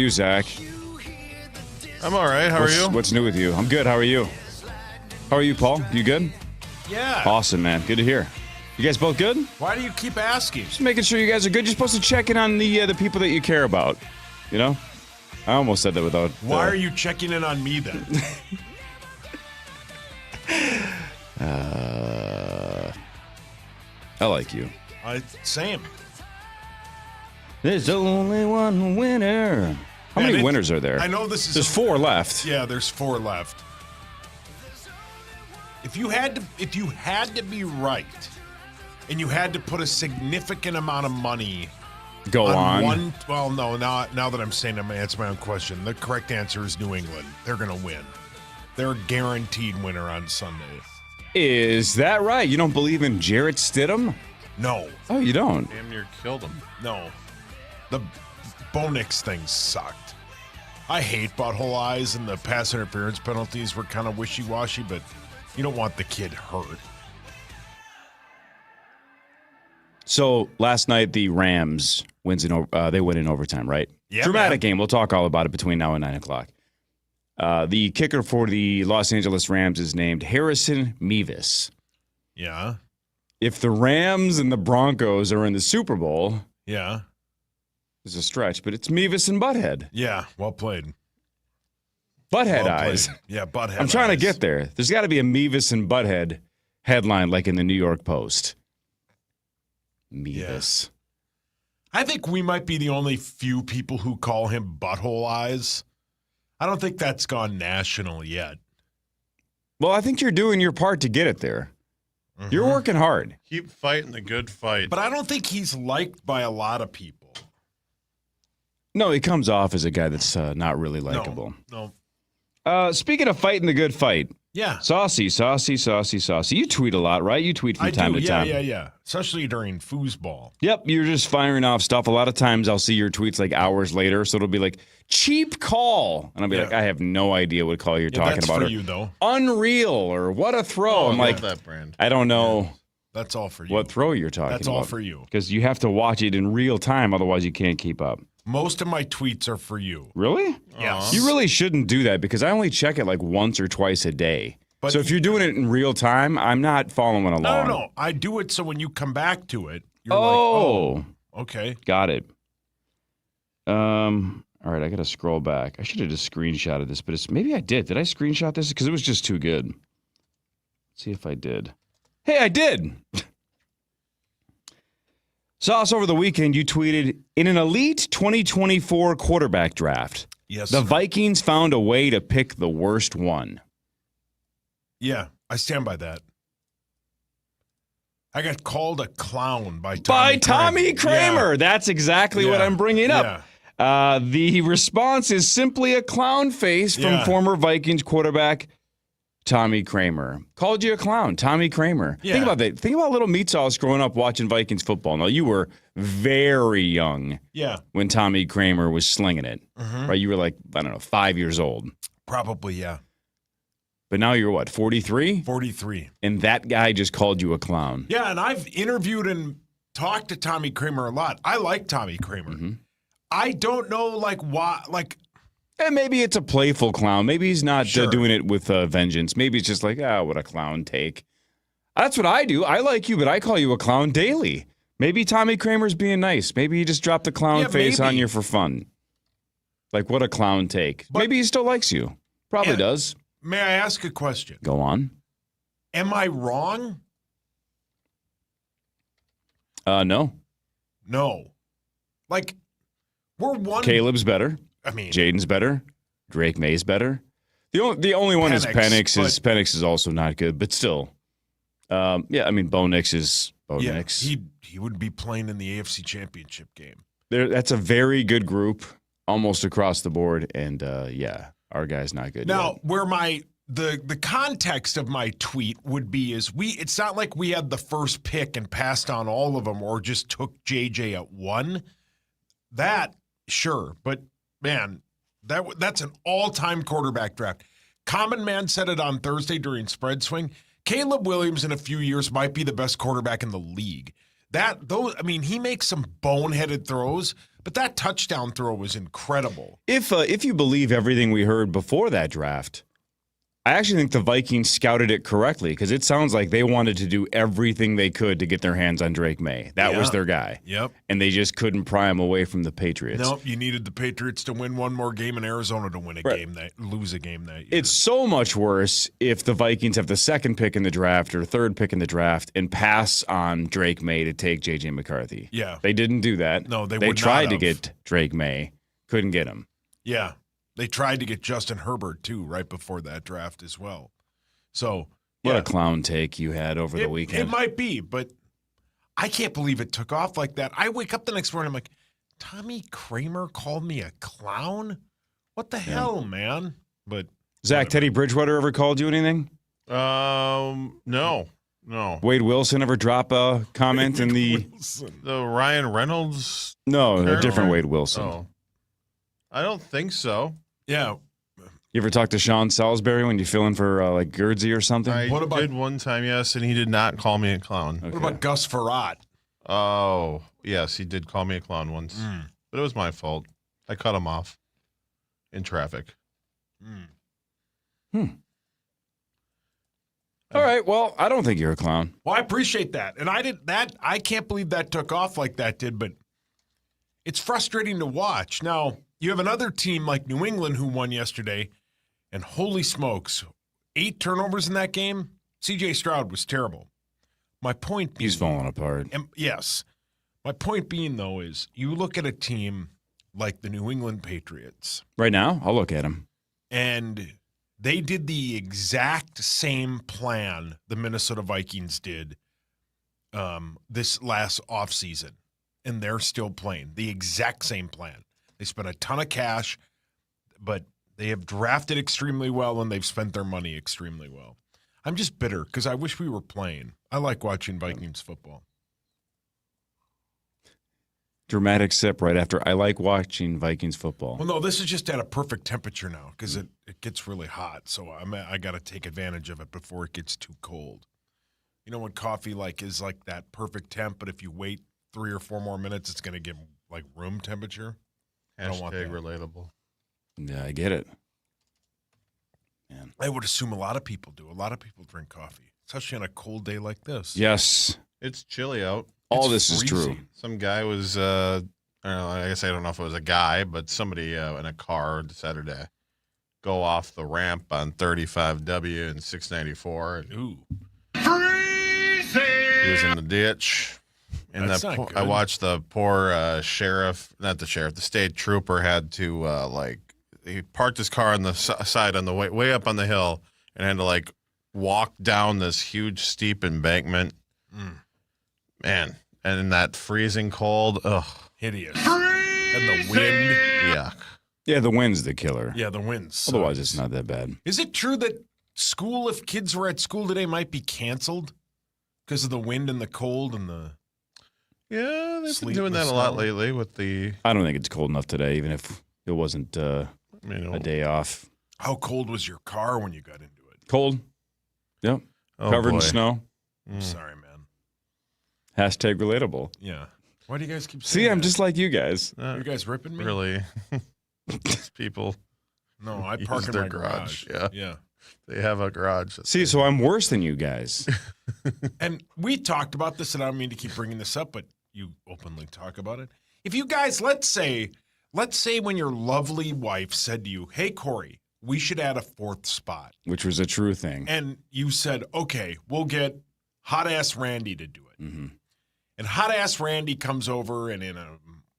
you, Zach? I'm all right. How are you? What's new with you? I'm good. How are you? How are you, Paul? You good? Yeah. Awesome, man. Good to hear. You guys both good? Why do you keep asking? Just making sure you guys are good. You're supposed to check in on the people that you care about. You know? I almost said that without... Why are you checking in on me then? I like you. Same. There's only one winner. How many winners are there? I know this is... There's 4 left. Yeah, there's 4 left. If you had to be right, and you had to put a significant amount of money... Go on. One, well, no, now that I'm saying I'm going to answer my own question, the correct answer is New England. They're going to win. They're a guaranteed winner on Sunday. Is that right? You don't believe in Jarrett Stidham? No. Oh, you don't? Damn near killed him. No. The Bo Nix thing sucked. I hate butthole eyes, and the pass interference penalties were kind of wishy-washy, but you don't want the kid hurt. So last night the Rams they win in overtime, right? Yeah. Dramatic game. We'll talk all about it between now and 9 o'clock. The kicker for the Los Angeles Rams is named Harrison Mevis. Yeah. If the Rams and the Broncos are in the Super Bowl, Yeah. it's a stretch, but it's Mevis and Butthead. Yeah. Well played. Butthead Well eyes. played. Yeah, Butthead I'm trying eyes. to get there. There's got to be a Mevis and Butthead headline like in the New York Post. Mevis. I think we might be the only few people who call him Butthole Eyes. I don't think that's gone national yet. Well, I think you're doing your part to get it there. Mm-hmm. You're working hard. Keep fighting the good fight. But I don't think he's liked by a lot of people. No, he comes off as a guy that's not really likable. No. Speaking of fighting the good fight. Yeah. Saucy. You tweet a lot, right? You tweet from time to time. Yeah. Especially during foosball. Yep, you're just firing off stuff. A lot of times I'll see your tweets like hours later, so it'll be like, cheap call. And I'll be like, I have no idea what call you're talking that's about. for Or you, though. Unreal, or what a throw. I'm like, that brand. I don't know That's all for you. what throw you're talking about. That's all for you. Because you have to watch it in real time, otherwise you can't keep up. Most of my tweets are for you. Really? Yes. You really shouldn't do that because I only check it like once or twice a day. But so if you're doing it in real time, I'm not following along. No. I do it so when you come back to it, you're okay. Got it. All right, I got to scroll back. I should have just screenshotted this, but maybe I did. Did I screenshot this? Because it was just too good. Let's see if I did. Hey, I did. Saw us over the weekend. You tweeted, in an elite 2024 quarterback draft, Yes. the Vikings found a way to pick the worst one. Yeah, I stand by that. I got called a clown by Tommy Kramer. Yeah. That's exactly what I'm bringing up. Yeah. The response is simply a clown face from former Vikings quarterback Tommy Kramer. Called you a clown, Tommy Kramer. Yeah. Think about that. Think about little meat sauce growing up watching Vikings football. Now, you were very young when Tommy Kramer was slinging it. Mm-hmm. Right? You were like, I don't know, 5 years old. Probably, yeah. But now you're what, 43? 43. And that guy just called you a clown. Yeah, and I've interviewed and talked to Tommy Kramer a lot. I like Tommy Kramer. Mm-hmm. I don't know, why, And maybe it's a playful clown. Maybe he's not doing it with vengeance. Maybe it's just like, what a clown take. That's what I do. I like you, but I call you a clown daily. Maybe Tommy Kramer's being nice. Maybe he just dropped a clown face on you for fun. Like, what a clown take. But maybe he still likes you. Probably does. May I ask a question? Go on. Am I wrong? No. No. We're one. Caleb's better. I mean, Jaden's better. Drake May's better. The only one is Penix. Penix is also not good, but still. Bo Nix is Bo Nix. He would be playing in the AFC Championship game. That's a very good group, almost across the board, and our guy's not good. Now, yet. where the context of my tweet would be is it's not like we had the first pick and passed on all of them or just took JJ at 1. That, sure, but man, that's an all-time quarterback draft. Common Man said it on Thursday during Spread Swing. Caleb Williams in a few years might be the best quarterback in the league. He makes some boneheaded throws, But that touchdown throw was incredible. If you believe everything we heard before that draft, I actually think the Vikings scouted it correctly because it sounds like they wanted to do everything they could to get their hands on Drake May. That was their guy. Yep. And they just couldn't pry him away from the Patriots. Nope, you needed the Patriots to win one more game and Arizona to win lose a game that year. It's so much worse if the Vikings have the second pick in the draft or third pick in the draft and pass on Drake May to take J.J. McCarthy. Yeah. They didn't do that. No, they tried to get Drake May. Couldn't get him. Yeah. They tried to get Justin Herbert, too, right before that draft as well. So, What a clown take you had over the weekend. It might be, but I can't believe it took off like that. I wake up the next morning, I'm like, Tommy Kramer called me a clown? What the hell, man? But Zach, Teddy Bridgewater ever called you anything? No. Wade Wilson ever drop a comment in the Ryan Reynolds? No, a different Wade Wilson. Oh. I don't think so. Yeah. You ever talk to Sean Salisbury when you fill in for like Gerdsey or something? I did one time, yes, and he did not call me a clown. Okay. What about Gus Farrat? Oh, yes, he did call me a clown once. But it was my fault. I cut him off in traffic. All right, well, I don't think you're a clown. Well, I appreciate that. And I can't believe that took off like that did, but it's frustrating to watch. Now, you have another team like New England who won yesterday, and holy smokes, 8 turnovers in that game. C.J. Stroud was terrible. My point being, he's falling apart. Yes. My point being, though, is you look at a team like the New England Patriots. Right now, I'll look at him. And they did the exact same plan the Minnesota Vikings did this last offseason, and they're still playing the exact same plan. They spent a ton of cash, but they have drafted extremely well, and they've spent their money extremely well. I'm just bitter because I wish we were playing. I like watching Vikings football. Dramatic sip right after I like watching Vikings football. Well, no, this is just at a perfect temperature now because it gets really hot. So I got to take advantage of it before it gets too cold. You know when coffee is like that perfect temp, but if you wait 3 or 4 more minutes, it's going to get like room temperature. I don't want that. Relatable. Yeah, I get it. Man. I would assume a lot of people do. A lot of people drink coffee, especially on a cold day like this. Yes. It's chilly out. All this is true. Some guy was, I don't know if it was a guy, but somebody in a car decided to go off the ramp on 35W and 694. Ooh. Freezing! He was in the ditch. And I watched the poor the state trooper had to, he parked his car on the side on the way up on the hill and had to, walk down this huge, steep embankment. Man. And in that freezing cold, hideous. And the wind. Yuck. Yeah, the wind's the killer. Yeah, the wind sucks. Otherwise, it's not that bad. Is it true that school, if kids were at school today, might be canceled because of the wind and the cold and the Yeah, they've been doing that a lot lately with the... I don't think it's cold enough today, even if it wasn't a day off. How cold was your car when you got into it? Cold. Yep. Covered in snow. Sorry, man. Hashtag relatable. Yeah. Why do you guys keep saying I'm just like you guys. Are you guys ripping me? Really? These people. No, I park in my garage. Yeah. They have a garage. See, so I'm worse than you guys. And we talked about this, and I don't mean to keep bringing this up, but you openly talk about it. If you guys, let's say when your lovely wife said to you, hey, Corey, we should add a 4th spot. Which was a true thing. And you said, okay, we'll get hot-ass Randy to do it. Mm-hmm. And hot-ass Randy comes over and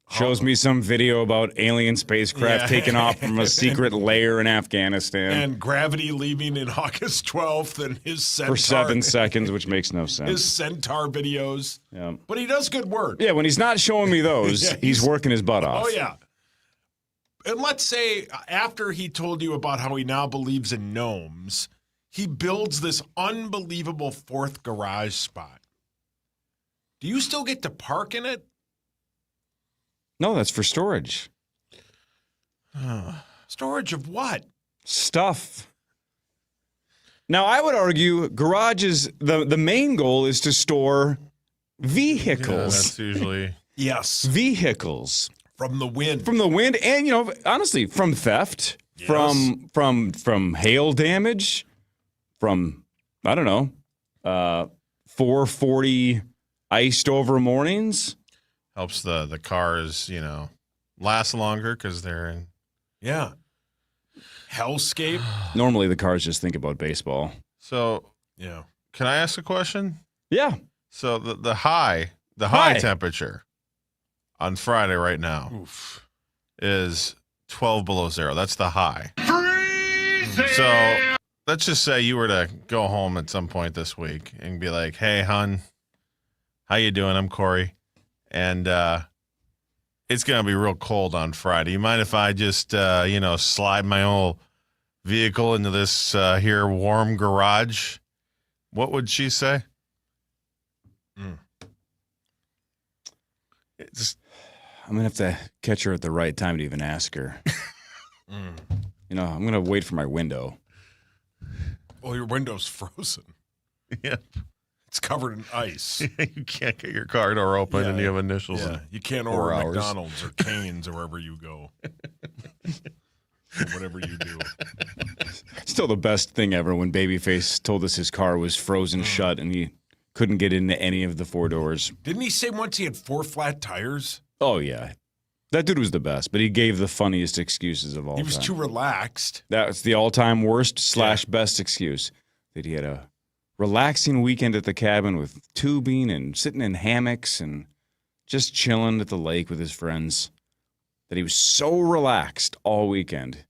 shows me some video about alien spacecraft taking off from a secret lair in Afghanistan. And gravity leaving in August 12th and his Centaur. For 7 seconds, which makes no sense. His Centaur videos. Yeah. But he does good work. Yeah, when he's not showing me those, he's working his butt off. Oh, yeah. And let's say after he told you about how he now believes in gnomes, he builds this unbelievable 4th garage spot. Do you still get to park in it? No, that's for storage. Storage of what? Stuff. Now, I would argue garages, the main goal is to store vehicles. Yeah, that's usually... Yes. Vehicles. From the wind. From the wind and, honestly, from theft, Yes. from hail damage, from, I don't know, 440 iced over mornings. Helps the cars, last longer because they're in. Yeah. Hellscape. Normally the cars just think about baseball. So, Yeah. can I ask a question? Yeah. So the high temperature on Friday right now is 12 below zero. That's the high. Freezing! So let's just say you were to go home at some point this week and be like, "Hey, hon, how you doing? I'm Corey, and it's gonna be real cold on Friday. You mind if I just slide my old vehicle into this here warm garage?" What would she say? I'm going to have to catch her at the right time to even ask her. I'm going to wait for my window. Well, your window's frozen. Yeah. It's covered in ice. You can't get your car door open and you have initials. Yeah. You can't 4 order hours. McDonald's or Cane's or wherever you go. Or whatever you do. Still the best thing ever when Babyface told us his car was frozen shut and he couldn't get into any of the 4 doors. Didn't he say once he had 4 flat tires? Oh, yeah. That dude was the best, but he gave the funniest excuses of all time. He was too relaxed. That's the all-time worst / best excuse. That he had a relaxing weekend at the cabin with tubing and sitting in hammocks and just chilling at the lake with his friends. That he was so relaxed all weekend.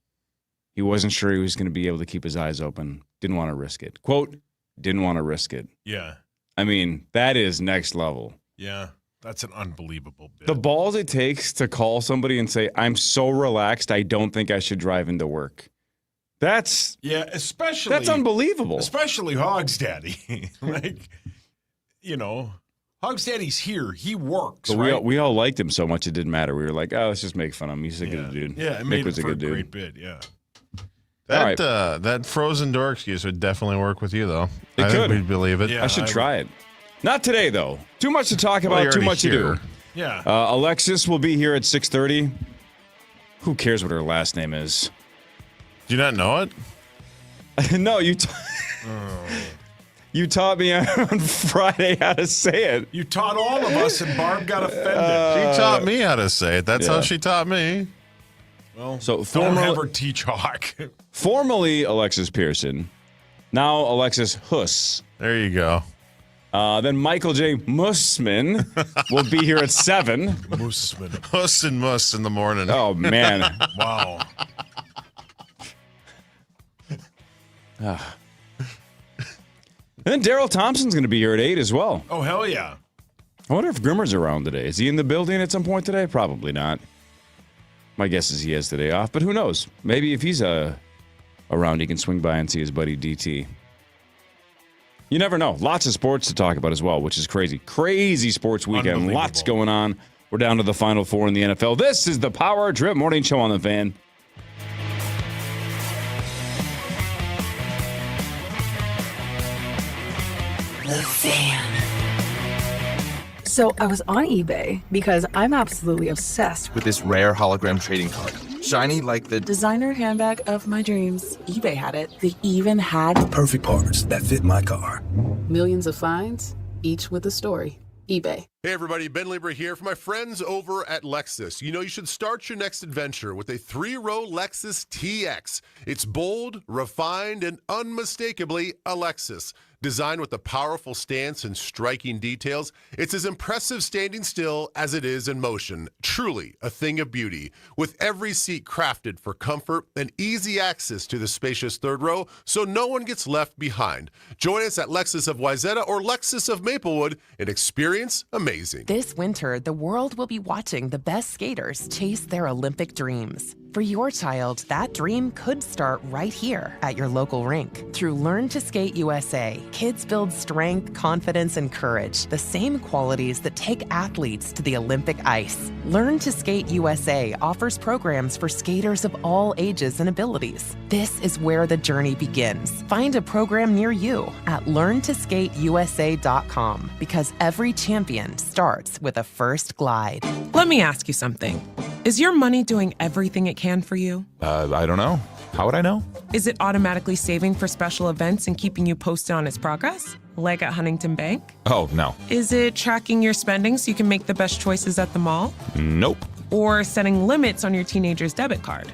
He wasn't sure he was going to be able to keep his eyes open. Didn't want to risk it. Quote, didn't want to risk it. Yeah. I mean, that is next level. Yeah. That's an unbelievable bit. The balls it takes to call somebody and say, "I'm so relaxed, I don't think I should drive into work." That's unbelievable. Especially Hogs Daddy. Hogs Daddy's here. He works. But right? we all liked him so much it didn't matter. We were like, "Oh, let's just make fun of him. He's a good dude." Yeah, it Mick made was it for a good dude. great bit. Yeah. That frozen door excuse would definitely work with you, though. It I could. think we'd believe it. Yeah. I should try it. Not today, though. Too much to talk about. you're Too already much to here. do. Yeah. Alexis will be here at 6:30. Who cares what her last name is? Do you not know it? No, you. You taught me on Friday how to say it. You taught all of us, and Barb got offended. She taught me how to say it. That's how she taught me. Well, So don't have her teach Hawk. Formerly Alexis Pearson, now Alexis Huss. There you go. Then Michael J. Mussman will be here at 7. Mooseman. Huss and muss in the morning. Oh, man. Wow. And then Daryl Thompson's going to be here at 8 as well. Oh, hell yeah. I wonder if Grimmer's around today. Is he in the building at some point today? Probably not. My guess is he has today off, but who knows? Maybe if he's around, he can swing by and see his buddy DT. You never know. Lots of sports to talk about as well, which is crazy. Crazy sports weekend. Lots going on. We're down to the Final Four in the NFL. This is the Power Trip Morning Show on the Fan. The Fan. So I was on eBay because I'm absolutely obsessed with this rare hologram trading card. Shiny like the designer handbag of my dreams. eBay had it. They even had perfect parts that fit my car. Millions of finds, each with a story. eBay. Hey everybody, Ben Lieber here for my friends over at Lexus. You know you should start your next adventure with a 3-row Lexus TX. It's bold, refined, and unmistakably a Lexus. Designed with a powerful stance and striking details, it's as impressive standing still as it is in motion. Truly a thing of beauty. With every seat crafted for comfort and easy access to the spacious third row, so no one gets left behind. Join us at Lexus of Wayzata or Lexus of Maplewood and experience amazing. This winter, the world will be watching the best skaters chase their Olympic dreams. For your child, that dream could start right here at your local rink. Through Learn to Skate USA, kids build strength, confidence, and courage, the same qualities that take athletes to the Olympic ice. Learn to Skate USA offers programs for skaters of all ages and abilities. This is where the journey begins. Find a program near you at learntosskateusa.com, because every champion starts with a first glide. Let me ask you something. Is your money doing everything it can for you? I don't know. How would I know? Is it automatically saving for special events and keeping you posted on its progress? Like at Huntington Bank? Oh, no. Is it tracking your spending so you can make the best choices at the mall? Nope. Or setting limits on your teenager's debit card?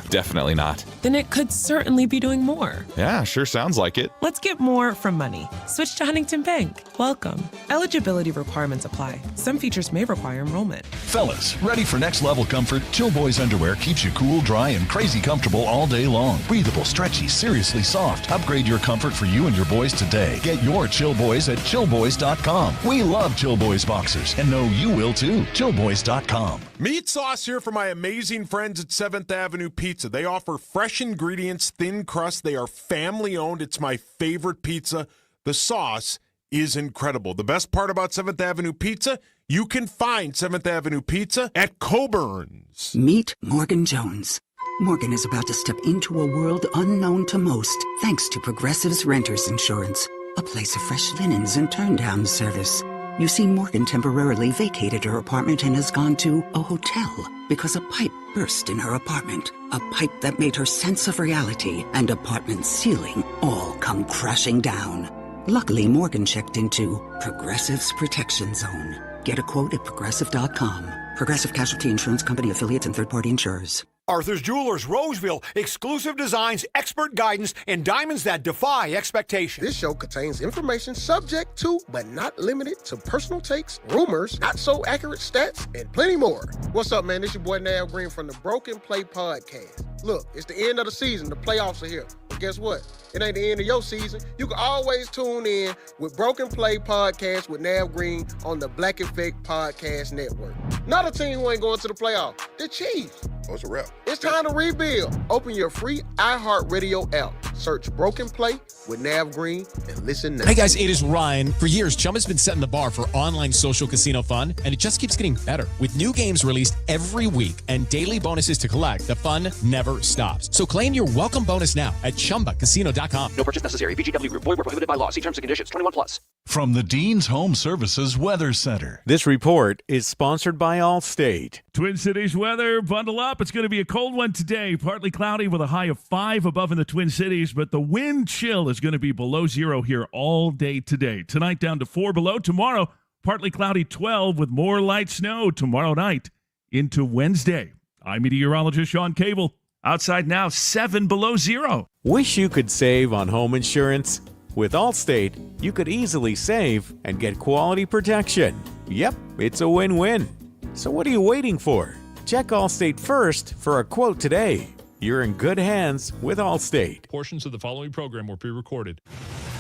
Definitely not. Then it could certainly be doing more. Yeah, sure sounds like it. Let's get more from money. Switch to Huntington Bank. Welcome. Eligibility requirements apply. Some features may require enrollment. Fellas, ready for next level comfort? Chill Boys underwear keeps you cool, dry, and crazy comfortable all day long. Breathable, stretchy, seriously soft. Upgrade your comfort for you and your boys today. Get your Chill Boys at chillboys.com. We love Chill Boys boxers and know you will too. chillboys.com. Meat sauce here for my amazing friends at 7th Avenue Pizza. They offer fresh ingredients, thin crust. They are family owned. It's my favorite pizza. The sauce is incredible. The best part about 7th Avenue Pizza, you can find 7th Avenue Pizza at Coburn's. Meet Morgan Jones. Morgan is about to step into a world unknown to most, thanks to Progressive's Renters Insurance, a place of fresh linens and turn-down service. You see, Morgan temporarily vacated her apartment and has gone to a hotel because a pipe burst in her apartment. A pipe that made her sense of reality and apartment ceiling all come crashing down. Luckily, Morgan checked into Progressive's Protection Zone. Get a quote at Progressive.com. Progressive Casualty Insurance Company affiliates and third-party insurers. Arthur's Jewelers Roseville, exclusive designs, expert guidance, and diamonds that defy expectation. This show contains information subject to, but not limited to, personal takes, rumors, not so accurate stats, and plenty more. What's up, man? This your boy Nav Green from the Broken Play Podcast. Look, it's the end of the season. The playoffs are here. But guess what? It ain't the end of your season. You can always tune in with Broken Play Podcast with Nav Green on the Black Effect Podcast Network. Not a team who ain't going to the playoffs. The Chiefs. Oh, it's a wrap. It's time to rebuild. Open your free iHeartRadio app. Search Broken Play with Nav Green and listen now. Hey guys, it is Ryan. For years, Chumba's been setting the bar for online social casino fun, and it just keeps getting better. With new games released every week and daily bonuses to collect, the fun never stops. So claim your welcome bonus now at ChumbaCasino.com. No purchase necessary. VGW Group. Void where prohibited by law. See terms and conditions. 21+. From the Dean's Home Services Weather Center. This report is sponsored by Allstate. Twin Cities weather, bundle up. It's going to be a cold one today. Partly cloudy with a high of 5 above in the Twin Cities, but the wind chill is going to be below 0 here all day today. Tonight down to 4 below. Tomorrow, partly cloudy 12 with more light snow tomorrow night into Wednesday. I'm meteorologist Sean Cable. Outside now, 7 below 0. Wish you could save on home insurance? With Allstate, you could easily save and get quality protection. Yep, it's a win-win. So what are you waiting for? Check Allstate first for a quote today. You're in good hands with Allstate. Portions of the following program were pre-recorded.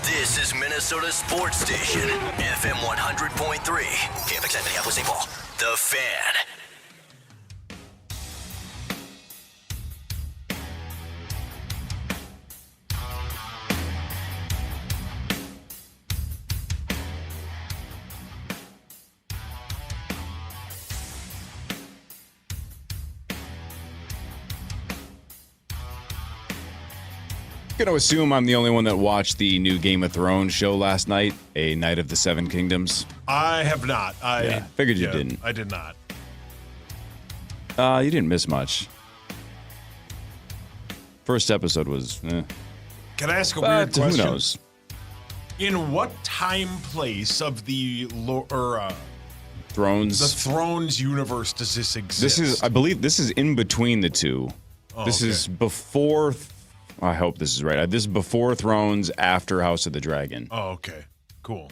This is Minnesota Sports Station, FM 100.3, KFAN Minneapolis, St. Paul, The Fan. I'm going to assume I'm the only one that watched the new Game of Thrones show last night, A Night of the Seven Kingdoms. I have not. Figured you didn't. I did not. You didn't miss much. First episode was, Can I ask a weird question? Who knows? In what time place of the Thrones? The Thrones universe does this exist? I believe this is in between the two. This is before... I hope this is right. This is before Thrones, after House of the Dragon. Oh, okay. Cool.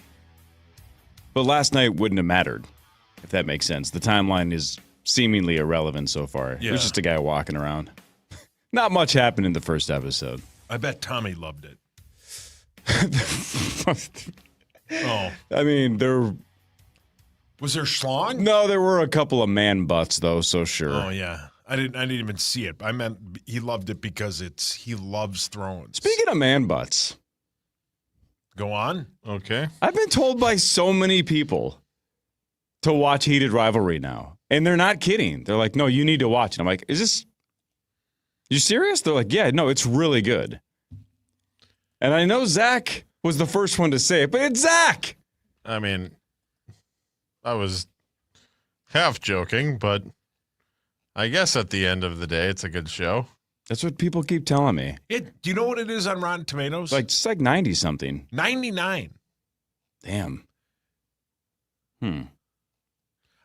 But last night wouldn't have mattered, if that makes sense. The timeline is seemingly irrelevant so far. Yeah. There's just a guy walking around. Not much happened in the first episode. I bet Tommy loved it. I mean, Was there schlong? No, there were a couple of man butts, though, so sure. Oh, yeah. I didn't even see it. I meant he loved it because he loves Thrones. Speaking of man butts. Go on. Okay. I've been told by so many people to watch Heated Rivalry now. And they're not kidding. They're like, no, you need to watch it. I'm like, you serious? They're like, yeah, no, it's really good. And I know Zach was the first one to say it, but it's Zach. I mean, I was half joking, but I guess at the end of the day, it's a good show. That's what people keep telling me. Do you know what it is on Rotten Tomatoes? It's like 90 something. 99. Damn. I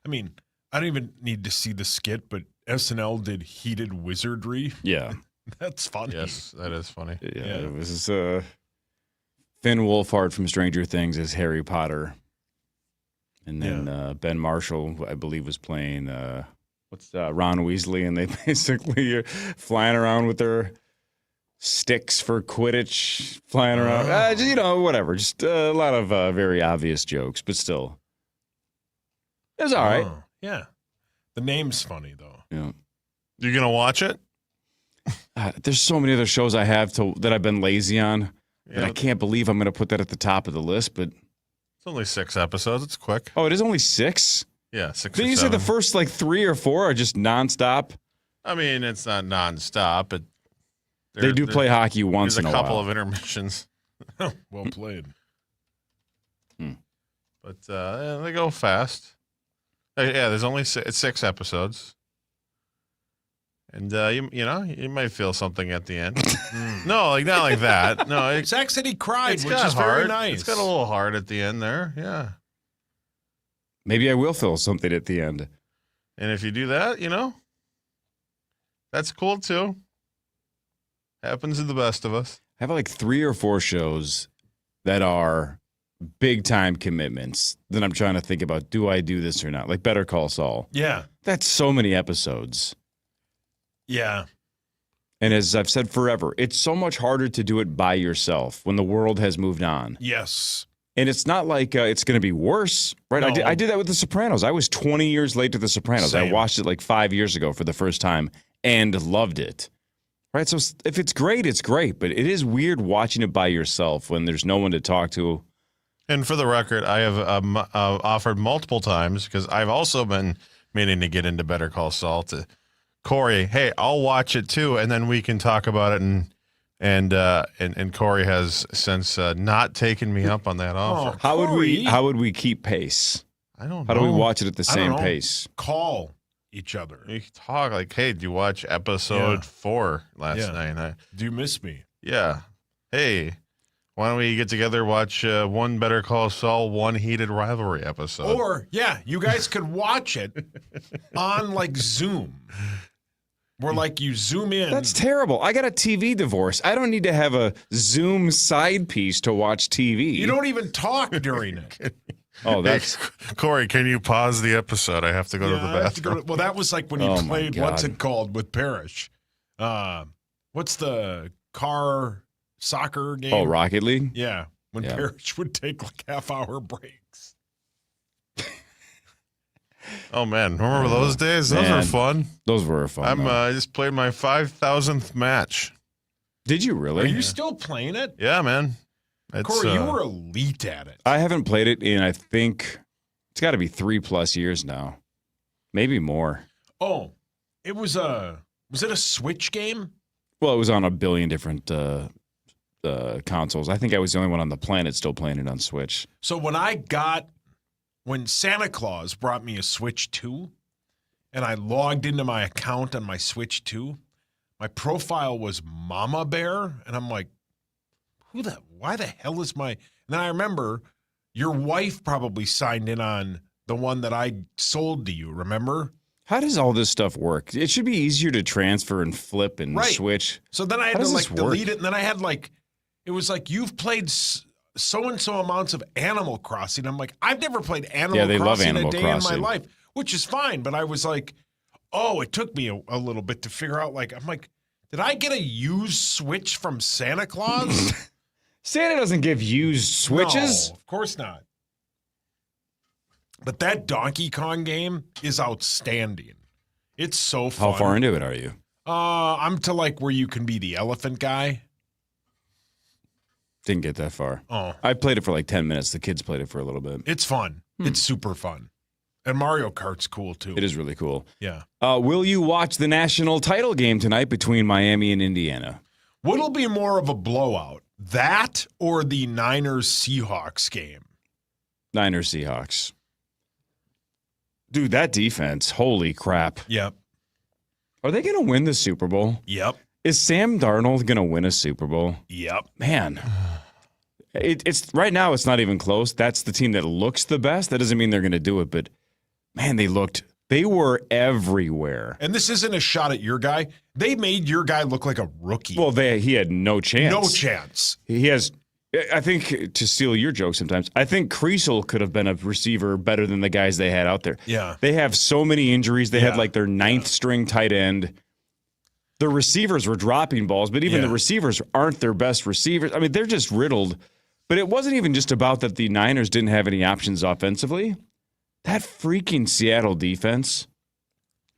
mean, I don't even need to see the skit, but SNL did Heated Wizardry. Yeah. That's funny. Yes, that is funny. Yeah. It was Finn Wolfhard from Stranger Things as Harry Potter. And then Ben Marshall, I believe, was playing Ron Weasley, and they basically are flying around with their sticks for Quidditch, flying around. Whatever. Just a lot of very obvious jokes, but still. It was all right. Yeah. The name's funny, though. Yeah. You going to watch it? There's so many other shows I have that I've been lazy on that I can't believe I'm going to put that at the top of the list, but... It's only 6 episodes. It's quick. Oh, it is only 6? Yeah, 6 Did or you 7. say the first 3 or 4 are just nonstop? I mean, it's not nonstop, but... They do play hockey once in a while. There's a couple of intermissions. Well played. But they go fast. Yeah, there's only 6 episodes. And, you might feel something at the end. No, not like that. No, Zach said he cried, which is hard. very nice. It's got a little hard at the end there, yeah. Maybe I will feel something at the end. And if you do that, that's cool too. Happens to the best of us. I have 3 or 4 shows that are big time commitments. Then I'm trying to think about, do I do this or not? Like Better Call Saul. Yeah. That's so many episodes. Yeah. And as I've said forever, it's so much harder to do it by yourself when the world has moved on. Yes. And it's not like it's going to be worse, right? No. I did that with The Sopranos. I was 20 years late to The Sopranos. Same. I watched it 5 years ago for the first time and loved it. Right? So if it's great, it's great. But it is weird watching it by yourself when there's no one to talk to. And for the record, I have offered multiple times, because I've also been meaning to get into Better Call Saul, to Corey, hey, I'll watch it too, and then we can talk about it. And Corey has since not taken me up on that offer. How would we keep pace? I don't know. How do we watch it at the same pace? Call each other. You talk hey, did you watch episode 4 last night? Do you miss me? Yeah. Hey, why don't we get together, watch one Better Call Saul, one Heated Rivalry episode? Or, you guys could watch it on Zoom. Where you zoom in. That's terrible. I got a TV divorce. I don't need to have a Zoom side piece to watch TV. You don't even talk during it. Oh, that's Corey. Can you pause the episode? I have to go to the bathroom. Well, that was when he played what's it called with Parrish. What's the car soccer game? Oh, Rocket League. Yeah, when Parrish would take half-hour breaks. Oh man, remember those days? Those were fun. Those were fun. I just played my 5,000th match. Did you really? Are you still playing it? Yeah, man. Corey, you were elite at it. I haven't played it in, I think, it's got to be 3+ years now, maybe more. Oh, it was was it a Switch game? Well, it was on a billion different consoles. I think I was the only one on the planet still playing it on Switch. So when Santa Claus brought me a Switch 2, and I logged into my account on my Switch 2, my profile was Mama Bear, and I'm like, why the hell is my... And then I remember your wife probably signed in on the one that I sold to you, remember? How does all this stuff work? It should be easier to transfer and flip and switch. So then I had to delete it, and then I had it was you've played so-and-so amounts of Animal Crossing. I'm like, I've never played Animal Crossing a day in my life, which is fine. But I was like, it took me a little bit to figure out, I'm like, did I get a used Switch from Santa Claus? Santa doesn't give used Switches. No, of course not. But that Donkey Kong game is outstanding. It's so fun. How far into it are you? I'm to where you can be the elephant guy. Didn't get that far. Oh. I played it for 10 minutes. The kids played it for a little bit. It's fun. It's super fun. And Mario Kart's cool, too. It is really cool. Yeah. Will you watch the national title game tonight between Miami and Indiana? What'll be more of a blowout, that or the Niners-Seahawks game? Niners-Seahawks. Dude, that defense, holy crap. Yep. Are they going to win the Super Bowl? Yep. Is Sam Darnold going to win a Super Bowl? Yep. Man, it's right now. It's not even close. That's the team that looks the best. That doesn't mean they're going to do it, but man, they were everywhere. And this isn't a shot at your guy. They made your guy look like a rookie. Well, he had no chance. No chance. He has. I think, to steal your joke sometimes, I think Creasel could have been a receiver better than the guys they had out there. Yeah. They have so many injuries. They had like their ninth string tight end. The receivers were dropping balls, but even the receivers aren't their best receivers. I mean, they're just riddled. But it wasn't even just about that the Niners didn't have any options offensively. That freaking Seattle defense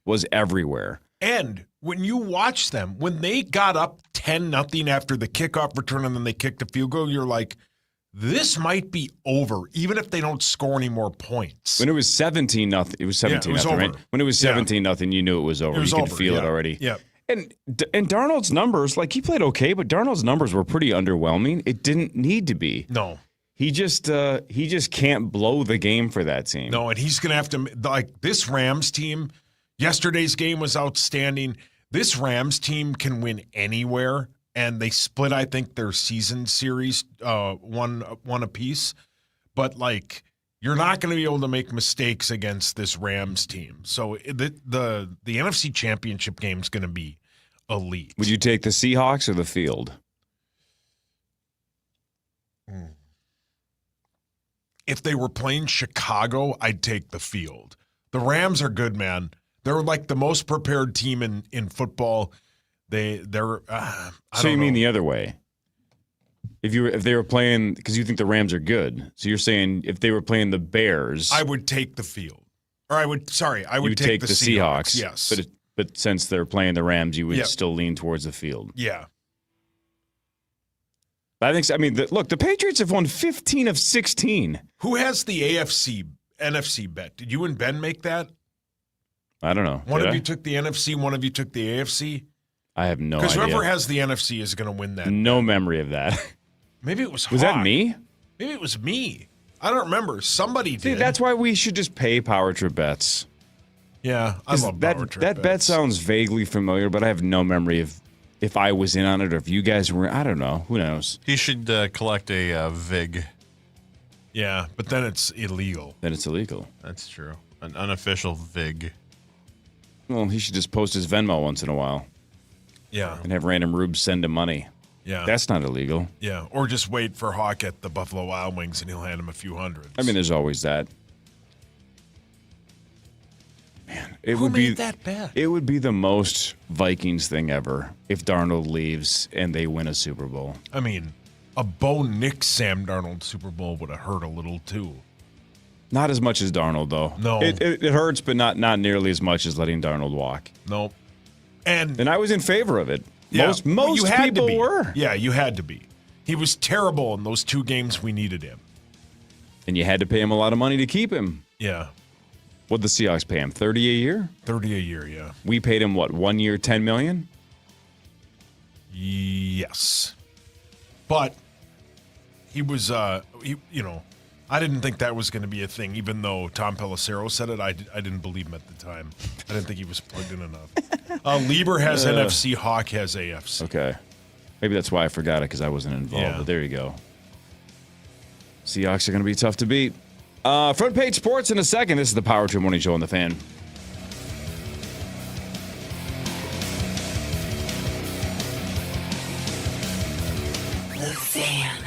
was everywhere. And when you watch them, when they got up 10-0 after the kickoff return and then they kicked a field goal, you're like, this might be over, even if they don't score any more points. When it was 17-0, it was 17-0, right? When it was 17-0, you knew it was over. You could feel it already. Yeah. And Darnold's numbers, like, he played okay, but Darnold's numbers were pretty underwhelming. It didn't need to be. No. He just can't blow the game for that team. No, and he's going to have to, like, this Rams team, yesterday's game was outstanding. This Rams team can win anywhere, and they split, I think, their season series one apiece. But, like, you're not going to be able to make mistakes against this Rams team. So the NFC Championship game is going to be elite. Would you take the Seahawks or the field? If they were playing Chicago, I'd take the field. The Rams are good, man. They're like the most prepared team in football. They're. So you mean the other way? If they were playing, because you think the Rams are good, so you're saying if they were playing the Bears, I would take the field, or I would take the Seahawks. Yes, but since they're playing the Rams, you would still lean towards the field. Yeah. I think so. I mean, look, the Patriots have won 15 of 16. Who has the NFC bet? Did you and Ben make that? I don't know. One of you took the NFC, one of you took the AFC? I have no idea. Because whoever has the NFC is going to win that. No memory of that. Maybe it was Hawk. Was that me? Maybe it was me. I don't remember. Somebody did. That's why we should just pay Power Trip bets. Yeah, I love Power Trip That bet sounds vaguely familiar, but I have no memory of if I was in on it or if you guys were. I don't know. Who knows? He should collect a VIG. Yeah, but then it's illegal. That's true. An unofficial VIG. Well, he should just post his Venmo once in a while. Yeah. And have random rubes send him money. Yeah. That's not illegal. Yeah, or just wait for Hawk at the Buffalo Wild Wings and he'll hand him a few hundreds. I mean, there's always that. Man, Who made that bet? It would be the most Vikings thing ever if Darnold leaves and they win a Super Bowl. I mean, a Bo Nix Sam Darnold Super Bowl would have hurt a little too. Not as much as Darnold, though. No. It hurts, but not nearly as much as letting Darnold walk. Nope. And I was in favor of it. Yeah, Most you had people to be. were. Yeah, you had to be. He was terrible in those 2 games we needed him. And you had to pay him a lot of money to keep him. Yeah. What'd the Seahawks pay him? $30 a year? $30 a year, yeah. We paid him, what, 1 year, $10 million? Yes. But he was, I didn't think that was going to be a thing, even though Tom Pelissero said it. I didn't believe him at the time. I didn't think he was plugged in enough. Lieber has NFC, Hawk has AFC. Okay. Maybe that's why I forgot it, because I wasn't involved. Yeah. But there you go. Seahawks are going to be tough to beat. Front page sports in a second. This is the Power Trip Morning Show on the Fan. The Fan.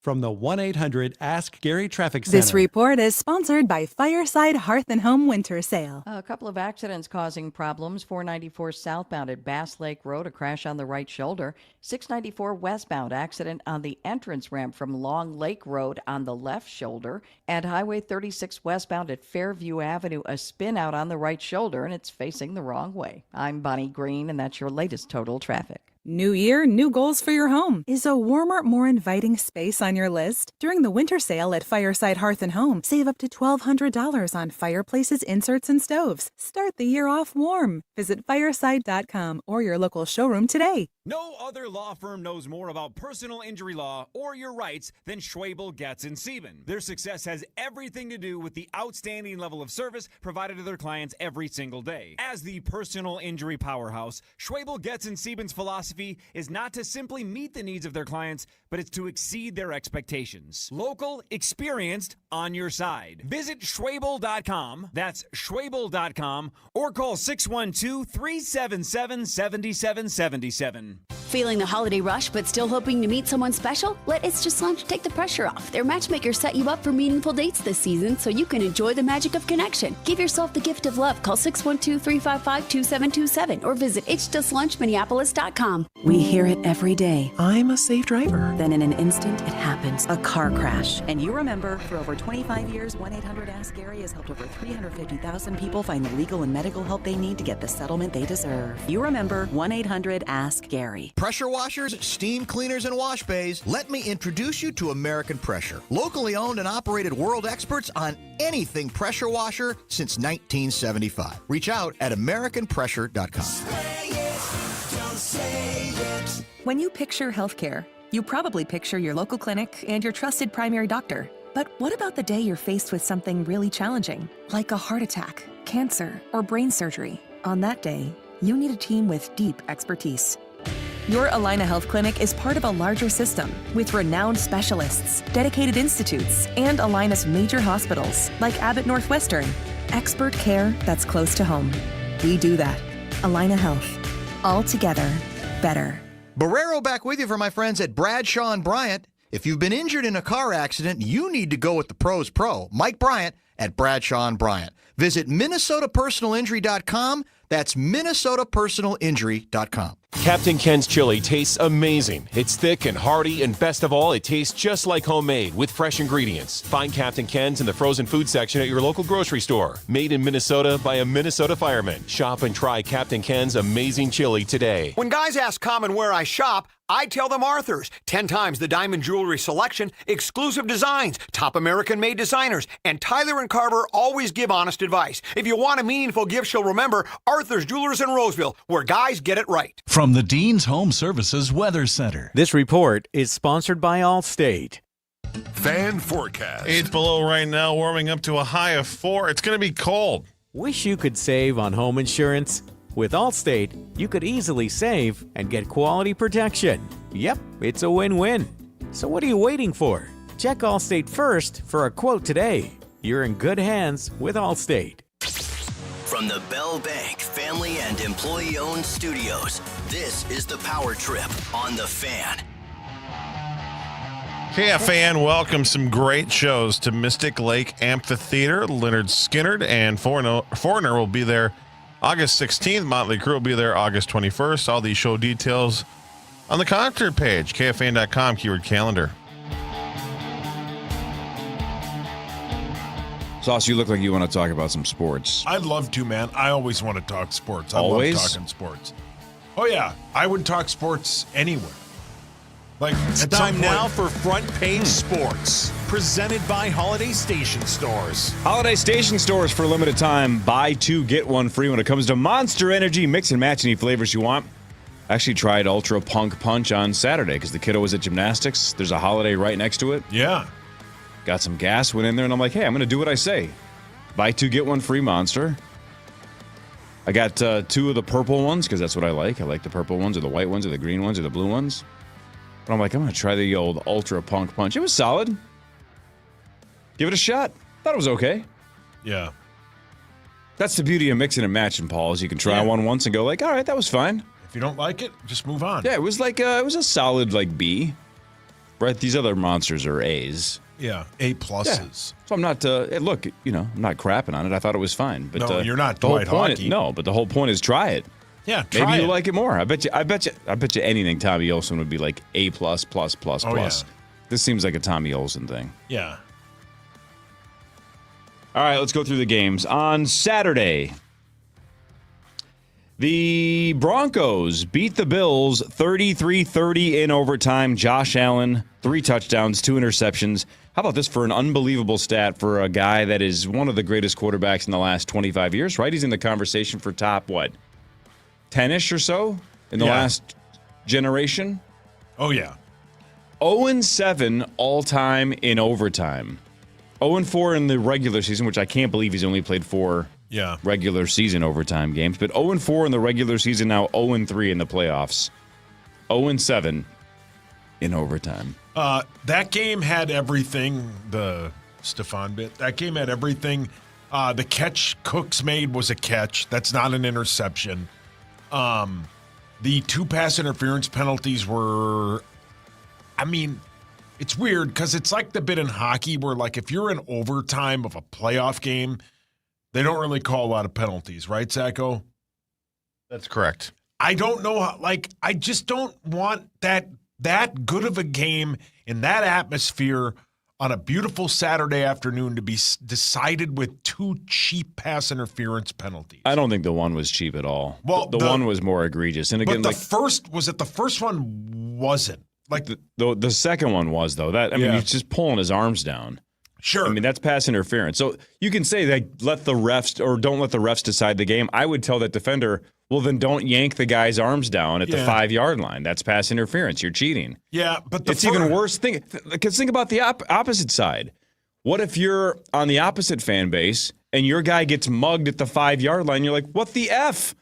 From the 1-800-ASK-GARY Traffic Center. This report is sponsored by Fireside Hearth and Home Winter Sale. A couple of accidents causing problems. 494 southbound at Bass Lake Road, a crash on the right shoulder. 694 westbound, accident on the entrance ramp from Long Lake Road on the left shoulder. And Highway 36 westbound at Fairview Avenue, a spin out on the right shoulder, and it's facing the wrong way. I'm Bonnie Green, and that's your latest total traffic. New year, new goals for your home. Is a warmer, more inviting space on your list? During the winter sale at Fireside Hearth and Home, save up to $1,200 on fireplaces, inserts, and stoves. Start the year off warm. Visit fireside.com or your local showroom today. No other law firm knows more about personal injury law or your rights than Schwabel, Getz & Sieben. Their success has everything to do with the outstanding level of service provided to their clients every single day. As the personal injury powerhouse, Schwabel, Getz & Sieben's philosophy is not to simply meet the needs of their clients, but it's to exceed their expectations. Local, experienced, on your side. Visit Schwabel.com, that's Schwabel.com, or call 612-377-7777. Feeling the holiday rush but still hoping to meet someone special? Let It's Just Lunch take the pressure off. Their matchmaker set you up for meaningful dates this season so you can enjoy the magic of connection. Give yourself the gift of love. Call 612-355-2727 or visit it'sjustlunchminneapolis.com. We hear it every day. I'm a safe driver. Then in an instant, it happens. A car crash. And you remember, for over 25 years, 1-800-ASK-GARY has helped over 350,000 people find the legal and medical help they need to get the settlement they deserve. You remember 1-800-ASK-GARY. Pressure washers, steam cleaners, and wash bays. Let me introduce you to American Pressure. Locally owned and operated world experts on anything pressure washer since 1975. Reach out at AmericanPressure.com. When you picture healthcare, you probably picture your local clinic and your trusted primary doctor. But what about the day you're faced with something really challenging, like a heart attack, cancer, or brain surgery? On that day, you need a team with deep expertise. Your Allina Health Clinic is part of a larger system with renowned specialists, dedicated institutes, and Allina's major hospitals like Abbott Northwestern. Expert care that's close to home. We do that. Allina Health. All together, better. Barrero back with you for my friends at Bradshaw and Bryant. If you've been injured in a car accident, you need to go with the pro's pro, Mike Bryant at Bradshaw and Bryant. Visit MinnesotaPersonalInjury.com. That's MinnesotaPersonalInjury.com. Captain Ken's chili tastes amazing. It's thick and hearty, and best of all, it tastes just like homemade with fresh ingredients. Find Captain Ken's in the frozen food section at your local grocery store. Made in Minnesota by a Minnesota fireman. Shop and try Captain Ken's amazing chili today. When guys ask Common where I shop, I tell them Arthur's. 10 times the diamond jewelry selection, exclusive designs, top American-made designers, and Tyler and Carver always give honest advice. If you want a meaningful gift you'll remember, Arthur's Jewelers in Roseville, where guys get it right. From the Dean's Home Services Weather Center. This report is sponsored by Allstate. Fan forecast. It's below right now, warming up to a high of 4. It's going to be cold. Wish you could save on home insurance? With Allstate, you could easily save and get quality protection. Yep, it's a win-win. So what are you waiting for? Check Allstate first for a quote today. You're in good hands with Allstate. From the Bell Bank family and employee-owned studios, this is the Power Trip on The Fan. KFAN welcomes some great shows to Mystic Lake Amphitheater. Leonard Skinner and Foreigner will be there August 16th. Motley Crue will be there August 21st. All these show details on the concert page, KFAN.com, keyword calendar. Sauce, you look like you want to talk about some sports. I'd love to, man. I always want to talk sports. I Always? love talking sports. Oh, yeah. I would talk sports anywhere. Like, It's time now for Front Page Sports, presented by Holiday Station Stores. Holiday Station Stores for a limited time. Buy 2, get 1 free when it comes to Monster Energy. Mix and match any flavors you want. I actually tried Ultra Punk Punch on Saturday because the kiddo was at gymnastics. There's a holiday right next to it. Yeah. Got some gas, went in there, and I'm like, hey, I'm going to do what I say. Buy 2, get 1 free Monster. I got 2 of the purple ones because that's what I like. I like the purple ones or the white ones or the green ones or the blue ones. But I'm like, I'm going to try the old Ultra Punk Punch. It was solid. Give it a shot. Thought it was okay. Yeah. That's the beauty of mixing and matching, Paul, is you can try one once and go like, all right, that was fine. If you don't like it, just move on. Yeah, it was like it was a solid like B. Right, these other monsters are A's. Yeah, A+. Yeah. So I'm not. Look, I'm not crapping on it. I thought it was fine. But no, you're not the whole Dwight point. Hockey. No, but the whole point is try it. Yeah, maybe you it. like it more. I bet you anything Tommy Olsen would be like A+++++. Oh, yeah. This seems like a Tommy Olsen thing. Yeah. All right, let's go through the games. On Saturday, the Broncos beat the Bills 33-30 in overtime. Josh Allen, 3 touchdowns, 2 interceptions. How about this for an unbelievable stat for a guy that is one of the greatest quarterbacks in the last 25 years, right? He's in the conversation for top, 10-ish or so in the last generation. Oh, yeah. 0-7 all-time in overtime. 0-4 in the regular season, which I can't believe he's only played 4 regular season overtime games. But 0-4 in the regular season, now 0-3 in the playoffs. 0-7 in overtime. That game had everything, the Stephon bit. That game had everything. The catch Cooks made was a catch. That's not an interception. The 2 pass interference penalties were, I mean, it's weird because it's like the bit in hockey where, like, if you're in overtime of a playoff game, they don't really call a lot of penalties, right, Zacho? That's correct. I don't know how, like, I just don't want that good of a game in that atmosphere on a beautiful Saturday afternoon to be decided with 2 cheap pass interference penalties. I don't think the one was cheap at all. Well, the one was more egregious. And again, but the first one wasn't. Like the second one was, though. That he's just pulling his arms down. Sure. I mean, that's pass interference. So you can say that let the refs or don't let the refs decide the game. I would tell that defender, well, then don't yank the guy's arms down at the 5-yard line. That's pass interference. You're cheating. Yeah, but it's even worse. Because think about the opposite side. What if you're on the opposite fan base and your guy gets mugged at the 5-yard line? You're like, what the F?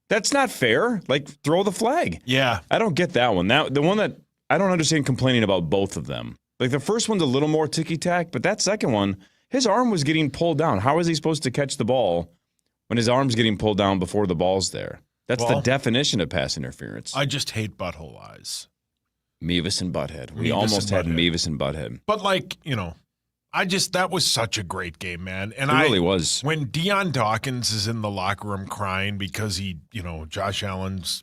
That's not fair. Like, throw the flag. Yeah. I don't get that one. The one that I don't understand complaining about both of them. Like, the first one's a little more ticky-tack, but that second one, his arm was getting pulled down. How is he supposed to catch the ball when his arm's getting pulled down before the ball's there? That's the definition of pass interference. I just hate butthole eyes. Meavis and Butthead. We almost had Meavis and Butthead. But, like, that was such a great game, man. And it really was. When Deion Dawkins is in the locker room crying because Josh Allen's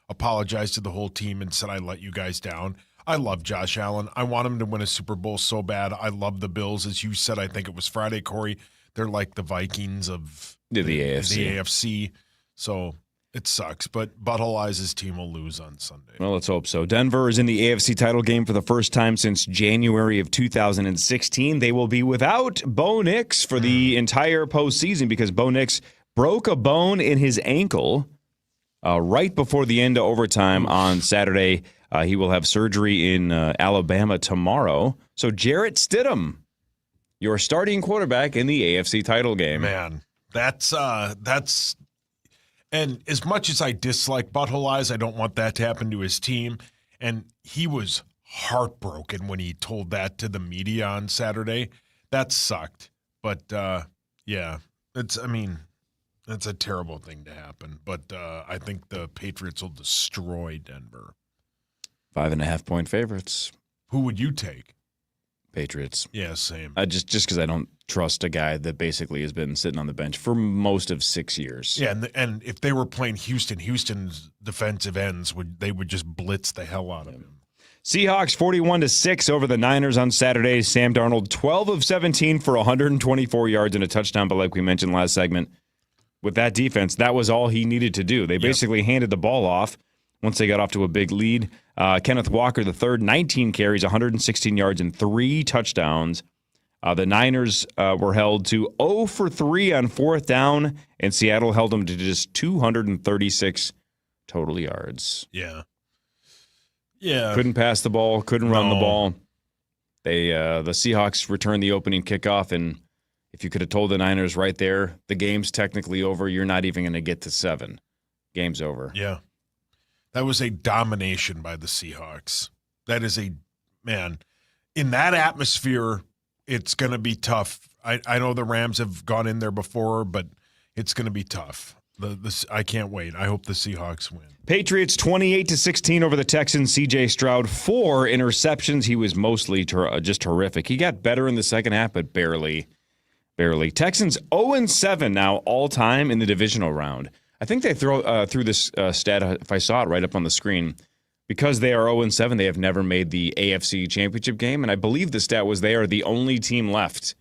apologized to the whole team and said, I let you guys down. I love Josh Allen. I want him to win a Super Bowl so bad. I love the Bills. As you said, I think it was Friday, Corey. They're like the Vikings of the AFC. The AFC. So it sucks. But Butthole Eyes' team will lose on Sunday. Well, let's hope so. Denver is in the AFC title game for the first time since January of 2016. They will be without Bo Nix for the entire postseason because Bo Nix broke a bone in his ankle right before the end of overtime on Saturday. He will have surgery in Alabama tomorrow. So Jarrett Stidham, your starting quarterback in the AFC title game. Man, that's and as much as I dislike Butthole Eyes, I don't want that to happen to his team. And he was heartbroken when he told that to the media on Saturday. That sucked. But that's a terrible thing to happen. But I think the Patriots will destroy Denver. 5.5-point favorites. Who would you take? Patriots. Yeah, same. Just because I don't trust a guy that basically has been sitting on the bench for most of 6 years. Yeah, and if they were playing Houston's defensive ends would just blitz the hell out of him. Seahawks 41-6 over the Niners on Saturday. Sam Darnold 12 of 17 for 124 yards and a touchdown. But like we mentioned last segment, with that defense, that was all he needed to do. They basically handed the ball off once they got off to a big lead. Kenneth Walker III, 19 carries, 116 yards, and 3 touchdowns. The Niners were held to 0 for 3 on 4th down, and Seattle held them to just 236 total yards. Yeah. Yeah. Couldn't pass the ball, couldn't run the ball. The Seahawks returned the opening kickoff, and if you could have told the Niners right there, the game's technically over, you're not even going to get to 7. Game's over. Yeah. That was a domination by the Seahawks. That is in that atmosphere, it's going to be tough. I know the Rams have gone in there before, but it's going to be tough. I can't wait. I hope the Seahawks win. Patriots 28-16 over the Texans. C.J. Stroud, 4 interceptions. He was mostly just horrific. He got better in the second half, but barely. Texans 0-7 now all-time in the divisional round. I think they threw this stat, if I saw it right up on the screen. Because they are 0-7, they have never made the AFC Championship game. And I believe the stat was they are the only team left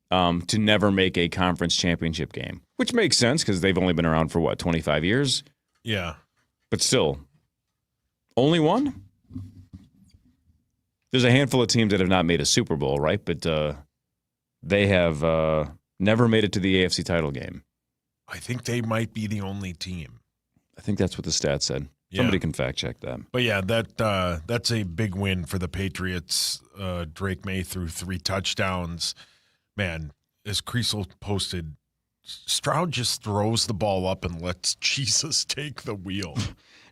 to never make a conference championship game. Which makes sense because they've only been around for, 25 years? Yeah. But still, only one? There's a handful of teams that have not made a Super Bowl, right? But they have never made it to the AFC title game. I think they might be the only team. I think that's what the stat said. Somebody can fact check that. But yeah, that's a big win for the Patriots. Drake May threw 3 touchdowns. Man, as Creasel posted, Stroud just throws the ball up and lets Jesus take the wheel.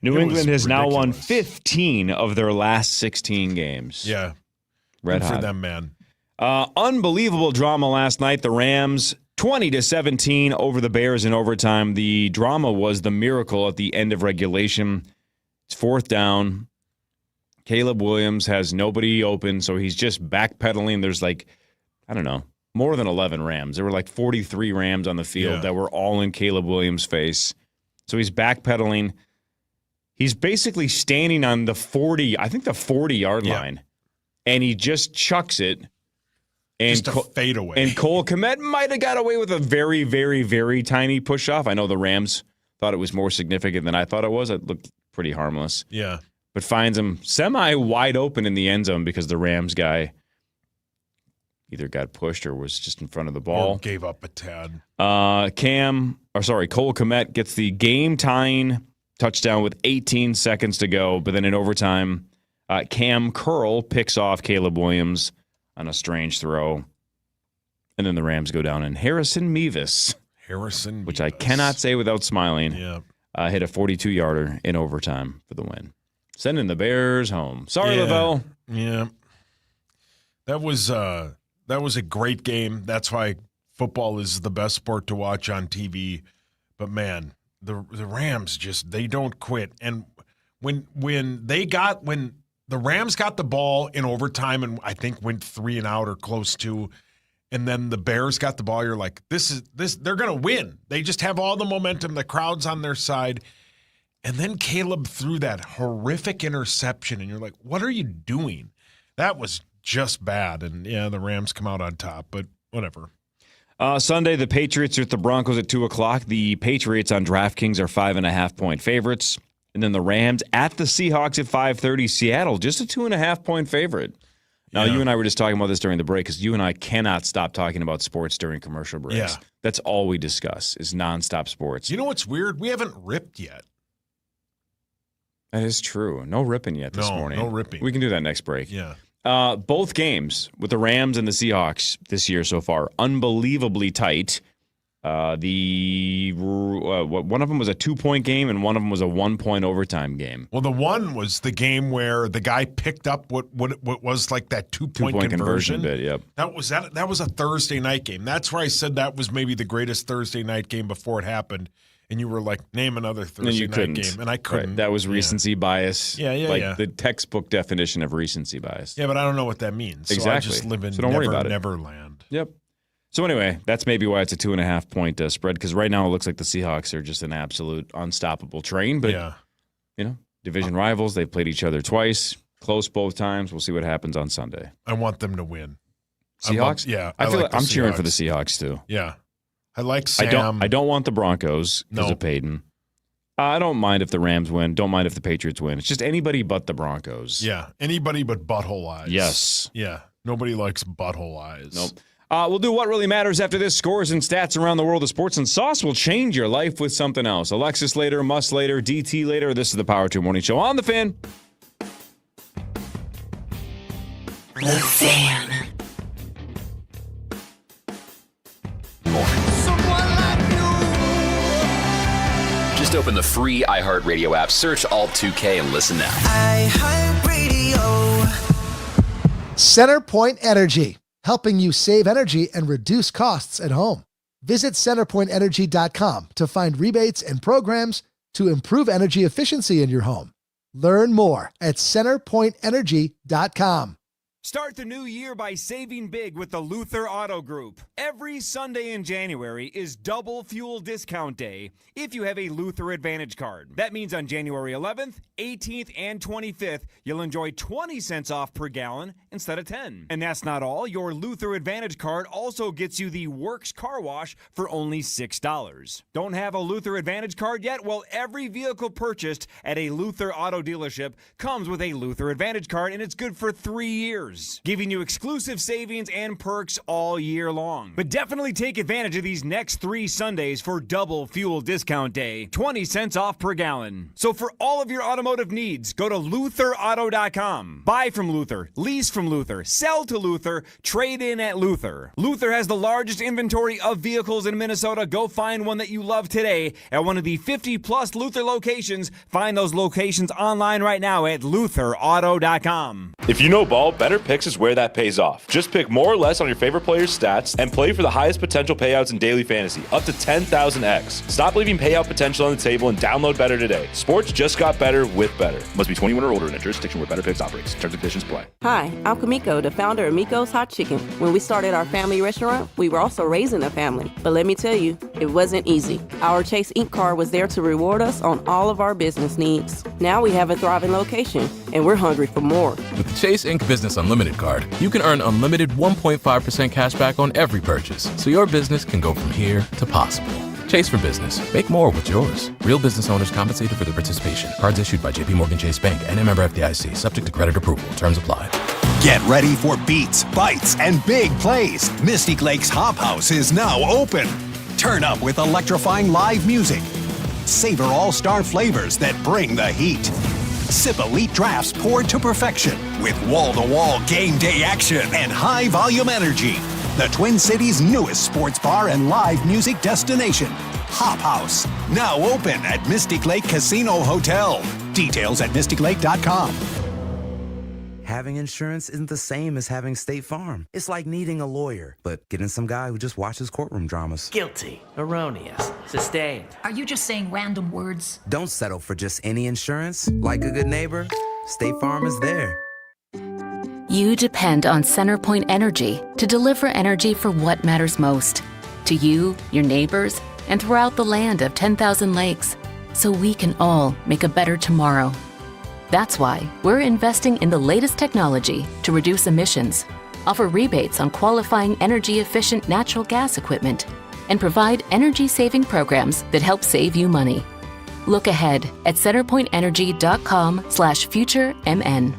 New England has now won 15 of their last 16 games. Yeah. Red Good hot. for them, man. Unbelievable drama last night. The Rams 20-17 over the Bears in overtime. The drama was the miracle at the end of regulation. It's 4th down. Caleb Williams has nobody open, so he's just backpedaling. There's more than 11 Rams. There were 43 Rams on the field that were all in Caleb Williams' face. So he's backpedaling. He's basically standing on the 40-yard line, and he just chucks it. And just a fadeaway. And Cole Kmet might have got away with a very, very, very tiny push-off. I know the Rams thought it was more significant than I thought it was. It looked pretty harmless. Yeah. But finds him semi-wide open in the end zone because the Rams guy either got pushed or was just in front of the ball. Or gave up a tad. Cole Kmet gets the game-tying touchdown with 18 seconds to go. But then in overtime, Cam Curl picks off Caleb Williams on a strange throw. And then the Rams go down, and Harrison Mevis, which I cannot say without smiling, hit a 42-yarder in overtime for the win. Sending the Bears home. Sorry, Lavelle. Yeah. That was a great game. That's why football is the best sport to watch on TV. But, man, the Rams they don't quit. And when the Rams got the ball in overtime and I think went 3 and out or close to, and then the Bears got the ball, you're like, they're going to win. They just have all the momentum. The crowd's on their side. And then Caleb threw that horrific interception, and you're like, what are you doing? That was just bad. And, the Rams come out on top, but whatever. Sunday, the Patriots are at the Broncos at 2 o'clock. The Patriots on DraftKings are 5.5-point favorites. And then the Rams at the Seahawks at 5:30. Seattle, just a 2.5-point favorite. Now, you and I were just talking about this during the break because you and I cannot stop talking about sports during commercial breaks. Yeah. That's all we discuss is nonstop sports. You know what's weird? We haven't ripped yet. That is true. No ripping yet this morning. No ripping. We can do that next break. Yeah. Both games with the Rams and the Seahawks this year so far, unbelievably tight. One of them was a 2-point game and one of them was a 1-point overtime game. Well, the one was the game where the guy picked up what was like that 2-point conversion bit. Yep. That was a Thursday night game. That's where I said that was maybe the greatest Thursday night game before it happened. And you were like, name another Thursday night game, and I couldn't. Right. That was recency bias. Yeah. The textbook definition of recency bias. Yeah, but I don't know what that means. Exactly. So I just live in don't worry about it. Neverland. Yep. So anyway, that's maybe why it's a 2.5-point spread, because right now it looks like the Seahawks are just an absolute unstoppable train. But, division rivals, they've played each other twice, close both times. We'll see what happens on Sunday. I want them to win. Seahawks? I feel like I'm cheering for the Seahawks, too. Yeah. I like Sam. I don't want the Broncos because of Peyton. I don't mind if the Rams win. Don't mind if the Patriots win. It's just anybody but the Broncos. Yeah. Anybody but butthole eyes. Yes. Yeah. Nobody likes butthole eyes. Nope. We'll do what really matters after this. Scores and stats around the world of sports, and Sauce will change your life with something else. Alexis later, Muss later, DT later. This is the Power 2 Morning Show on The Fan. The Fan. Just open the free iHeartRadio app, search Alt2K, and listen now. iHeartRadio. CenterPoint Energy, helping you save energy and reduce costs at home. Visit CenterPointEnergy.com to find rebates and programs to improve energy efficiency in your home. Learn more at CenterPointEnergy.com. Start the new year by saving big with the Luther Auto Group. Every Sunday in January is double fuel discount day if you have a Luther Advantage card. That means on January 11th, 18th, and 25th, you'll enjoy 20 cents off per gallon instead of 10. And that's not all. Your Luther Advantage card also gets you the Works Car Wash for only $6. Don't have a Luther Advantage card yet? Well, every vehicle purchased at a Luther auto dealership comes with a Luther Advantage card, and it's good for 3 years. Pros, giving you exclusive savings and perks all year long. But definitely take advantage of these next 3 Sundays for double fuel discount day, 20 cents off per gallon. So for all of your automotive needs, go to LutherAuto.com. Buy from Luther, lease from Luther, sell to Luther, trade in at Luther. Luther has the largest inventory of vehicles in Minnesota. Go find one that you love today at one of the 50-plus Luther locations. Find those locations online right now at LutherAuto.com. If you know ball, Better Picks is where that pays off. Just pick more or less on your favorite player's stats and play for the highest potential payouts in daily fantasy, up to 10,000x. Stop leaving payout potential on the table and download Better today. Sports just got better with Better. Must be 21 or older in a jurisdiction where Better Picks operates. Terms and conditions apply. Hi, I'm Kamiko, the founder of Miko's Hot Chicken. When we started our family restaurant, we were also raising a family. But let me tell you, it wasn't easy. Our Chase Inc. card was there to reward us on all of our business needs. Now we have a thriving location, and we're hungry for more. With the Chase Inc. Business Unlimited card, you can earn unlimited 1.5% cash back on every purchase, so your business can go from here to possible. Chase for Business. Make more with yours. Real business owners compensated for their participation. Cards issued by JPMorgan Chase Bank and a member FDIC. Subject to credit approval. Terms apply. Get ready for beats, bites, and big plays. Mystic Lake's Hop House is now open. Turn up with electrifying live music. Savor all-star flavors that bring the heat. Sip elite drafts poured to perfection with wall-to-wall game day action and high-volume energy. The Twin Cities' newest sports bar and live music destination, Hop House. Now open at Mystic Lake Casino Hotel. Details at mysticlake.com. Having insurance isn't the same as having State Farm. It's like needing a lawyer, but getting some guy who just watches courtroom dramas. Guilty, erroneous, sustained. Are you just saying random words? Don't settle for just any insurance. Like a good neighbor, State Farm is there. You depend on CenterPoint Energy to deliver energy for what matters most to you, your neighbors, and throughout the land of 10,000 lakes, so we can all make a better tomorrow. That's why we're investing in the latest technology to reduce emissions, offer rebates on qualifying energy-efficient natural gas equipment, and provide energy-saving programs that help save you money. Look ahead at centerpointenergy.com/futuremn.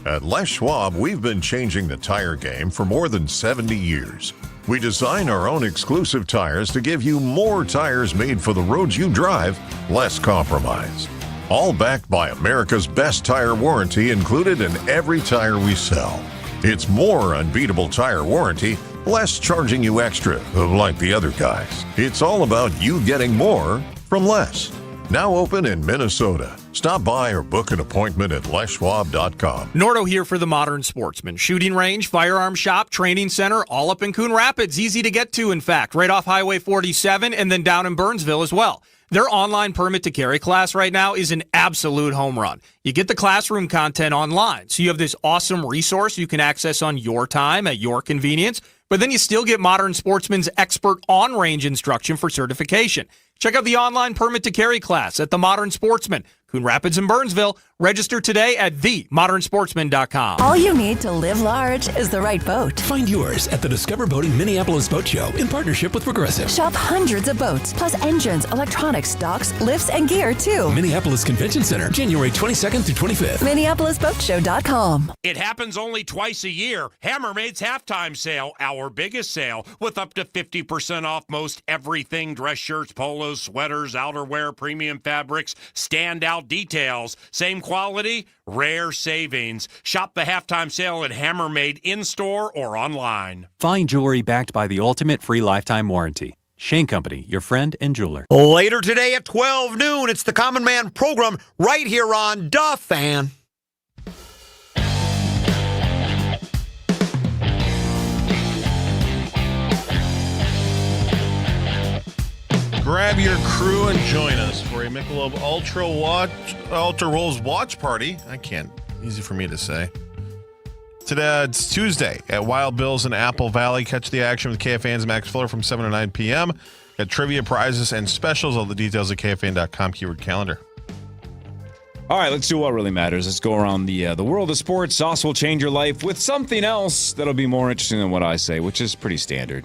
At Les Schwab, we've been changing the tire game for more than 70 years. We design our own exclusive tires to give you more tires made for the roads you drive, less compromise. All backed by America's best tire warranty included in every tire we sell. It's more unbeatable tire warranty, less charging you extra, like the other guys. It's all about you getting more from less. Now open in Minnesota. Stop by or book an appointment at leschwab.com. Nordo here for the Modern Sportsman. Shooting range, firearm shop, training center, all up in Coon Rapids. Easy to get to, in fact, right off Highway 47 and then down in Burnsville as well. Their online permit to carry class right now is an absolute home run. You get the classroom content online, so you have this awesome resource you can access on your time at your convenience, but then you still get Modern Sportsman's expert on-range instruction for certification. Check out the online permit to carry class at the Modern Sportsman, Coon Rapids and Burnsville. Register today at themodernsportsman.com. All you need to live large is the right boat. Find yours at the Discover Boating Minneapolis Boat Show in partnership with Progressive. Shop hundreds of boats, plus engines, electronics, docks, lifts, and gear, too. Minneapolis Convention Center, January 22nd through 25th. MinneapolisBoatShow.com. It happens only twice a year. Hammermaid's halftime sale, our biggest sale, with up to 50% off most everything: dress shirts, polos, sweaters, outerwear, premium fabrics, standout details, same quality, rare savings. Shop the halftime sale at Hammermaid in-store or online. Find jewelry backed by the ultimate free lifetime warranty. Shane Company, your friend and jeweler. Later today at 12 noon, it's the Common Man program right here on Da Fan. Grab your crew and join us for a Michelob Ultra Rolls watch party. Easy for me to say. Today, it's Tuesday at Wild Bill's in Apple Valley. Catch the action with KFAN's Max Fuller from 7 to 9 p.m. Got trivia, prizes, and specials. All the details at KFAN.com, keyword calendar. All right, let's do what really matters. Let's go around the world of sports. Sauce will change your life with something else that'll be more interesting than what I say, which is pretty standard.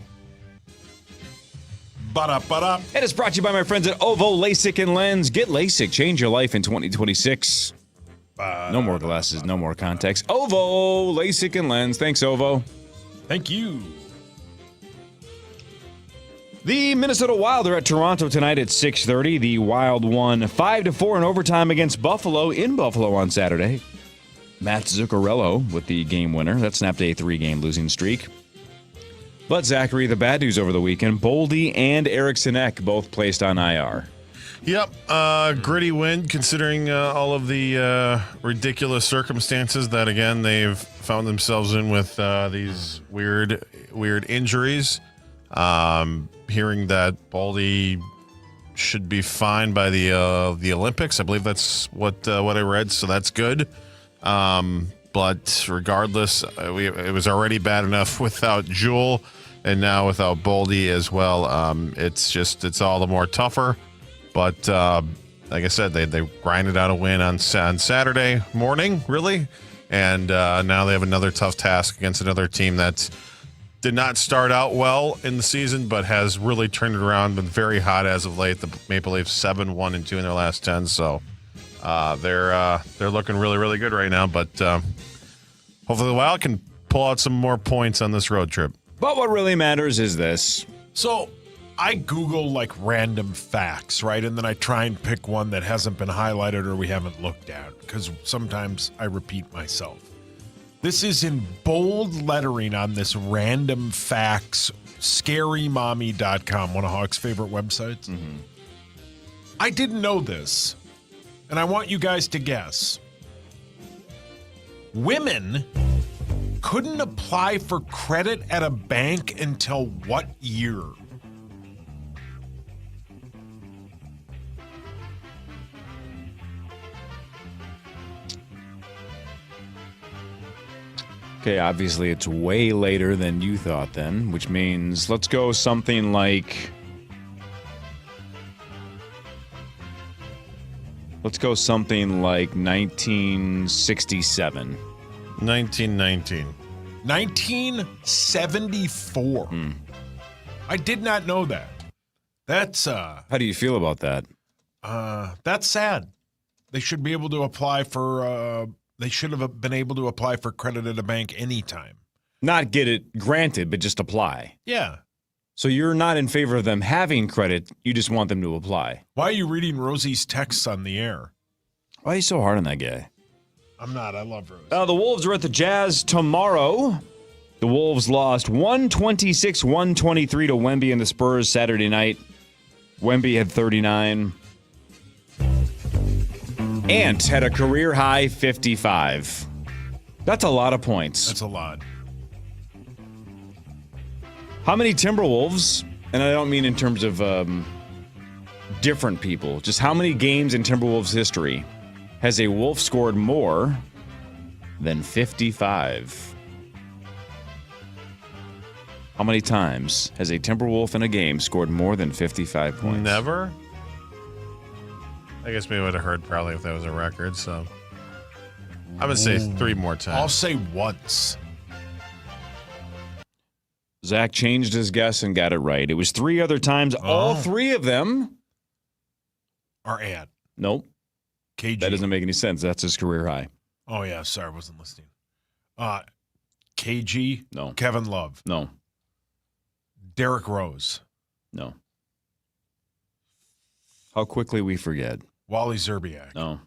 And it's brought to you by my friends at Ovo LASIK and Lens. Get LASIK, change your life in 2026. No more glasses, no more contacts. Ovo, LASIK and lens. Thanks, Ovo. Thank you. The Minnesota Wild are at Toronto tonight at 6:30. The Wild won 5-4 in overtime against Buffalo in Buffalo on Saturday. Matt Zuccarello with the game winner. That snapped a 3-game losing streak. But Zachary, the bad news over the weekend, Boldy and Eriksson Ek both placed on IR. Yep, gritty win considering all of the ridiculous circumstances that, again, they've found themselves in with these weird injuries. Hearing that Boldy should be fine by the Olympics. I believe that's what I read, so that's good. But regardless, it was already bad enough without Jewell, and now without Boldy as well. It's all the more tougher. But like I said, they grinded out a win on Saturday morning, really, and now they have another tough task against another team that did not start out well in the season, but has really turned it around. Been very hot as of late. The Maple Leafs 7-1-2 in their last 10, so they're looking really, really good right now. But hopefully the Wild can pull out some more points on this road trip. But what really matters is this. So I Google like random facts, right? And then I try and pick one that hasn't been highlighted or we haven't looked at, because sometimes I repeat myself. This is in bold lettering on this random facts, scarymommy.com, one of Hawk's favorite websites. Mm-hmm. I didn't know this, and I want you guys to guess. Women couldn't apply for credit at a bank until what year? Okay, obviously it's way later than you thought then, which means let's go something like 1967. 1919. 1974. I did not know that. That's How do you feel about that? That's sad. They should be able to apply for they should have been able to apply for credit at a bank anytime. Not get it granted, but just apply. Yeah. So you're not in favor of them having credit, you just want them to apply. Why are you reading Rosie's texts on the air? Why are you so hard on that guy? I'm not. I love Rosie. The Wolves are at the Jazz tomorrow. The Wolves lost 126-123 to Wemby and the Spurs Saturday night. Wemby had 39. Ant had a career-high 55. That's a lot of points. That's a lot. How many Timberwolves, and I don't mean in terms of different people, just how many games in Timberwolves history has a Wolf scored more than 55? How many times has a Timberwolf in a game scored more than 55 points? Never? I guess we would have heard probably if that was a record, so I'm going to say 3 more times. I'll say once. Zach changed his guess and got it right. It was 3 other times. All 3 of them are Ant. Nope. KG. That doesn't make any sense. That's his career high. Oh, yeah. Sorry, I wasn't listening. KG. No. Kevin Love. No. Derrick Rose. No. How quickly we forget. Wally Zerbiak. No.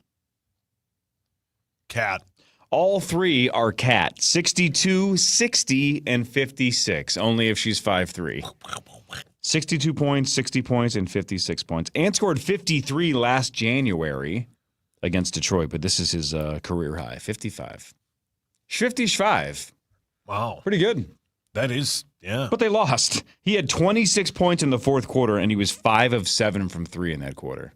Cat. All 3 are Cat. 62, 60, and 56. Only if she's 5'3". 62 points, 60 points, and 56 points. Ant scored 53 last January against Detroit, but this is his career high, 55. 55. Wow. Pretty good. That is, yeah. But they lost. He had 26 points in the fourth quarter, and he was 5 of 7 from 3 in that quarter.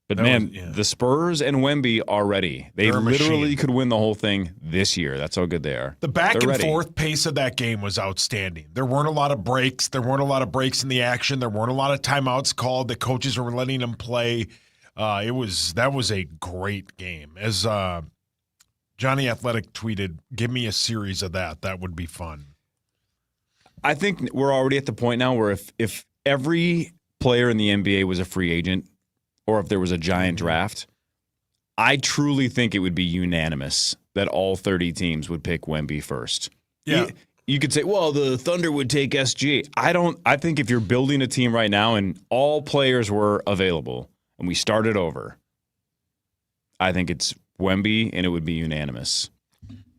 But the Spurs and Wemby are ready. They literally could win the whole thing this year. That's how good they are. The back and forth pace of that game was outstanding. There weren't a lot of breaks. There weren't a lot of breaks in the action. There weren't a lot of timeouts called. The coaches were letting them play. That was a great game. As Johnny Athletic tweeted, "Give me a series of that. That would be fun." I think we're already at the point now where if every player in the NBA was a free agent, or if there was a giant draft, I truly think it would be unanimous that all 30 teams would pick Wemby first. Yeah. You could say, well, the Thunder would take SGA. I think if you're building a team right now and all players were available and we started over, I think it's Wemby and it would be unanimous.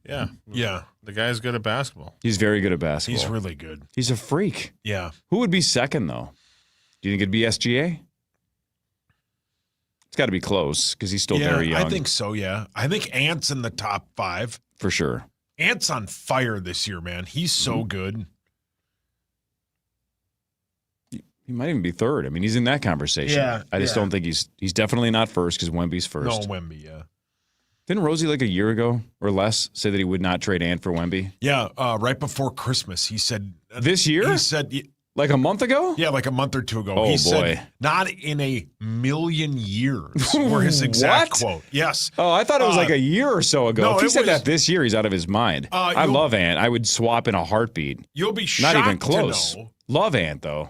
Yeah. Yeah. The guy's good at basketball. He's very good at basketball. He's really good. He's a freak. Yeah. Who would be second, though? Do you think it'd be SGA? It's got to be close because he's still very young. I think so, yeah. I think Ant's in the top 5. For sure. Ant's on fire this year, man. He's so good. He might even be third. I mean, he's in that conversation. Yeah, I just don't think he's definitely not first because Wemby's first. No, Wemby, yeah. Didn't Rosie like a year ago or less say that he would not trade Ant for Wemby? Yeah, right before Christmas, he said. This year? He said. Like a month ago? Yeah, like a month or two ago. Oh, he boy. said, not in a million years, were his exact What? quote. Yes. Oh, I thought it was like a year or so ago. no, if he it said was- that this year, he's out of his mind. I you'll- love Ant. I would swap in a heartbeat. You'll be shocked Not even close. to know. Love Ant, though.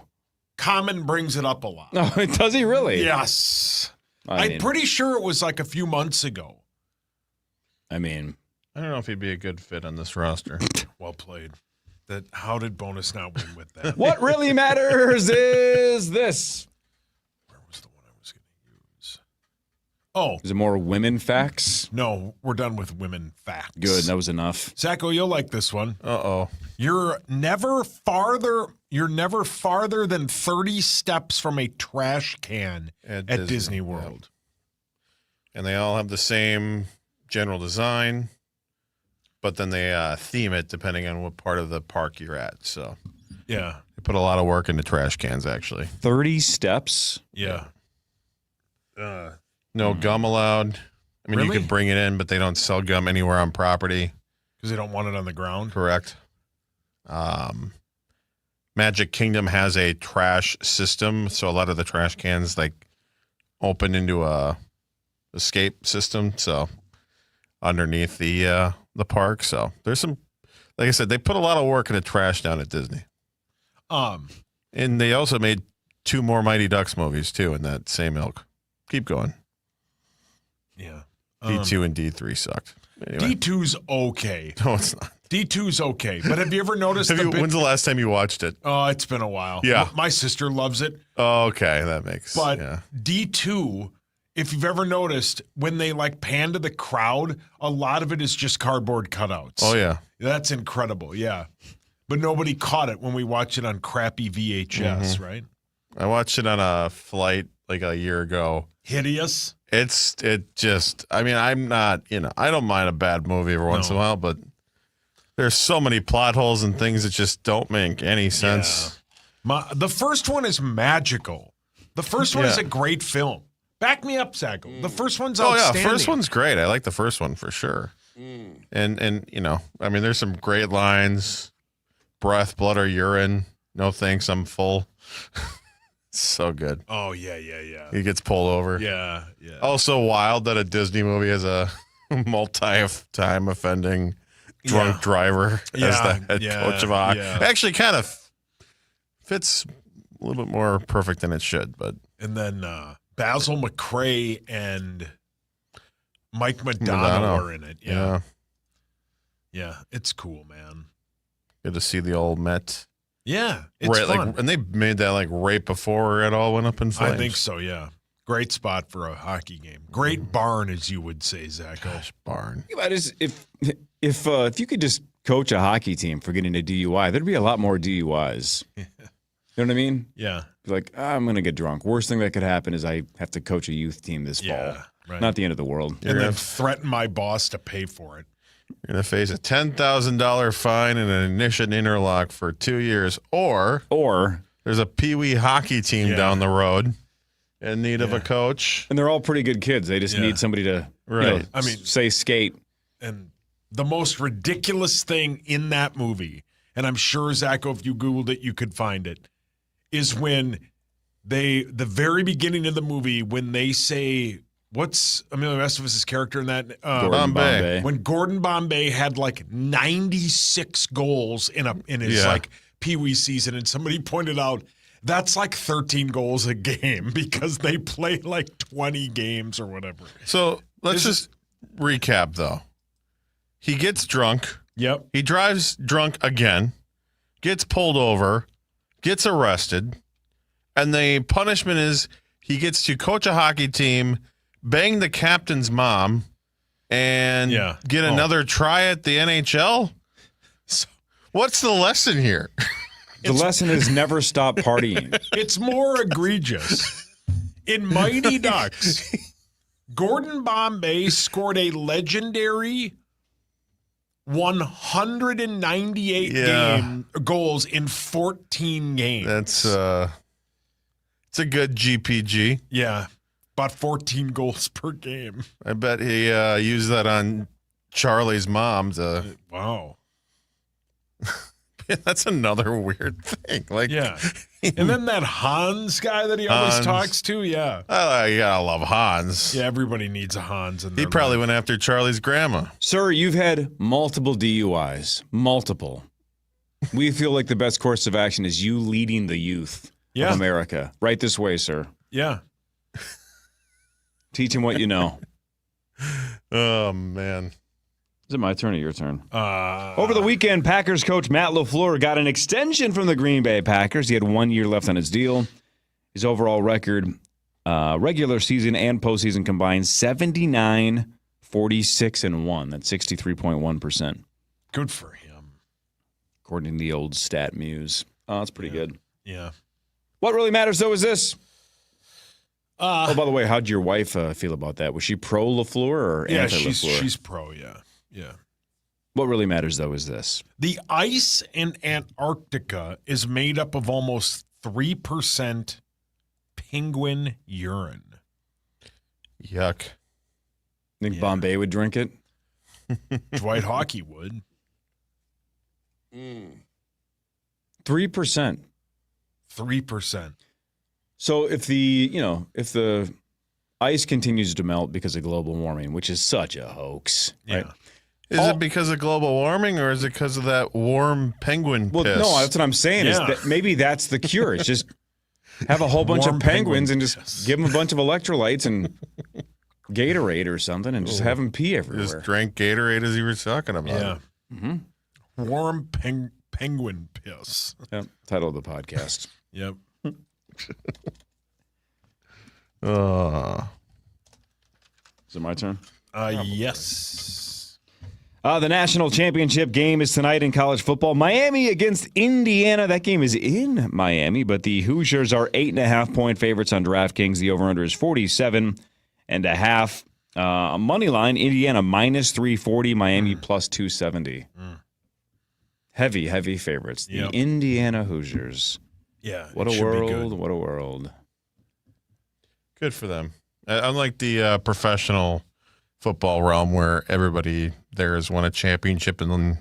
Common brings it up a lot. No, does he really? Yes. I I'm mean- pretty sure it was like a few months ago. I mean, I don't know if he'd be a good fit on this roster. Well played. How did Bonus not win with that? what really matters is this. Where was the one I was going to use? Oh, Is it more women facts? no, we're done with women facts. Good. That was enough. Zacho, you'll like this one. Uh-oh. You're never farther than 30 steps from a trash can at Disney World. And they all have the same general design, but then they theme it depending on what part of the park you're at. So Yeah. they put a lot of work into trash cans, actually. 30 steps? Yeah. No gum allowed. I mean, Really? you could bring it in, but they don't sell gum anywhere on property. Because they don't want it on the ground. Correct. Magic Kingdom has a trash system, so a lot of the trash cans like open into a escape system. So underneath the park, so there's some. Like I said, they put a lot of work into trash down at Disney. And they also made 2 more Mighty Ducks movies too in that same ilk. Keep going. Yeah. D2 and D3 sucked. Anyway. D2's okay. No, it's not. D2's okay. But have you ever noticed When's the last time you watched it? Oh, it's been a while. Yeah. My sister loves it. Oh, okay, that makes. But yeah. D2, if you've ever noticed, when they like pan to the crowd, a lot of it is just cardboard cutouts. Oh yeah. That's incredible. Yeah. But nobody caught it when we watched it on crappy VHS, right? I watched it on a flight like a year ago. Hideous. I mean, I'm not, I don't mind a bad movie every once in a while, but there's so many plot holes and things that just don't make any sense. Yeah. The first one is magical. The first one is a great film. Back me up, Zacho. The first one's outstanding. Oh, yeah, first one's great. I like the first one for sure. And I mean, there's some great lines. Breath, blood, or urine. No thanks, I'm full. So good. Oh, yeah. He gets pulled over. Yeah. Also wild that a Disney movie has a multi-time offending drunk driver as the head coach of hockey. Yeah. Actually kind of fits a little bit more perfect than it should, but. And then Basil McRae and Mike Madonna are in it. Yeah. Yeah, it's cool, man. Good to see the old Met. Yeah, it's fun. And they made that like right before it all went up in flames. I think so, yeah. Great spot for a hockey game. Great barn, as you would say, Zacho. Gosh, barn. Think about it, if you could just coach a hockey team for getting a DUI, there'd be a lot more DUIs. You know what I mean? Yeah. Like, I'm going to get drunk. Worst thing that could happen is I have to coach a youth team this fall. Right. Not the end of the world. And then threaten my boss to pay for it. You're going to face a $10,000 fine and an ignition interlock for 2 years. Or there's a peewee hockey team down the road in need of a coach. And they're all pretty good kids. They just need somebody to say skate. And the most ridiculous thing in that movie, and I'm sure, Zacho, if you Googled it, you could find it, is when the very beginning of the movie, when they say, what's Emilio Estevez's character in that? Gordon Bombay. When Gordon Bombay had like 96 goals in his like peewee season, and somebody pointed out that's like 13 goals a game because they play like 20 games or whatever. So Let's just recap, though. He gets drunk. Yep. He drives drunk again, gets pulled over, gets arrested, and the punishment is he gets to coach a hockey team, bang the captain's mom, and get another try at the NHL? So, what's the lesson here? The lesson is never stop partying. It's more egregious. In Mighty Ducks, Gordon Bombay scored a legendary 198 goals in 14 games. That's it's a good GPG. Yeah, about 14 goals per game. I bet he used that on Charlie's mom to. Wow. That's another weird thing. Like, and then that Hans guy that he always talks to. Yeah, you gotta love Hans. Yeah, everybody needs a Hans. He probably went after Charlie's grandma. Sir, you've had multiple DUIs. Multiple. We feel like the best course of action is you leading the youth of America. Right this way, sir. Yeah. Teach him what you know. Oh, man. Is it my turn or your turn? Over the weekend, Packers coach Matt LaFleur got an extension from the Green Bay Packers. He had 1 year left on his deal. His overall record, regular season and postseason combined, 79, 46, and 1. That's 63.1%. Good for him. According to the old stat muse. Oh, that's pretty good. Yeah. What really matters, though, is this. Oh, by the way, how'd your wife feel about that? Was she pro LaFleur or anti-LaFleur? She's pro, yeah. Yeah. What really matters, though, is this. The ice in Antarctica is made up of almost 3% penguin urine. Yuck. Think Bombay would drink it? Dwight Hockey would. 3%. 3%. So if the ice continues to melt because of global warming, which is such a hoax, right? Is it because of global warming or is it because of that warm penguin piss? No, that's what I'm saying. Is that maybe that's the cure. It's just have a whole bunch of penguins and just give them a bunch of electrolytes and Gatorade or something and just have them pee everywhere. Just drank Gatorade as you were talking about. Yeah. Mm-hmm. Warm penguin piss. Yep. Title of the podcast. Yep. Is it my turn? Yes. The national championship game is tonight in college football. Miami against Indiana. That game is in Miami, but the Hoosiers are 8.5-point favorites on DraftKings. The over-under is 47.5. Money line, Indiana minus 340, Miami plus 270. Heavy favorites. The Indiana Hoosiers. Yeah. What a world. What a world. Good for them. Unlike the professional football realm where everybody there has won a championship in the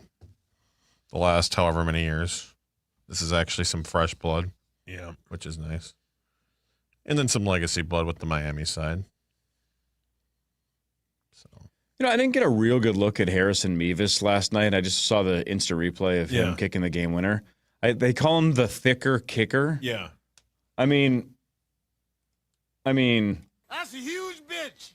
last however many years, this is actually some fresh blood. Yeah. Which is nice. And then some legacy blood with the Miami side. I didn't get a real good look at Harrison Mevis last night. I just saw the Insta replay of him kicking the game winner. They call him the thicker kicker. Yeah. I mean, that's a huge bitch.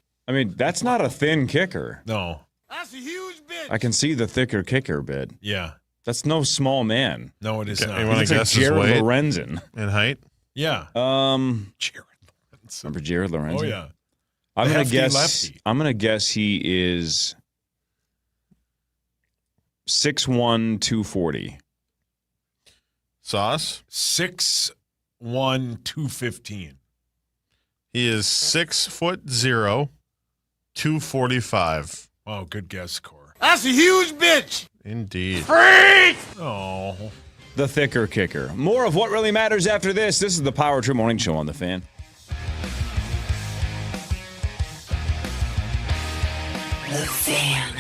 That's not a thin kicker. No. That's a huge bitch. I can see the thicker kicker bit. Yeah. That's no small man. No, it is not. You want to guess his Jared weight? Lorenzen. In height? Yeah. Jared Lorenzen. Remember Jared Lorenzen? Oh, yeah. I'm gonna guess. Lefty. I'm gonna guess he is 6'1", 240. Sauce? 6'1", 215. He is 6'0", 245. Oh, good guess, Core. That's a huge bitch. Indeed. Freak! Oh. The thicker kicker. More of what really matters after this. This is the Power Trip Morning Show on The Fan. The Fan.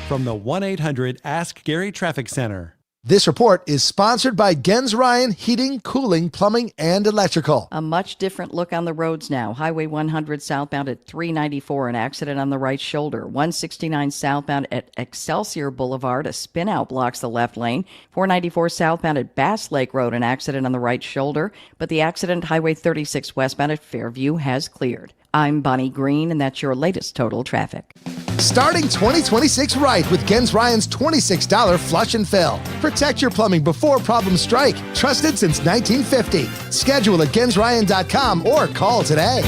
From the 1-800-ASK-GARY Traffic Center. This report is sponsored by Gens Ryan Heating, Cooling, Plumbing, and Electrical. A much different look on the roads now. Highway 100 southbound at 394, an accident on the right shoulder. 169 southbound at Excelsior Boulevard, a spin-out blocks the left lane. 494 southbound at Bass Lake Road, an accident on the right shoulder. But the accident, Highway 36 westbound at Fairview, has cleared. I'm Bonnie Green, and that's your latest total traffic. Starting 2026 right with Gens Ryan's $26 flush and fill. Protect your plumbing before problems strike. Trusted since 1950. Schedule at GensRyan.com or call today.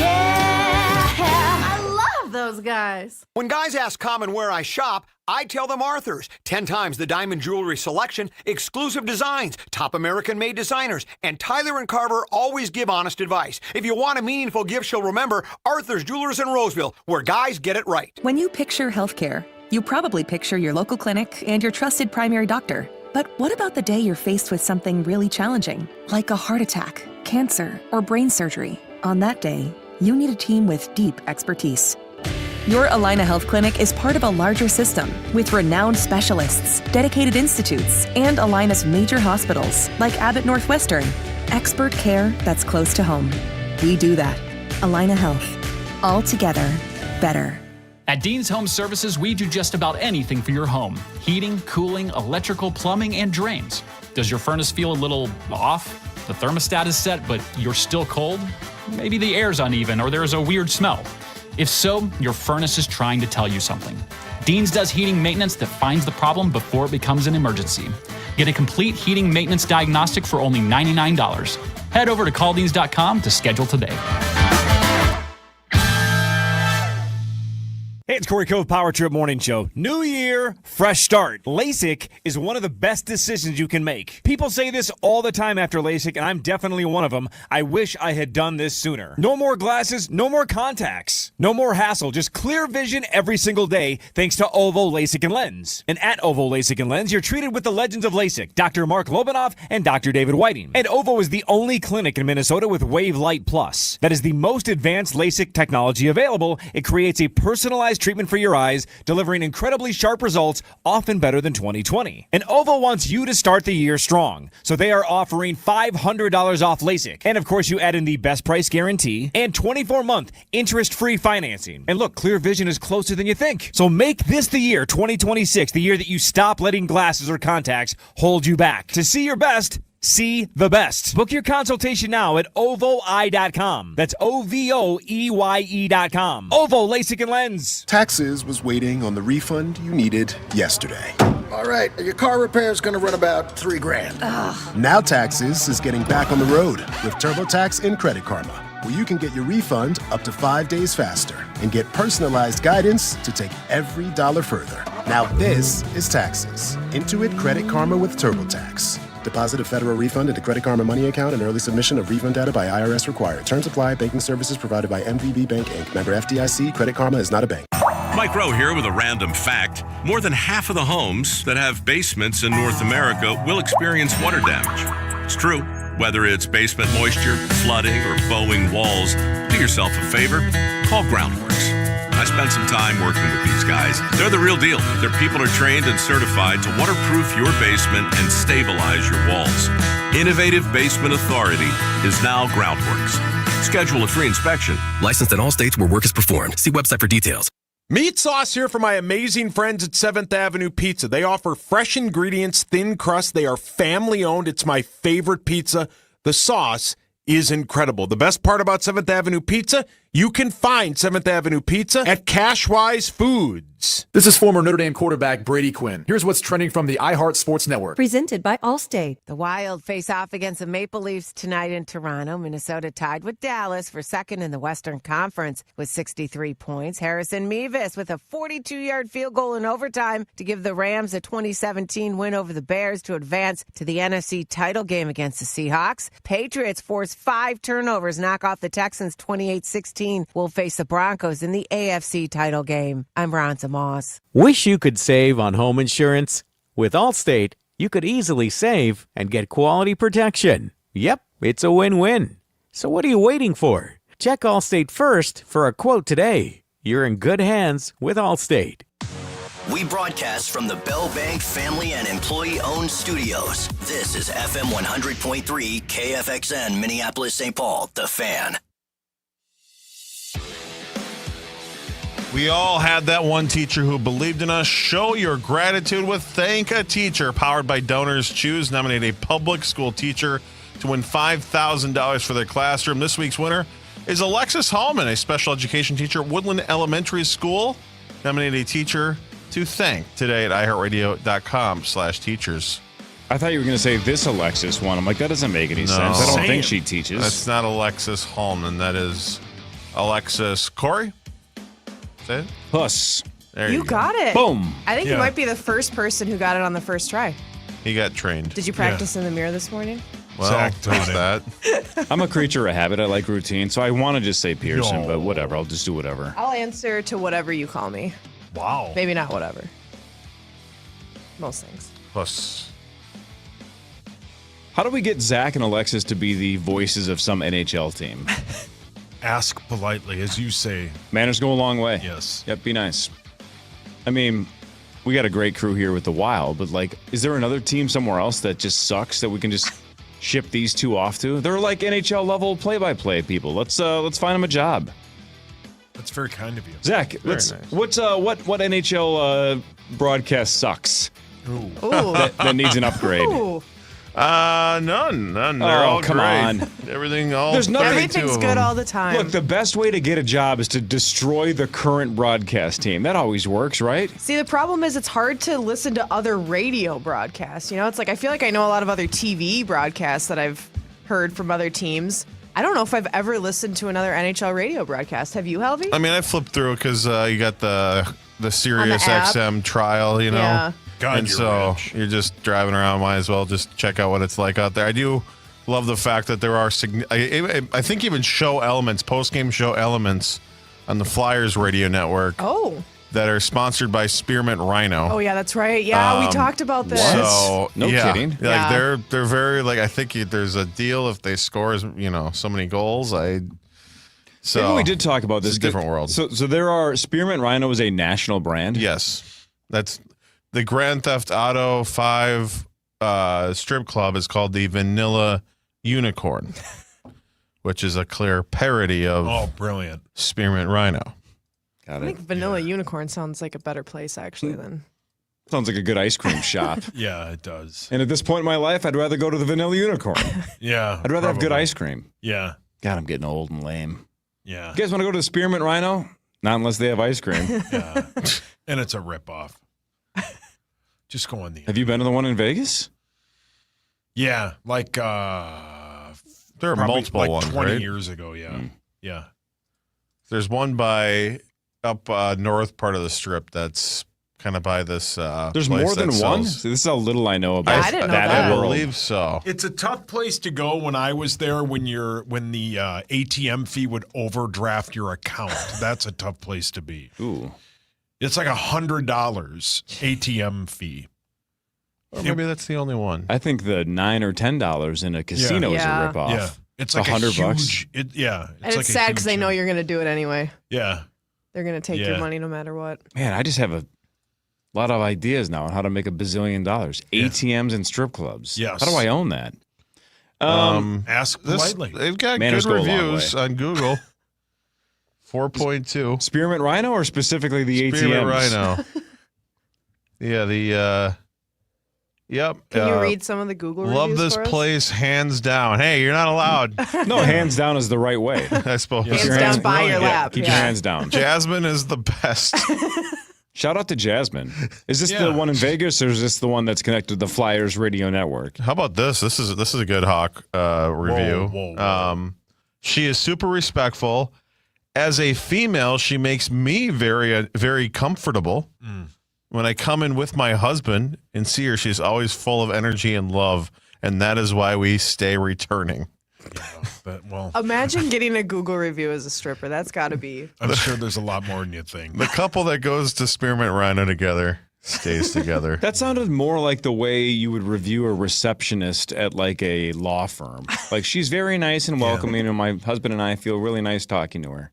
I love those guys. When guys ask Common where I shop, I tell them Arthur's. 10 times the diamond jewelry selection, exclusive designs, top American-made designers, and Tyler and Carver always give honest advice. If you want a meaningful gift she'll remember, Arthur's Jewelers in Roseville, where guys get it right. When you picture healthcare, you probably picture your local clinic and your trusted primary doctor. But what about the day you're faced with something really challenging, like a heart attack, cancer, or brain surgery? On that day, you need a team with deep expertise. Your Allina Health Clinic is part of a larger system with renowned specialists, dedicated institutes, and Allina's major hospitals like Abbott Northwestern. Expert care that's close to home. We do that. Allina Health. All together, better. At Dean's Home Services, we do just about anything for your home. Heating, cooling, electrical, plumbing, and drains. Does your furnace feel a little off? The thermostat is set, but you're still cold? Maybe the air's uneven or there's a weird smell. If so, your furnace is trying to tell you something. Dean's does heating maintenance that finds the problem before it becomes an emergency. Get a complete heating maintenance diagnostic for only $99. Head over to calldeans.com to schedule today. Hey, it's Corey Cove, Power Trip Morning Show. New year, fresh start. LASIK is one of the best decisions you can make. People say this all the time after LASIK, and I'm definitely one of them. I wish I had done this sooner. No more glasses, no more contacts. No more hassle, just clear vision every single day thanks to Ovo LASIK and Lens. And at Ovo LASIK and Lens, you're treated with the legends of LASIK, Dr. Mark Lobanoff and Dr. David Whiting. And Ovo is the only clinic in Minnesota with Wave Light Plus. That is the most advanced LASIK technology available. It creates a personalized treatment for your eyes, delivering incredibly sharp results, often better than 20/20. And Ovo wants you to start the year strong, so they are offering $500 off LASIK. And of course, you add in the best price guarantee and 24-month interest-free financing. And look, clear vision is closer than you think. So make this the year 2026, the year that you stop letting glasses or contacts hold you back. To see your best, see the best. Book your consultation now at OvoEye.com. That's OVOEYE.com. Ovo LASIK and Lens. Taxes was waiting on the refund you needed yesterday. All right, your car repair is going to run about $3,000. Now Taxes is getting back on the road with TurboTax and Credit Karma, where you can get your refund up to 5 days faster and get personalized guidance to take every dollar further. Now this is Taxes. Intuit Credit Karma with TurboTax. Deposit a federal refund into Credit Karma Money account and early submission of refund data by IRS required. Terms apply. Banking services provided by MVB Bank, Inc. Member FDIC. Credit Karma is not a bank. Mike Rowe here with a random fact. More than half of the homes that have basements in North America will experience water damage. It's true. Whether it's basement moisture, flooding, or bowing walls, do yourself a favor. Call Groundworks. I spent some time working with these guys. They're the real deal. Their people are trained and certified to waterproof your basement and stabilize your walls. Innovative Basement Authority is now Groundworks. Schedule a free inspection. Licensed in all states where work is performed. See website for details. Meat Sauce here for my amazing friends at 7th Avenue Pizza. They offer fresh ingredients, thin crust. They are family owned. It's my favorite pizza. The sauce is incredible. The best part about 7th Avenue Pizza, you can find 7th Avenue Pizza at Cashwise Foods. This is former Notre Dame quarterback Brady Quinn. Here's what's trending from the iHeart Sports Network. Presented by Allstate. The Wild face off against the Maple Leafs tonight in Toronto. Minnesota tied with Dallas for second in the Western Conference with 63 points. Harrison Mevis with a 42-yard field goal in overtime to give the Rams a 2017 win over the Bears to advance to the NFC title game against the Seahawks. Patriots force 5 turnovers, knock off the Texans 28-16. Will face the Broncos in the AFC title game. I'm Ronza Moss. Wish you could save on home insurance? With Allstate, you could easily save and get quality protection. Yep, it's a win-win. So what are you waiting for? Check Allstate first for a quote today. You're in good hands with Allstate. We broadcast from the Bell Bank family and employee-owned studios. This is FM 100.3 KFXN Minneapolis, St. Paul, The Fan. We all had that one teacher who believed in us. Show your gratitude with Thank a Teacher, powered by Donors Choose. Nominate a public school teacher to win $5,000 for their classroom. This week's winner, is Alexis Hallman, a special education teacher at Woodland Elementary School, nominated a teacher to thank today at iHeartRadio.com/teachers. I thought you were going to say this Alexis one. I'm like, that doesn't make any sense. I don't think she teaches. That's not Alexis Hallman. That is Alexis Corey. Say it? Puss. There You go. got it. Boom. I think you might be the first person who got it on the first try. He got trained. Did you practice in the mirror this morning? Well, there's that. I'm a creature of habit. I like routine, so I want to just say Pearson, but whatever. I'll just do whatever. I'll answer to whatever you call me. Wow. Maybe not whatever. Most things. Puss. How do we get Zach and Alexis to be the voices of some NHL team? Ask politely, as you say. Manners go a long way. Yes. Yep, be nice. I mean, we got a great crew here with the Wild, but like, is there another team somewhere else that just sucks that we can just ship these two off to? They're like NHL level play-by-play people. Let's find them a job. That's very kind of you. Zach, what NHL broadcast sucks? Ooh. That needs an upgrade. Ooh. None. They're all come great. on. Everything all. There's nothing. Everything's good all the time. Look, the best way to get a job is to destroy the current broadcast team. That always works, right? See, the problem is it's hard to listen to other radio broadcasts. You know, it's like I feel like I know a lot of other TV broadcasts that I've heard from other teams. I don't know if I've ever listened to another NHL radio broadcast. Have you, Helvey? I mean, I flipped through because you got the Sirius app? XM trial, you know. Yeah. God, and you're so rich. you're just driving around. Might as well just check out what it's like out there. I do love the fact that there are, I think even show elements, post-game show elements on the Flyers radio network that are sponsored by Spearmint Rhino. Oh, yeah, that's right. Yeah, we talked about this. So, No kidding. Like Yeah. they're very, like, I think there's a deal if they score, so many goals. Maybe we did talk about this. It's a different world. So there are Spearmint Rhino is a national brand. Yes. That's the Grand Theft Auto 5 strip club is called the Vanilla Unicorn, which is a clear parody of brilliant Spearmint Rhino. Got I think Vanilla Unicorn sounds like a better place, actually, than... Sounds like a good ice cream shop. Yeah, it does. And at this point in my life, I'd rather go to the Vanilla Unicorn. Yeah. I'd rather have good probably. ice cream. Yeah. God, I'm getting old and lame. Yeah. You guys want to go to the Spearmint Rhino? Not unless they have ice cream. Yeah. And it's a ripoff. Just go on the. Have you been to the one in Vegas? Yeah, like there are probably multiple like ones, 20 right? years ago. Yeah, yeah. There's one by up north part of the strip that's kind of by this. There's place more that than one? sells- See, this is how little I know about I didn't know that. I world. believe so. It's a tough place to go. When I was there, when the ATM fee would overdraft your account, that's a tough place to be. Ooh. It's like $100 ATM fee. Or maybe that's the only one. I think the $9 or $10 in a casino is a Yeah. ripoff. Yeah, it's like $100 $100. bucks. Yeah, And it's like a sad because huge they know you're going to do it anyway. Yeah, They're going to take Yeah. your money no matter what. Man, I just have a lot of ideas now on how to make $1 bazillion. ATMs and strip clubs. Yes. How do I own that? ask politely. They've got Manners good go a long reviews way. on Google. 4.2. Spearmint Rhino or specifically the Spearmint ATMs? Rhino. Yeah, the yep. Can you read some of the Google Love reviews this for us? place, hands down. Hey, you're not allowed. No, hands down is the right way. I suppose. Hands down by your lap. Keep your hands down. Jasmine is the best. Shout out to Jasmine. Is this Yeah. the one in Vegas or is this the one that's connected to the Flyers radio network? How about this? This is a good Hawk review. Whoa. She is super respectful. As a female, she makes me very, very comfortable. When I come in with my husband and see her, she's always full of energy and love, and that is why we stay returning. Imagine getting a Google review as a stripper. That's got to be. I'm sure there's a lot more than you think. The couple that goes to Spearmint Rhino together stays together. That sounded more like the way you would review a receptionist at like a law firm. Like she's very nice and welcoming, and my husband and I feel really nice talking to her.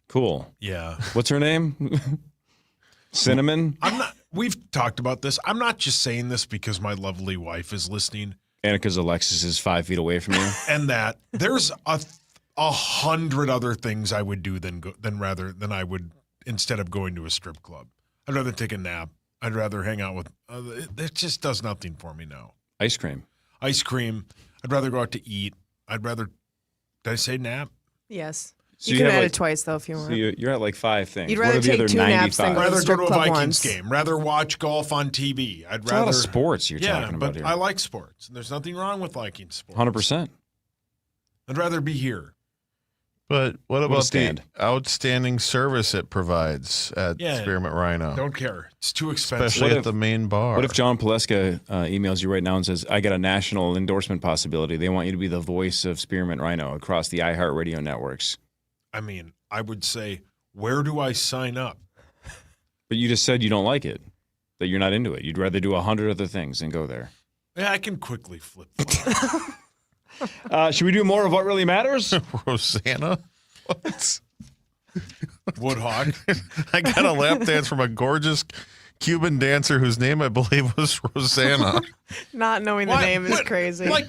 Cool. Yeah. What's her name? Cinnamon? I'm not. We've talked about this. I'm not just saying this because my lovely wife is listening. And because Alexis is 5 feet away from you. And that there's 100 other things I would do than I would instead of going to a strip club. I'd rather take a nap. I'd rather hang out with. It just does nothing for me now. Ice cream. Ice cream. I'd rather go out to eat. I'd rather. Did I say nap? Yes. So you you can have add like- it twice, though, if you want. So you're at like 5 things. You'd What rather are the take other 2 naps than 95? go to the Rather go strip to a club Vikings once. game. Rather watch golf on TV. I'd It's a rather lot of sports you're talking about but here. I like sports. There's nothing wrong with liking sports. 100%. I'd rather be here. But what a about the stand. outstanding service it provides at Yeah. Spearmint Rhino? Don't care. It's too expensive. Especially at the main bar. What if John Pileska emails you right now and says, I got a national endorsement possibility. They want you to be the voice of Spearmint Rhino across the iHeartRadio networks. I mean, I would say, where do I sign up? But you just said you don't like it, that you're not into it. You'd rather do 100 other things than go there. Yeah, I can quickly flip. Should we do more of what really matters? Rosanna? What? Woodhawk. I got a lap dance from a gorgeous Cuban dancer whose name I believe was Rosanna. Not knowing the name is crazy. Like,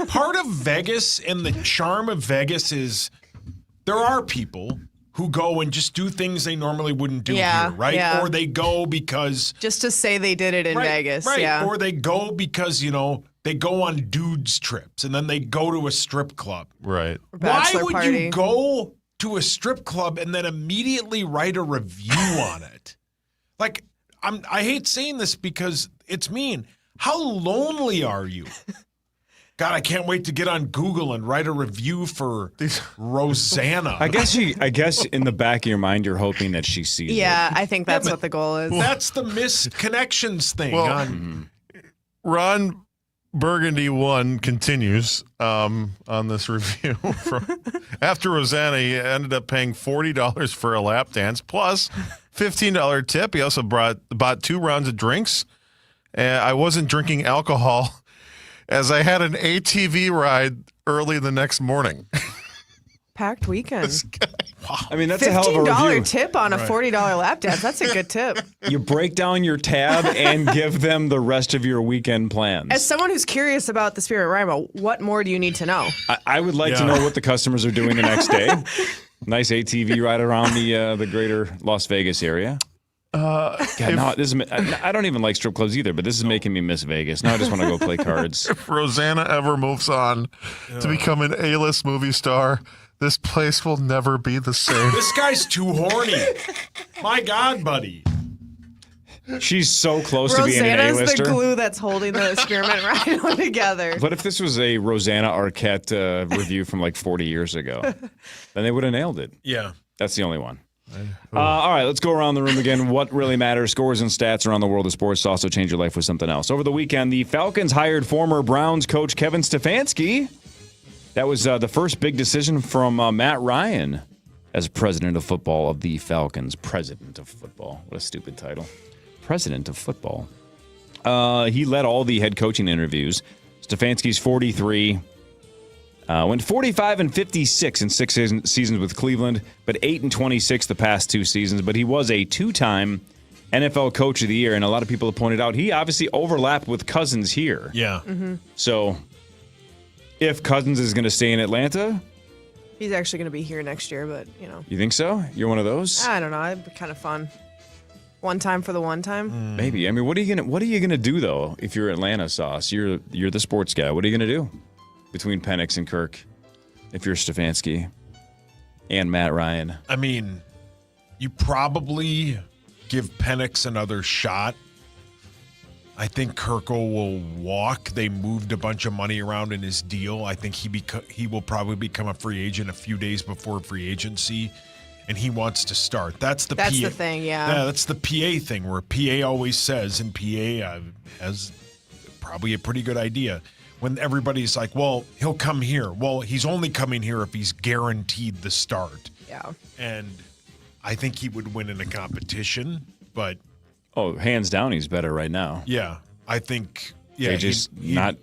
part of Vegas and the charm of Vegas is there are people who go and just do things they normally wouldn't do Yeah, here, right? yeah. Or they go because Just to say they did it in Vegas. right? Yeah. Or they go because they go on dudes trips and then they go to a strip club. Right. Or Why bachelor would party. you go to a strip club and then immediately write a review on it? Like, I hate saying this because it's mean. How lonely are you? God, I can't wait to get on Google and write a review for Rosanna. I guess in the back of your mind, you're hoping that she sees it. Yeah, I think that's what the goal is. That's the missed connections thing. Well, Ron Burgundy 1 continues on this review. After Rosanna, he ended up paying $40 for a lap dance plus $15 tip. He also bought 2 rounds of drinks. I wasn't drinking alcohol as I had an ATV ride early the next morning. Packed weekend. I mean, that's a hell of a review. $15 tip on a $40 lap dance. That's a good tip. You break down your tab and give them the rest of your weekend plans. As someone who's curious about the Spirit Rhino, what more do you need to know? I would like to know what the customers are doing the next day. Nice ATV ride around the greater Las Vegas area. I don't even like strip clubs either, but this is making me miss Vegas. Now I just want to go play cards. If Rosanna ever moves on to become an A-list movie star, this place will never be the same. This guy's too horny. My God, buddy. She's so close to being an Rosanna's A-lister. the glue that's holding the Spearmint Rhino together. What if this was a Rosanna Arquette review from like 40 years ago? Then they would have nailed it. Yeah. That's the only one. All right, let's go around the room again. What really matters? Scores and stats around the world of sports to also change your life with something else. Over the weekend, the Falcons hired former Browns coach Kevin Stefanski. That was the first big decision from Matt Ryan as president of football of the Falcons. President of football. What a stupid title. President of football. He led all the head coaching interviews. Stefanski's 43. Went 45-56 in 6 seasons with Cleveland, but 8-26 the past 2 seasons. But he was a 2-time NFL Coach of the Year, and a lot of people have pointed out he obviously overlapped with Cousins here. Yeah. Mm-hmm. So if Cousins is going to stay in Atlanta, He's actually going to be here next year, but, you think so? You're one of those? I don't know. It'd be kind of fun. One time for the one time. Maybe. I mean, what are you gonna do though if you're Atlanta, Sauce? You're the sports guy. What are you gonna do between Penix and Kirk if you're Stefanski and Matt Ryan? I mean, you probably give Penix another shot. I think Kirkle will walk. They moved a bunch of money around in his deal. I think he will probably become a free agent a few days before free agency, and he wants to start. That's the thing, yeah. Yeah, that's the PA thing where PA always says, and PA has probably a pretty good idea, when everybody's like, well, he'll come here. Well, he's only coming here if he's guaranteed the start. Yeah. And I think he would win in a competition, but... Oh, hands down, he's better right now. Yeah, I think... Yeah, he's not...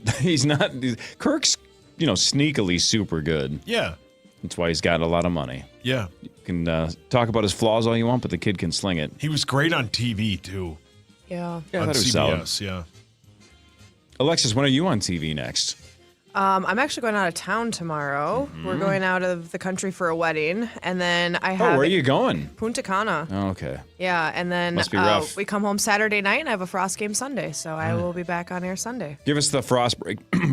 Kirk's, sneakily super good. Yeah. That's why he's got a lot of money. Yeah. You can talk about his flaws all you want, but the kid can sling it. He was great on TV, too. Yeah. Yeah, I on thought it was CBS, solid. yeah. Alexis, when are you on TV next? I'm actually going out of town tomorrow. We're going out of the country for a wedding, and then I have. Oh, where are you going? Punta Cana. Oh, okay. Yeah, and then Must be rough. we come home Saturday night, and I have a Frost game Sunday, so I will be back on air Sunday. Give us the Frost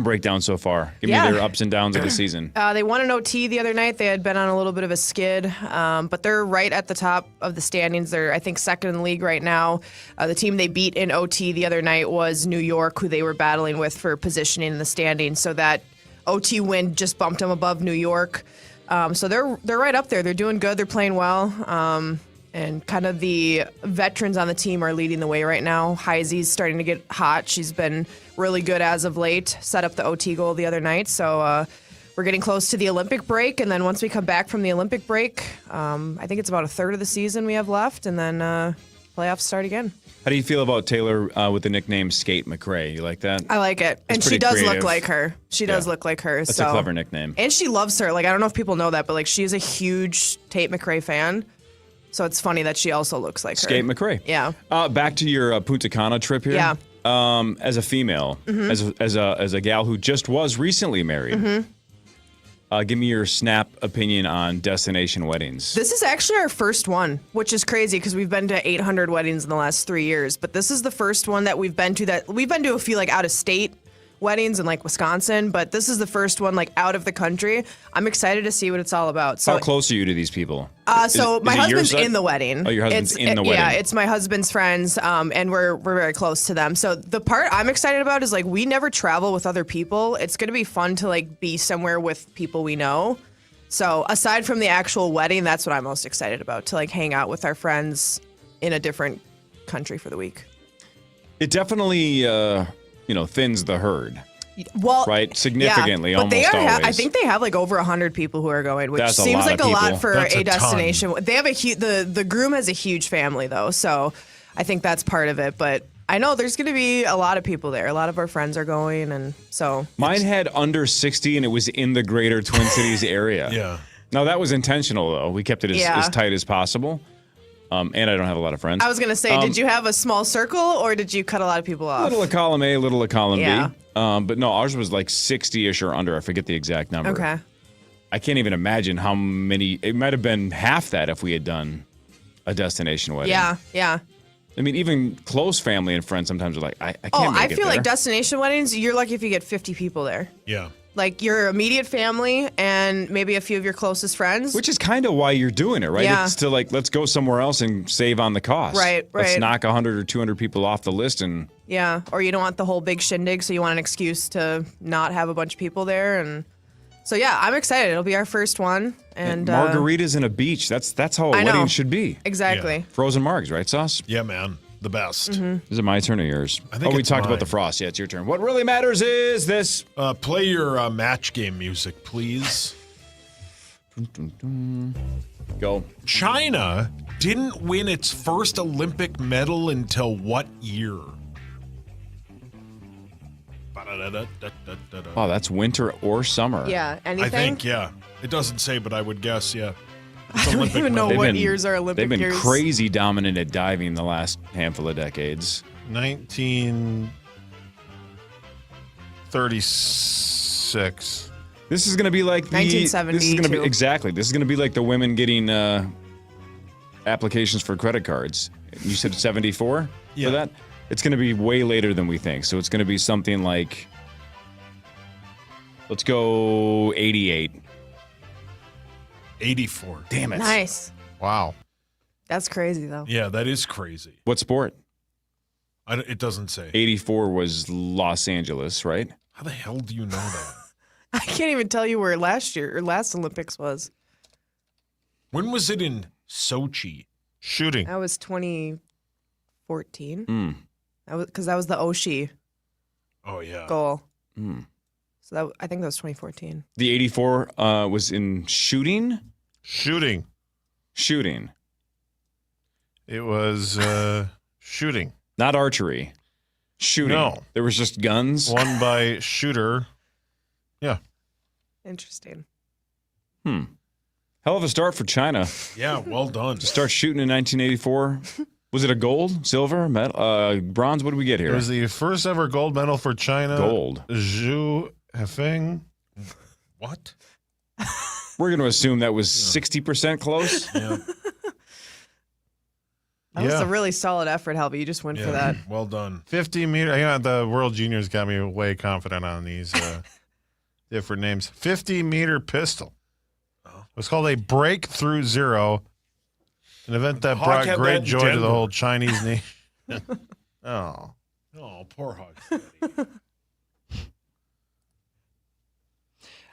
breakdown so far. Give me their ups and downs of the season. They won an OT the other night. They had been on a little bit of a skid, but they're right at the top of the standings. They're, I think, second in the league right now. The team they beat in OT the other night was New York, who they were battling with for positioning in the standings. So that OT win just bumped them above New York. So they're right up there. They're doing good. They're playing well. And kind of the veterans on the team are leading the way right now. Heise's starting to get hot. She's been really good as of late. Set up the OT goal the other night. So we're getting close to the Olympic break. And then once we come back from the Olympic break, I think it's about a third of the season we have left. And then playoffs start again. How do you feel about Taylor with the nickname Skate McRae? You like that? I like it. And she does look like her. She does look like her. That's a clever nickname. And she loves her. Like, I don't know if people know that, but like she's a huge Tate McRae fan. So it's funny that she also looks like her. Skate McRae. Yeah. Back to your Punta Cana trip here. Yeah. As a female, as a gal who just was recently married, give me your snap opinion on destination weddings. This is actually our first one, which is crazy because we've been to 800 weddings in the last 3 years. But this is the first one that we've been to a few like out of state weddings in like Wisconsin, but this is the first one like out of the country. I'm excited to see what it's all about. So how close are you to these people? So my husband's in the wedding. Oh, your husband's in the wedding. Yeah, it's my husband's friends, and we're very close to them. So the part I'm excited about is like we never travel with other people. It's gonna be fun to like be somewhere with people we know. So aside from the actual wedding, that's what I'm most excited about, to like hang out with our friends in a different country for the week. It definitely thins the herd. Well, right, significantly, yeah, but almost always. I think they have like over 100 people who are going, which That's seems like a lot for That's a a destination. They have the groom has a huge family though, so I think that's part of it. But I know there's going to be a lot of people there. A lot of our friends are going, and so mine had under 60, and it was in the greater Twin Cities area. Yeah. Now that was intentional though. We kept it as tight as possible. And I don't have a lot of friends. I was going to say, did you have a small circle or did you cut a lot of people off? Little of column A, little of column Yeah. B. But no, ours was like 60-ish or under. I forget the exact number. Okay. I can't even imagine how many. It might have been half that if we had done a destination wedding. Yeah. I mean, even close family and friends sometimes are like, I can't Oh, make I it feel there. like destination weddings, you're lucky if you get 50 people there. Yeah. Like your immediate family and maybe a few of your closest friends. Which is kind of why you're doing it, right? Yeah. It's to like, let's go somewhere else and save on the cost. Right. Let's knock 100 or 200 people off the list and. Yeah, or you don't want the whole big shindig, so you want an excuse to not have a bunch of people there. And so, yeah, I'm excited. It'll be our first one. And margaritas and a beach. That's how a I know. wedding should be. Exactly. Yeah. Frozen margs, right, Sauce? Yeah, man. The best. Is it my turn or yours? I think we it's talked mine. about the frost. Yeah, it's your turn. What really matters is this. Play your match game music, please. Go. China didn't win its first Olympic medal until what year? Oh, that's winter or summer. Yeah, anything? I think, yeah. It doesn't say, but I would guess, yeah. It's I don't Olympic even know medal. what years are Olympic They've been years. crazy dominant at diving the last handful of decades. 1936. This is going to be like the 1972. This is going to be exactly. This is going to be like the women getting applications for credit cards. You said 74 Yeah. for that. It's going to be way later than we think. So it's going to be something like, let's go 88. 84. Damn it! Nice. Wow. That's crazy, though. Yeah, that is crazy. What sport? It doesn't say. 84 was Los Angeles, right? How the hell do you know that? I can't even tell you where last Olympics was. When was it in Sochi? Shooting. That was 2014. Mm. Because that was the Oshie Oh, yeah. goal. Mm. So I think that was 2014. The 84 was in shooting. Shooting. It was shooting. Not archery. Shooting. No. There was just guns. Won by shooter. Yeah. Interesting. Hell of a start for China. Yeah, well done. To start shooting in 1984. Was it a gold, silver, metal, bronze? What did we get here? It was the first ever gold medal for China. Gold. Zhu effing. What? We're going to assume that was 60% close. Yeah. That was a really solid effort, Helby. You just went for that. Well done. 50 meter. Yeah, the World Juniors got me way confident on these different names. 50-meter pistol. It was called a Breakthrough Zero, an event that brought great joy to the whole Chinese nation. Oh, poor Hawk.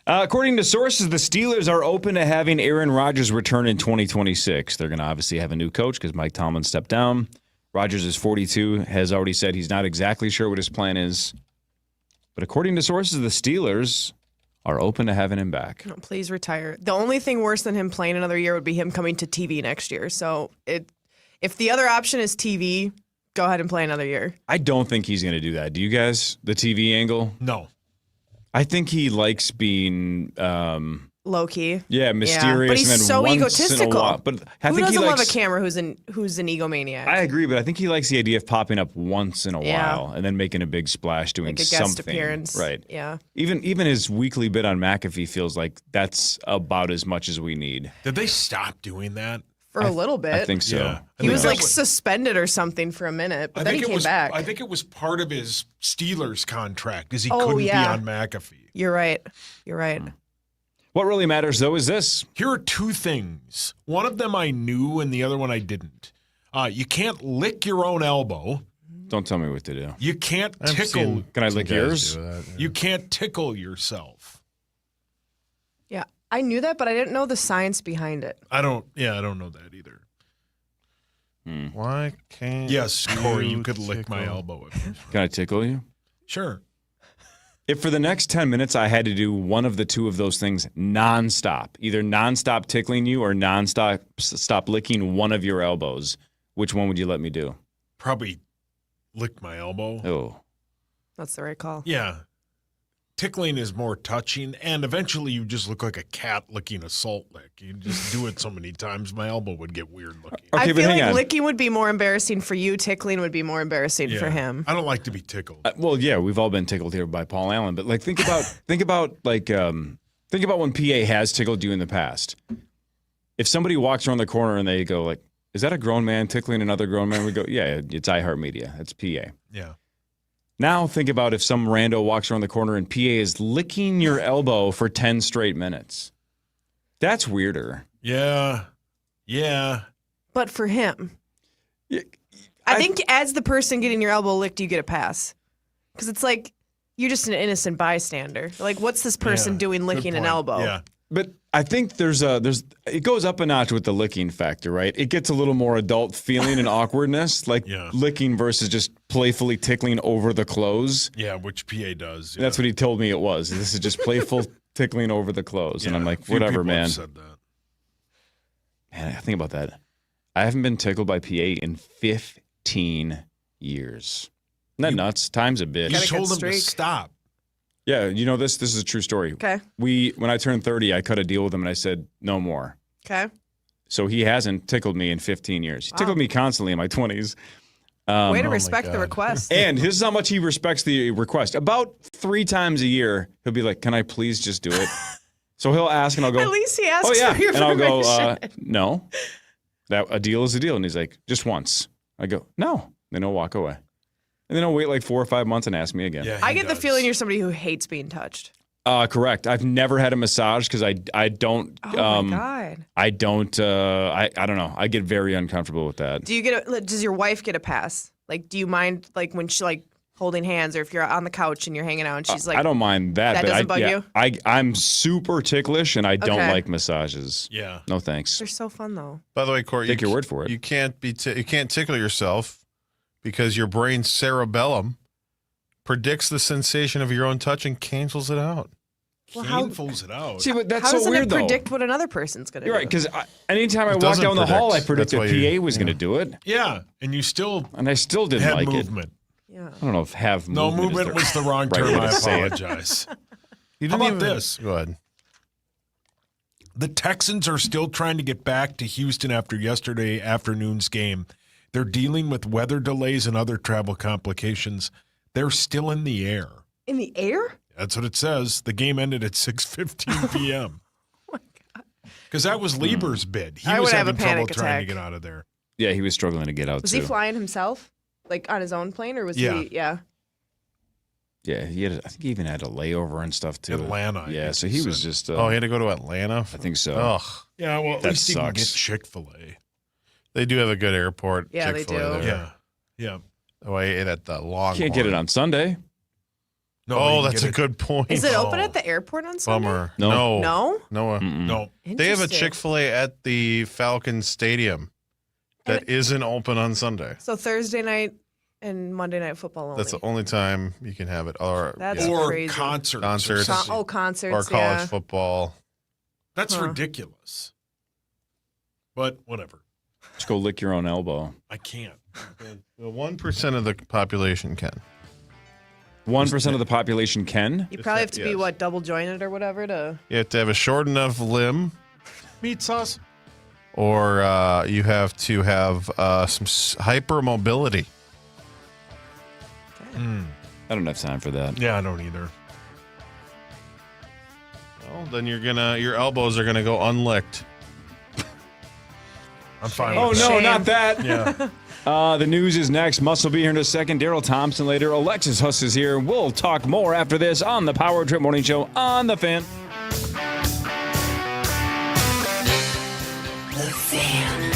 According to sources, the Steelers are open to having Aaron Rodgers return in 2026. They're going to obviously have a new coach because Mike Tomlin stepped down. Rodgers is 42, has already said he's not exactly sure what his plan is. But according to sources, the Steelers are open to having him back. No, please retire. The only thing worse than him playing another year would be him coming to TV next year. So if the other option is TV, go ahead and play another year. I don't think he's going to do that. Do you guys? The TV angle? No. I think he likes being low-key. Yeah, mysterious. But he's and so once egotistical. In a while, but I Who think doesn't he likes, love a camera who's an egomaniac? I agree, but I think he likes the idea of popping up once in a Yeah. while and then making a big splash doing Like a something. guest appearance. Right. Yeah. Even his weekly bit on McAfee feels like that's about as much as we need. Did they stop doing that? For a little bit. I think so. Yeah. He was like suspended or something for a minute, but then he came back. I think it was part of his Steelers contract because he Oh, couldn't yeah. be on McAfee. You're right. You're right. What really matters, though, is this. Here are two things. One of them I knew and the other one I didn't. You can't lick your own elbow. Don't tell me what to do. You can't I've tickle. seen Can I some lick guys yours? do that, yeah. You can't tickle yourself. Yeah. I knew that, but I didn't know the science behind it. I don't know that either. Why can't Yes, Corey, you could lick my tickle? elbow. Can I tickle you? Sure. If for the next 10 minutes I had to do one of the two of those things nonstop, either nonstop tickling you or stop licking one of your elbows, which one would you let me do? Probably lick my elbow. Oh. That's the right call. Yeah. Tickling is more touching, and eventually you just look like a cat licking a salt lick. You just do it so many times, my elbow would get weird looking. Okay, I but feel hang like on. licking would be more embarrassing for you. Tickling would be more embarrassing for him. I don't like to be tickled. Well, yeah, we've all been tickled here by Paul Allen, but like think about when PA has tickled you in the past. If somebody walks around the corner and they go like, "Is that a grown man tickling another grown man?" We go, "Yeah, it's iHeartMedia. That's PA." Yeah. Now think about if some rando walks around the corner and PA is licking your elbow for 10 straight minutes. That's weirder. Yeah. Yeah. But for him, I think as the person getting your elbow licked, you get a pass. Because it's like you're just an innocent bystander. Like, what's this person doing licking an elbow? Yeah. But I think it goes up a notch with the licking factor, right? It gets a little more adult feeling and awkwardness, like licking versus just playfully tickling over the clothes. Yeah, which PA does. Yeah. That's what he told me it was. This is just playful tickling over the clothes. And I'm like, Few whatever, people man. have said that. Man, I think about that. I haven't been tickled by PA in 15 years. Isn't that nuts? Time's a bitch. You told him to stop. Yeah, you know this is a true story. Okay. When I turned 30, I cut a deal with him and I said, no more. Okay. So he hasn't tickled me in 15 years. He tickled me constantly in my 20s. Way to respect the request. And this is how much he respects the request. About 3 times a year, he'll be like, can I please just do it? So he'll ask and I'll go, At least he asks oh, yeah. for your And I'll go, permission. no. A deal is a deal. And he's like, just once. I go, no. Then he'll walk away. And then he'll wait like 4 or 5 months and ask me again. I get the feeling you're somebody who hates being touched. Correct. I've never had a massage because I don't. Oh my God. I don't. I don't know. I get very uncomfortable with that. Does your wife get a pass? Like, do you mind like when she like holding hands, or if you're on the couch and you're hanging out and she's like, I don't mind that. That but doesn't bug you? I'm super ticklish and I don't Okay. like massages. Yeah. No thanks. They're so fun though. By the way, Corey, Take your word for it. You can't you can't tickle yourself because your brain's cerebellum predicts the sensation of your own touch and cancels it out. Well, how Cancels it out. See, but that's how so doesn't weird it though. predict what another person's gonna You're do? right, because anytime I It walk doesn't down the hall, I predict. predicted That's why PA was going to do it, Yeah, and you still and I still didn't had like movement. Yeah. it. I don't know if have No, movement, movement was the wrong right term. way I to say it. apologize. You How didn't about even, this? Go ahead. The Texans are still trying to get back to Houston after yesterday afternoon's game. They're dealing with weather delays and other travel complications. They're still in the air. In the air? That's what it says. The game ended at 6:15 p.m. Oh, my God. Because that was Lieber's bid. He was having trouble trying to get out of there. Yeah, he was struggling to get out, Was too. he flying himself? Like, on his own plane? Or was he? Yeah. Yeah, I think he even had a layover and stuff, too. Atlanta. Yeah, so he was just... he had to go to Atlanta? I think so. Ugh. Yeah, well, at that least he can get sucks. Chick-fil-A. They do have a good airport. Yeah, they Chick-fil-A do. there. Yeah. Oh, I ate at the Longhorn. Can't get it on Sunday. No, that's a good point. Is it open at the airport on Sunday? Bummer. No. No? No. They have a Interesting. Chick-fil-A at the Falcon Stadium that isn't open on Sunday. So Thursday night and Monday Night Football only. That's the only time you can have it. Or Crazy. Concerts. Concerts. Concerts. Or college football. That's ridiculous. But whatever. Just go lick your own elbow. I can't. 1% of the population can. 1% of the population can? You probably have to be, double jointed or whatever to... You have to have a short enough limb. Meat sauce. Or you have to have some hypermobility. I don't have time for that. Yeah, I don't either. Well, then your elbows are gonna go unlicked. I'm fine. Oh, with no, that. not that. Yeah. The news is next. Muss will be here in a second. Daryl Thompson later. Alexis Huss is here. We'll talk more after this on the Power Trip Morning Show on The Fan. The Fan.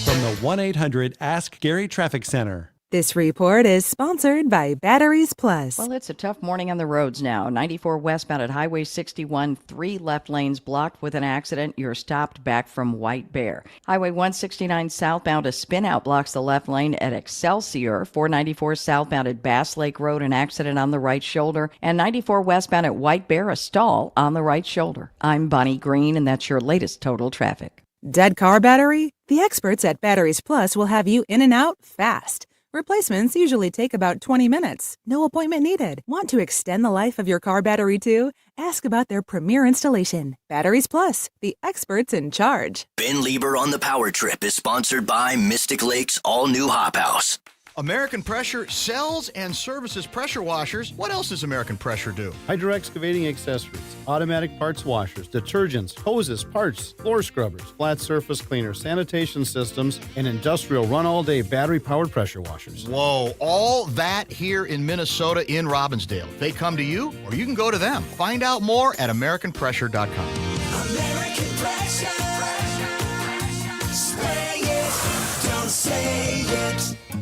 From the 1-800-ASK-GARY Traffic Center. This report is sponsored by Batteries Plus. Well, it's a tough morning on the roads now. 94 westbound at Highway 61, 3 left lanes blocked with an accident. You're stopped back from White Bear. Highway 169 southbound, a spin-out blocks the left lane at Excelsior. 494 southbound at Bass Lake Road, an accident on the right shoulder. And 94 westbound at White Bear, a stall on the right shoulder. I'm Bonnie Green, and that's your latest total traffic. Dead car battery? The experts at Batteries Plus will have you in and out fast. Replacements usually take about 20 minutes. No appointment needed. Want to extend the life of your car battery too? Ask about their premier installation. Batteries Plus, the experts in charge. Ben Lieber on the Power Trip is sponsored by Mystic Lake's all-new Hop House. American Pressure sells and services pressure washers. What else does American Pressure do? Hydro excavating accessories, automatic parts washers, detergents, hoses, parts, floor scrubbers, flat surface cleaners, sanitation systems, and industrial run-all-day battery-powered pressure washers. Whoa, all that here in Minnesota in Robbinsdale. They come to you, or you can go to them. Find out more at AmericanPressure.com. American Pressure. Say it, don't say it.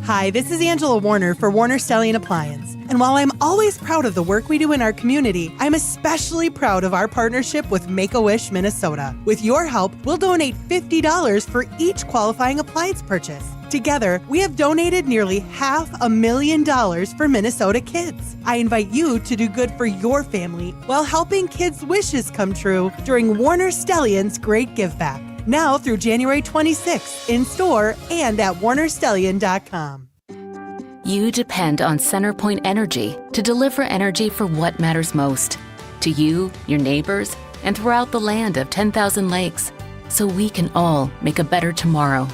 Hi, this is Angela Warner for Warner Stellian Appliance. And while I'm always proud of the work we do in our community, I'm especially proud of our partnership with Make-A-Wish Minnesota. With your help, we'll donate $50 for each qualifying appliance purchase. Together, we have donated nearly $500,000 for Minnesota kids. I invite you to do good for your family while helping kids' wishes come true during Warner Stellian's Great Give Back. Now through January 26th, in store and at warnerstellian.com. You depend on CenterPoint Energy to deliver energy for what matters most to you, your neighbors, and throughout the land of 10,000 lakes, so we can all make a better tomorrow.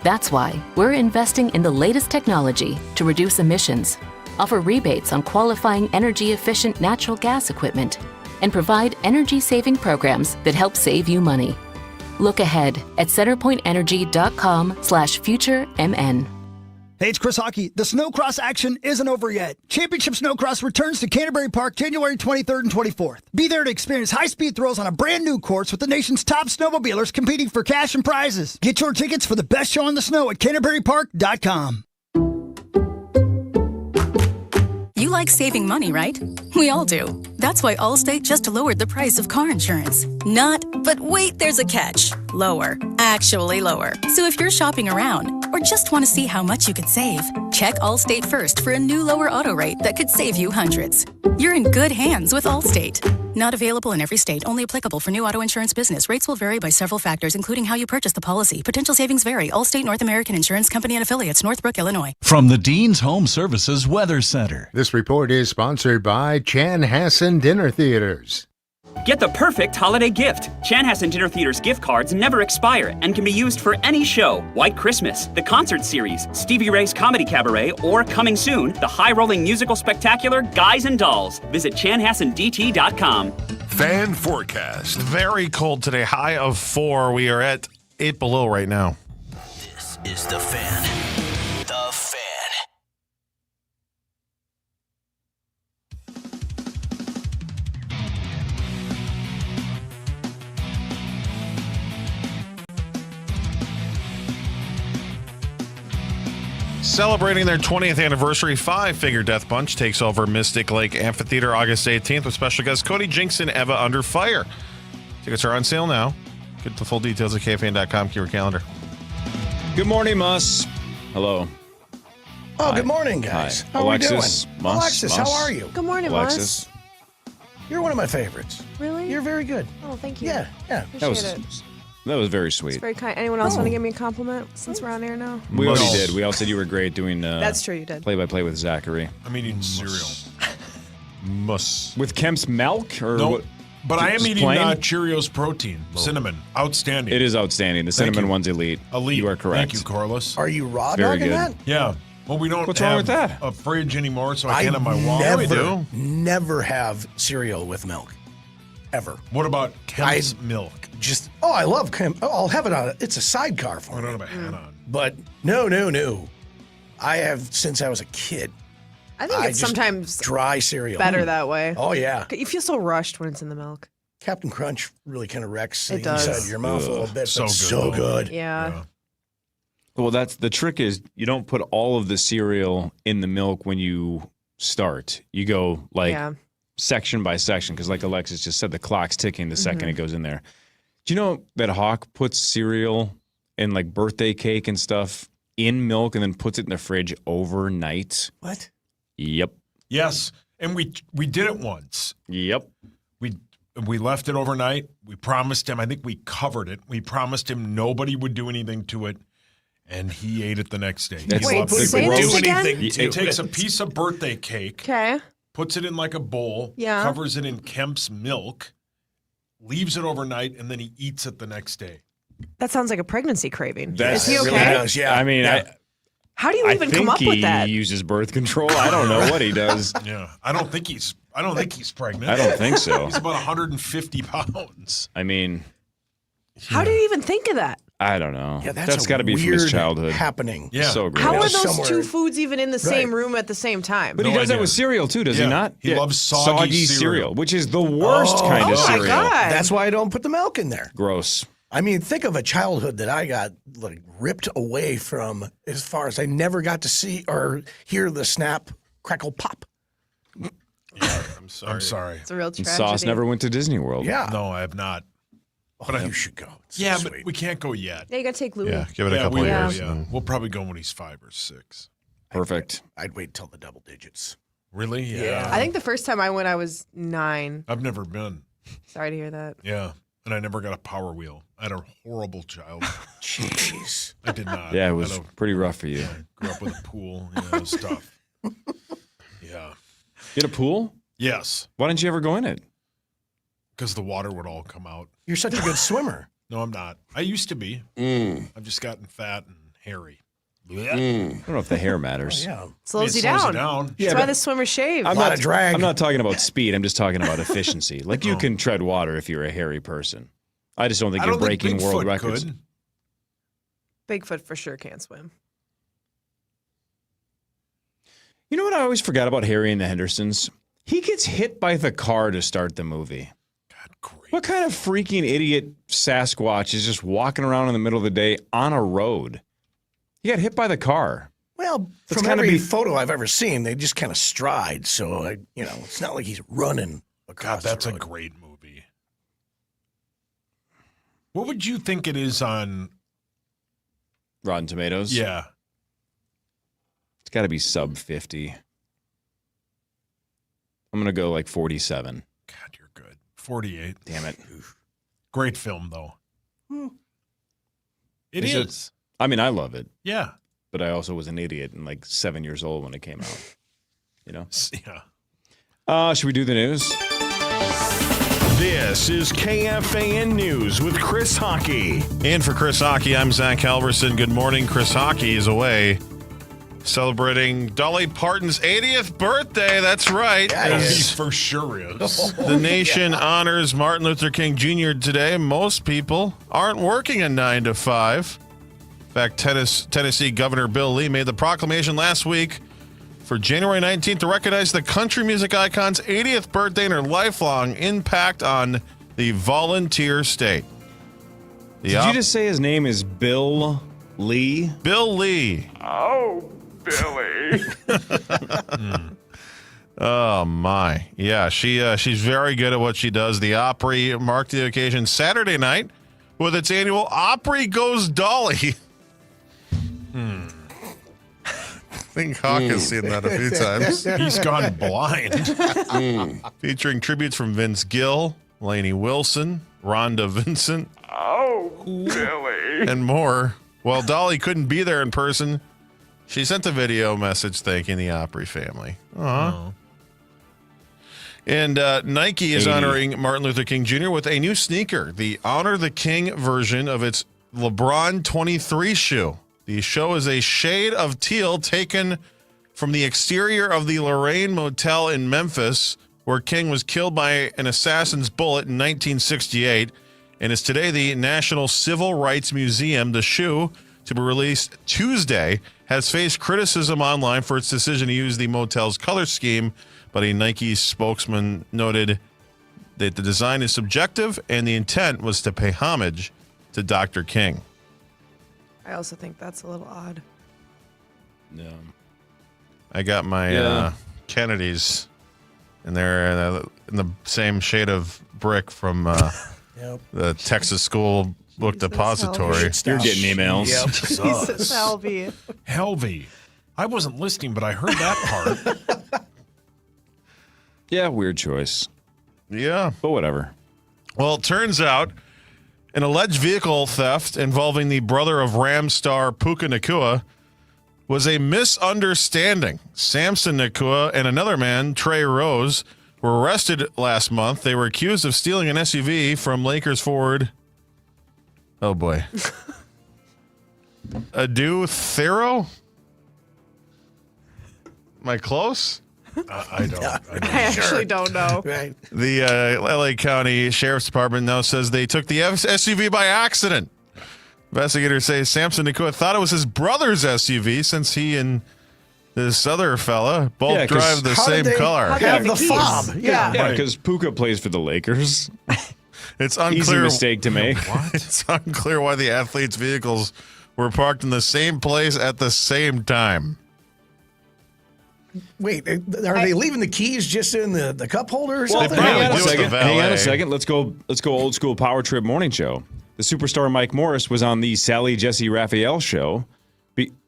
That's why we're investing in the latest technology to reduce emissions, offer rebates on qualifying energy-efficient natural gas equipment, and provide energy-saving programs that help save you money. Look ahead at centerpointenergy.com/futuremn. Hey, it's Chris Hockey. The Snowcross action isn't over yet. Championship Snowcross returns to Canterbury Park January 23rd and 24th. Be there to experience high-speed thrills on a brand new course with the nation's top snowmobilers competing for cash and prizes. Get your tickets for the best show on the snow at CanterburyPark.com. You like saving money, right? We all do. That's why Allstate just lowered the price of car insurance. Not, but wait, there's a catch. Lower. Actually lower. So if you're shopping around or just want to see how much you could save, check Allstate first for a new lower auto rate that could save you hundreds. You're in good hands with Allstate. Not available in every state. Only applicable for new auto insurance business. Rates will vary by several factors, including how you purchase the policy. Potential savings vary. Allstate North American Insurance Company and Affiliates, Northbrook, Illinois. From the Dean's Home Services Weather Center. This report is sponsored by Chanhassen Dinner Theaters. Get the perfect holiday gift. Chanhassen Dinner Theater's gift cards never expire and can be used for any show. White Christmas, the concert series, Stevie Ray's Comedy Cabaret, or coming soon, the high-rolling musical spectacular Guys and Dolls. Visit chanhassendt.com. Fan forecast. Very cold today. High of 4. We are at 8 below right now. This is The Fan. The Fan. Celebrating their 20th anniversary, Five Finger Death Punch takes over Mystic Lake Amphitheater August 18th with special guests Cody Jinks and Eva Under Fire. Tickets are on sale now. Get the full details at KFAN.com. Keep your calendar. Good morning, Mus. Hello. Oh, Hi. good morning, guys. Hi. How Alexis, are we doing? Mus, Alexis, Mus. how are you? Good morning, Alexis. You're one of my favorites. Really? You're very good. Oh, thank you. Yeah. Appreciate it. That was very It's sweet. very kind. Anyone else want to give me a compliment since we're on air now? We already did. We all said you were great doing That's true, you did. play-by-play with Zachary. I'm eating cereal. With Kemp's milk? Or No, what? but I am Just eating plain? Cheerios protein. Cinnamon. Outstanding. It is outstanding. The Thank cinnamon you. one's elite. Elite. You are correct. Thank you, Corliss. Are you raw Very dogging good. that? Yeah. Well, we don't What's have wrong with that? a fridge anymore, so I can't have my wall. Never have cereal with milk. Ever. What about Kemp's milk? I love Kemp. Oh, I'll have it on. It's a sidecar for me. I don't have a hat on. But no. I have since I was a kid. I think it's just sometimes dry cereal. better that way. Oh, yeah. You feel so rushed when it's in the milk. Captain Crunch really kind of wrecks It the inside does. of your mouth a little bit, So but good, so though. good. Yeah. Well, that's the trick is you don't put all of the cereal in the milk when you start. You go section by section because like Alexis just said, the clock's ticking the second it goes in there. Do you know that Hawk puts cereal and like birthday cake and stuff in milk and then puts it in the fridge overnight? What? Yep. Yes, and we did it once. Yep. We left it overnight. We promised him. I think we covered it. We promised him nobody would do anything to it, and he ate it the next day. That's He Wait, loved it. say this again? He takes a piece of birthday cake, Okay. puts it in like a bowl, Yeah. covers it in Kemp's milk, leaves it overnight, and then he eats it the next day. That sounds like a pregnancy craving. That's, Is he okay? really does, yeah. I mean, How do you even come up with that? He uses birth control. I don't know what he does. Yeah, I don't think he's pregnant. I don't think so. He's about 150 pounds. I mean, How do you even think of that? I don't know. Yeah, that's got to be from his weird childhood. happening. Yeah. So great. How are Yeah. those Somewhere- two foods even in the same room at the same time? But he No does that idea. with cereal too, does he Yeah. not? He loves soggy cereal. which is the worst kind of Oh my cereal. God. That's why I don't put the milk in there. Gross. I mean, think of a childhood that I got like ripped away from as far as I never got to see or hear the snap, crackle, pop. I'm sorry. It's a real And tragedy. Sauce never went to Disney World. Yeah. No, I have not. But you should go. It's so Yeah, sweet. but we can't go yet. Yeah, you gotta take Louis. Yeah, give it a Yeah, couple we of will, years. yeah. and- We'll probably go when he's 5 or 6. Perfect. I'd wait till the double digits. Really? Yeah. I think the first time I went, I was 9. I've never been. Sorry to hear that. Yeah. And I never got a Power Wheel. I had a horrible childhood. Jeez. I did not. Yeah, it I was don't- pretty rough for you. Grew up with a pool. Yeah, it was tough. Yeah. You had a pool? Yes. Why didn't you ever go in it? Because the water would all come out. You're such a good swimmer. No, I'm not. I used to be. I've just gotten fat and hairy. I don't know if the hair matters. Yeah. Slows you It slows down. you down. That's why the swimmer shave. I'm Lot not of drag. I'm not talking about speed. I'm just talking about efficiency. Like you can tread water if you're a hairy person. I just don't think I you're don't think breaking world Bigfoot records. could. Bigfoot for sure can't swim. You know what I always forgot about Harry and the Hendersons? He gets hit by the car to start the movie. God, great. What kind of freaking idiot Sasquatch is just walking around in the middle of the day on a road? He got hit by the car. Well, That's from gotta every be- photo I've ever seen, they just kind of stride. So, it's not like he's running God, across that's the a road. great movie. What would you think it is on? Rotten Tomatoes? Yeah. It's got to be sub 50. I'm going to go like 47. God, you're good. 48. Damn it. Great film, though. It Is is. it? I mean, I love it, Yeah. but I also was an idiot and like 7 years old when it came out. You know? Yeah. Should we do the news? This is KFAN News with Chris Hockey. And for Chris Hockey, I'm Zach Halverson. Good morning. Chris Hockey is away celebrating Dolly Parton's 80th birthday. That's right. He for sure is. The nation honors Martin Luther King Jr. today. Most people aren't working a 9 to 5. In fact, Tennessee Governor Bill Lee made the proclamation last week for January 19th to recognize the country music icon's 80th birthday and her lifelong impact on the volunteer state. Did you just say his name is Bill Lee? Bill Lee. Oh, Billy. Oh, my. Yeah, she's very good at what she does. The Opry marked the occasion Saturday night with its annual Opry Goes Dolly. I think Hawk has seen that a few times. He's gone blind. Featuring tributes from Vince Gill, Lainey Wilson, Rhonda Vincent. Oh, Billy. And more. While Dolly couldn't be there in person, she sent a video message thanking the Opry family. Aww. And Nike is honoring Martin Luther King Jr. with a new sneaker, the Honor the King version of its LeBron 23 shoe. The show is a shade of teal taken from the exterior of the Lorraine Motel in Memphis, where King was killed by an assassin's bullet in 1968, and is today the National Civil Rights Museum. The shoe, to be released Tuesday, has faced criticism online for its decision to use the motel's color scheme, but a Nike spokesman noted that the design is subjective and the intent was to pay homage to Dr. King. I also think that's a little odd. No. I got my Kennedys, and they're in the same shade of brick from the Texas School Book Depository. You're getting emails. Yep. Jesus, Helvey. Helvey. I wasn't listening, but I heard that part. Yeah, weird choice. Yeah. But whatever. Well, it turns out an alleged vehicle theft involving the brother of Ram star Puka Nacua was a misunderstanding. Samson Nacua and another man, Trey Rose, were arrested last month. They were accused of stealing an SUV from Lakers forward. Oh, boy. Adu Thero? Am I close? I don't. I actually don't know. Right. The LA County Sheriff's Department now says they took the SUV by accident. Investigators say Samson Nacua thought it was his brother's SUV since he and this other fella both drive the same car. Have the fob. Yeah, because Puka plays for the Lakers. It's unclear. Easy mistake to make. It's unclear why the athletes' vehicles were parked in the same place at the same time. Wait, are they leaving the keys just in the cup holder or something? Hang on a second. Let's go old school power trip morning show. The superstar Mike Morris was on the Sally Jesse Raphael show.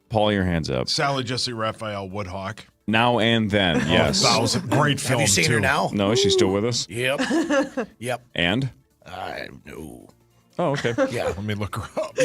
Paul, your hands up. Sally Jesse Raphael Woodhawk. Now and Then, yes. That was a great film, Have you seen her now? No, she's still with us. Yep. Yep. And? I know. Oh, okay. Yeah. Let me look her up.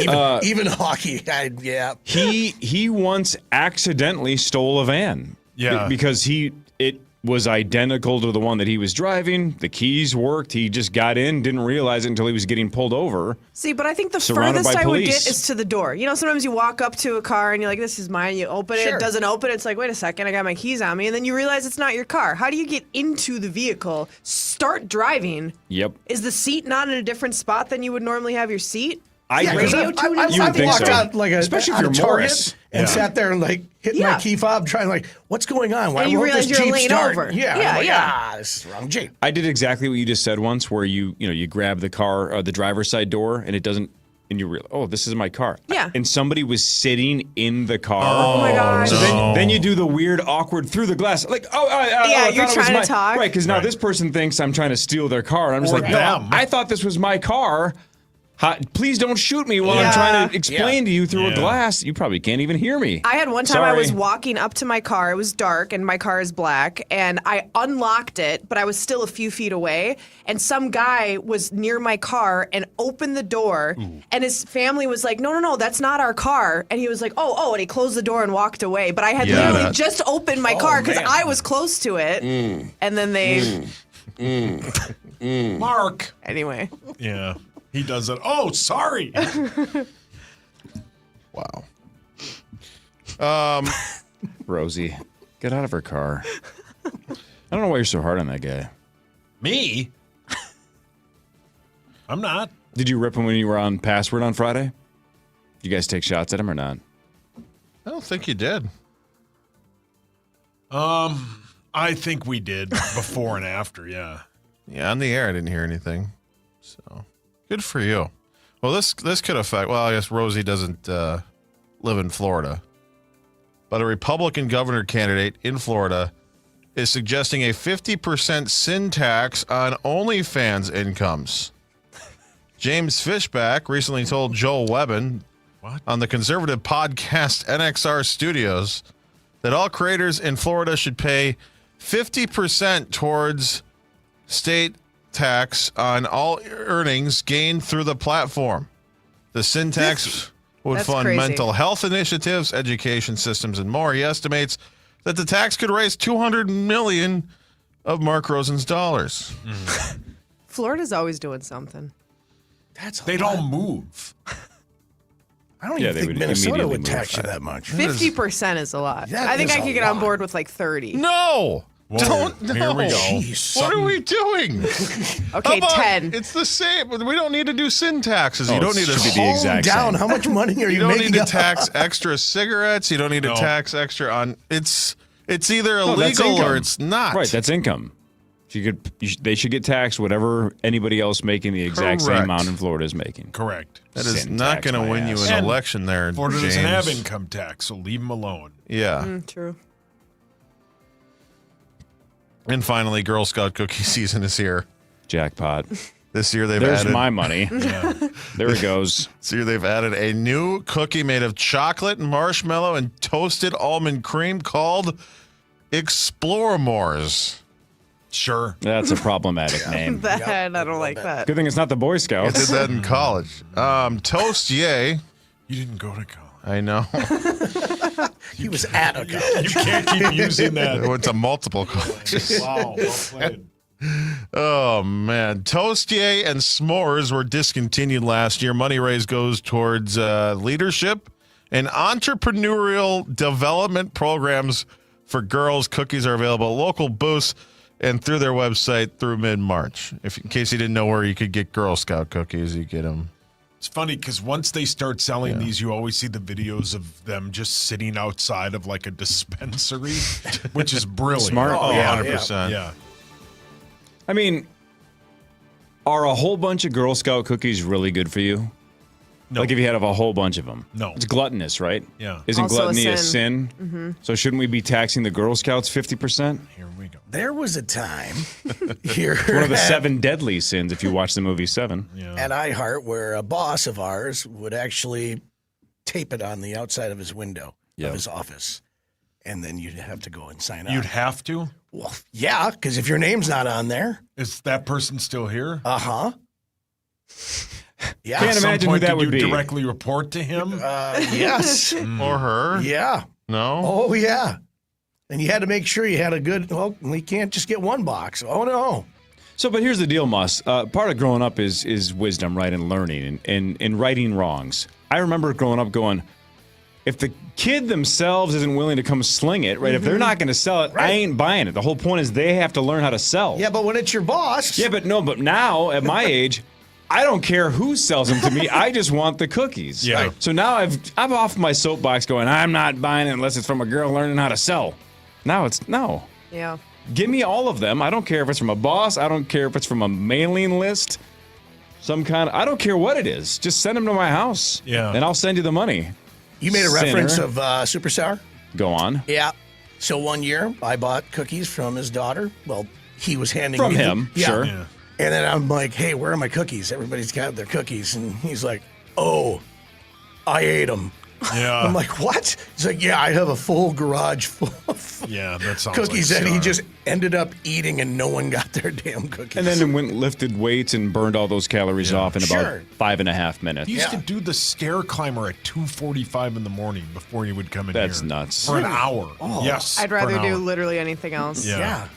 Even hockey. Yeah. He once accidentally stole a van. Yeah. Because it was identical to the one that he was driving. The keys worked. He just got in, didn't realize it until he was getting pulled over. See, but I think the Surrounded furthest by I would police. get is to the door. You know, sometimes you walk up to a car and you're like, this is mine. You open it, it doesn't open. It's like, wait a second, I got my keys on me. And then you realize it's not your car. How do you get into the vehicle, start driving? Yep. Is the seat not in a different spot than you would normally have your seat? I've walked out like especially if out you're of Morris. Target and sat there and like hit my key fob, trying like, what's going on? Why And you won't realize this you're Jeep laying start? over. Yeah. This is the wrong Jeep. I did exactly what you just said once, where you grab the car, the driver's side door, and it doesn't, and you realize, oh, this is my car. Yeah. And somebody was sitting in the car. Oh my gosh. So then you do the weird, awkward through the glass, like, I you're thought it was trying to talk. right? Because now this person thinks I'm trying to steal their car, and I'm just Or like, no, them. I thought this was my car. Please don't shoot me while I'm trying to explain to you through a glass. You probably can't even hear me. I had one time I was walking up to my car. It was dark and my car is black. And I unlocked it, but I was still a few feet away. And some guy was near my car and opened the door. And his family was like, no, that's not our car. And he was like, oh, and he closed the door and walked away. But I had literally just opened my car because I was close to it. And then they... Mark. Anyway. Yeah. He does it. Oh, sorry. Wow. Rosie, get out of her car. I don't know why you're so hard on that guy. Me? I'm not. Did you rip him when you were on Password on Friday? You guys take shots at him or not? I don't think you did. I think we did before and after, yeah. Yeah, on the air, I didn't hear anything. So, good for you. Well, this could affect, well, I guess Rosie doesn't live in Florida. But a Republican governor candidate in Florida is suggesting a 50% sin tax on OnlyFans incomes. James Fishback recently told Joel Webbin on the conservative podcast NXR Studios that all creators in Florida should pay 50% towards state tax on all earnings gained through the platform. The sin tax would That's fund crazy. mental health initiatives, education systems, and more. He estimates that the tax could raise $200 million of Mark Rosen's dollars. Florida's always doing something. They don't move. I don't even they think would Minnesota immediately would tax you move. that much. 50% is a lot. That I think is I a could get on lot. board with like 30. No! Whoa, Don't here no. we go. Jeez. What are we doing? Okay, How about- 10. It's the same. We don't need to do sin taxes. You Oh, don't it need to should be the exact down. same. How much money are You you don't making? need to up? tax extra cigarettes. You don't need to No. tax extra on. It's either No, that's illegal income. or it's not. Right, that's income. They should get taxed whatever anybody else making the exact same Correct. amount in Florida is making. Correct. That is Sin not tax going to my win you ass. an And election there, Florida James. doesn't have income tax, so leave them alone. Yeah. True. And finally, Girl Scout cookie season is here. Jackpot. This year they've There's added. my money. There it goes. This year they've added a new cookie made of chocolate, marshmallow, and toasted almond cream called Exploramores. Sure. That's a problematic name. That, I don't like that. Good thing it's not the Boy I Scouts. did that in college. Toast, yay. You didn't go to college. I know. He was at a college. You can't keep using I that. went to multiple colleges. Wow, well played. Oh, man. Toastier and s'mores were discontinued last year. Money raised goes towards leadership and entrepreneurial development programs for girls. Cookies are available at local booths and through their website through mid-March. In case you didn't know where you could get Girl Scout cookies, you get them. It's funny because once they start selling these, you always see the videos of them just sitting outside of like a dispensary, which is brilliant. Smart. Oh, Yeah, 100%. Yeah. I mean, are a whole bunch of Girl Scout cookies really good for you? No. Like if you had a whole bunch of them? No. It's gluttonous, right? Yeah. Isn't Also a gluttony a sin. sin? So shouldn't we be taxing the Girl Scouts 50%? Here we go. There was a time here One of the at, 7 deadly sins if you watch the movie 7. at iHeart where a boss of ours would actually tape it on the outside of his window Yeah. of his office. And then you'd have to go and sign You'd up. have to? Well, yeah, because if your name's not on there, Is that person still here? uh-huh. Yeah. Can't At some imagine who point, that did would you be. directly report to him? Yes. Or her? Yeah. No? Oh, yeah. And you had to make sure you had a good, well, we can't just get one box. Oh, no. So, but here's the deal, Mus. Part of growing up is wisdom, right, and learning and righting wrongs. I remember growing up going, if the kid themselves isn't willing to come sling it, right, if they're not going to sell it, I ain't buying it. The whole point is they have to learn how to sell. Yeah, but when it's your boss. Yeah, but now, at my age, I don't care who sells them to me. I just want the cookies. Yeah. So now I'm off my soapbox going, I'm not buying it unless it's from a girl learning how to sell. Now it's no. Yeah. Give me all of them. I don't care if it's from a boss. I don't care if it's from a mailing list. I don't care what it is. Just send them to my house. Yeah. And I'll send you the money. You made a Sinner. reference of Superstar? Go on. Yeah. So one year I bought cookies from his daughter. Well, he was handing From me him, sure. Yeah. And then I'm like, hey, where are my cookies? Everybody's got their cookies. And he's like, oh, I ate them. Yeah. I'm like, what? He's like, yeah, I have a full garage full of Yeah, that sounds cookies like that he Sarah. just ended up eating and no one got their damn cookies. And then went and lifted weights and burned all those calories off in about Sure. 5.5 minutes. He used to do the stair climber at 2:45 in the morning before he would come in That's here. nuts. For an hour. Yes. I'd for an rather do hour. literally anything else. Yeah. yeah.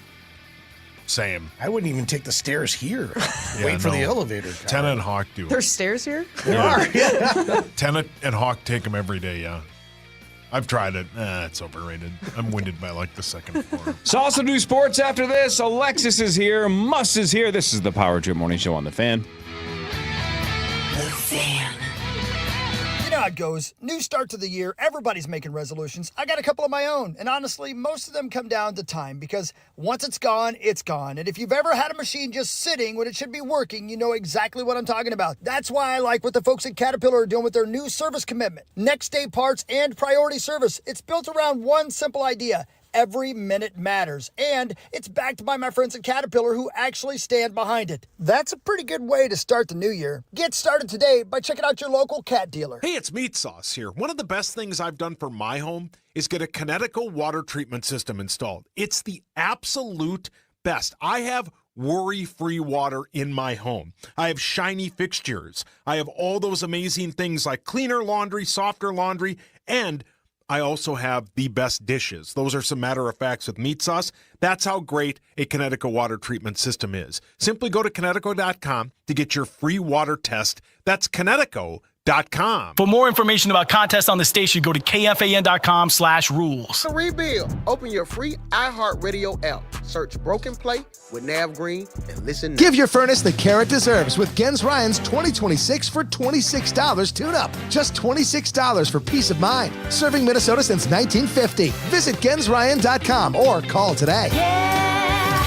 Same. I wouldn't even take the stairs here. Wait for the elevator. Tenna and Hawk do it. There's stairs here? There are. Yeah. Tenna and Hawk take them every day, yeah. I've tried it. It's overrated. I'm winded by like the second floor. So also do sports after this. Alexis is here. Muss is here. This is the Power Trip Morning Show on The Fan. The Fan. You know how it goes. New start to the year. Everybody's making resolutions. I got a couple of my own. And honestly, most of them come down to time because once it's gone, it's gone. And if you've ever had a machine just sitting when it should be working, you know exactly what I'm talking about. That's why I like what the folks at Caterpillar are doing with their new service commitment. Next day parts and priority service. It's built around one simple idea. Every minute matters, and it's backed by my friends at Caterpillar who actually stand behind it. That's a pretty good way to start the new year. Get started today by checking out your local Cat dealer. Hey, it's Meat Sauce here. One of the best things I've done for my home is get a Connecticut water treatment system installed. It's the absolute best. I have worry-free water in my home. I have shiny fixtures. I have all those amazing things like cleaner laundry, softer laundry, and I also have the best dishes. Those are some matter of facts with Meat Sauce. That's how great a Connecticut water treatment system is. Simply go to Connecticut.com to get your free water test. That's Connecticut.com. For more information about contests on the station, go to KFAN.com/rules. To rebuild, open your free iHeartRadio app. Search Broken Play with Nav Green and listen now. Give your furnace the care it deserves with Gens Ryan's 2026 for $26 tune-up. Just $26 for peace of mind. Serving Minnesota since 1950. Visit GensRyan.com or call today.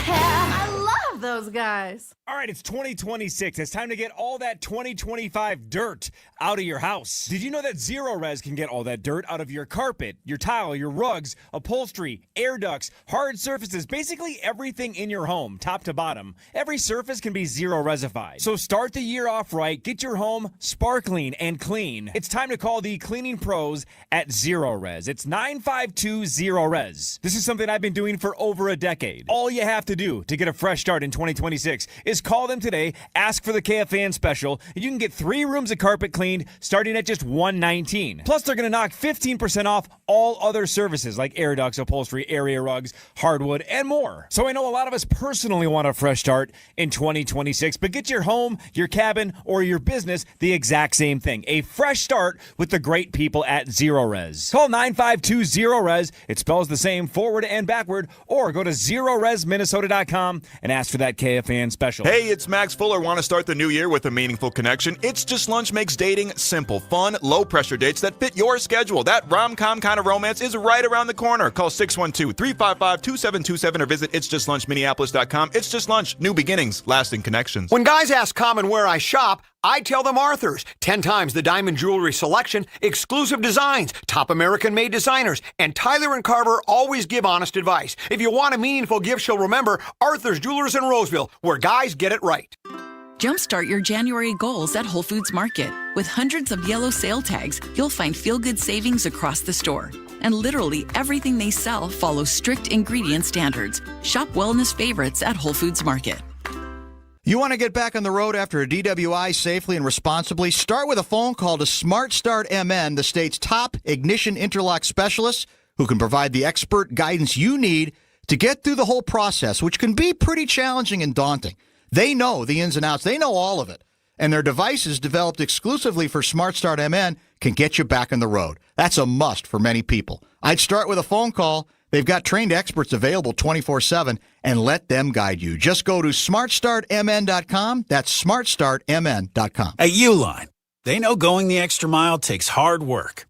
I love those guys. All right, it's 2026. It's time to get all that 2025 dirt out of your house. Did you know that Zero Res can get all that dirt out of your carpet, your tile, your rugs, upholstery, air ducts, hard surfaces, basically everything in your home, top to bottom? Every surface can be Zero Resified. So start the year off right. Get your home sparkling and clean. It's time to call the cleaning pros at Zero Res. It's 952 Zero Res. This is something I've been doing for over a decade. All you have to do to get a fresh start in 2026 is call them today, ask for the KFAN special, and you can get 3 rooms of carpet cleaned starting at just $119. Plus, they're going to knock 15% off all other services like air ducts, upholstery, area rugs, hardwood, and more. So I know a lot of us personally want a fresh start in 2026, but get your home, your cabin, or your business the exact same thing. A fresh start with the great people at Zero Res. Call 952 Zero Res. It spells the same forward and backward, or go to ZeroResMinnesota.com and ask for that KFAN special. Hey, it's Max Fuller. Want to start the new year with a meaningful connection? It's Just Lunch makes dating simple, fun, low-pressure dates that fit your schedule. That rom-com kind of romance is right around the corner. Call 612-355-2727 or visit itsjustlunchminneapolis.com. It's Just Lunch. New beginnings, lasting connections. When guys ask Common where I shop, I tell them Arthur's. 10 times the diamond jewelry selection, exclusive designs, top American-made designers, and Tyler and Carver always give honest advice. If you want a meaningful gift she'll remember, Arthur's Jewelers in Roseville, where guys get it right. Jumpstart your January goals at Whole Foods Market. With hundreds of yellow sale tags, you'll find feel-good savings across the store. And literally everything they sell follows strict ingredient standards. Shop wellness favorites at Whole Foods Market. You want to get back on the road after a DWI safely and responsibly? Start with a phone call to Smart Start MN, the state's top ignition interlock specialists who can provide the expert guidance you need to get through the whole process, which can be pretty challenging and daunting. They know the ins and outs. They know all of it. And their devices developed exclusively for Smart Start MN can get you back on the road. That's a must for many people. I'd start with a phone call. They've got trained experts available 24/7, and let them guide you. Just go to smartstartmn.com. That's smartstartmn.com. At Uline, they know going the extra mile takes hard work.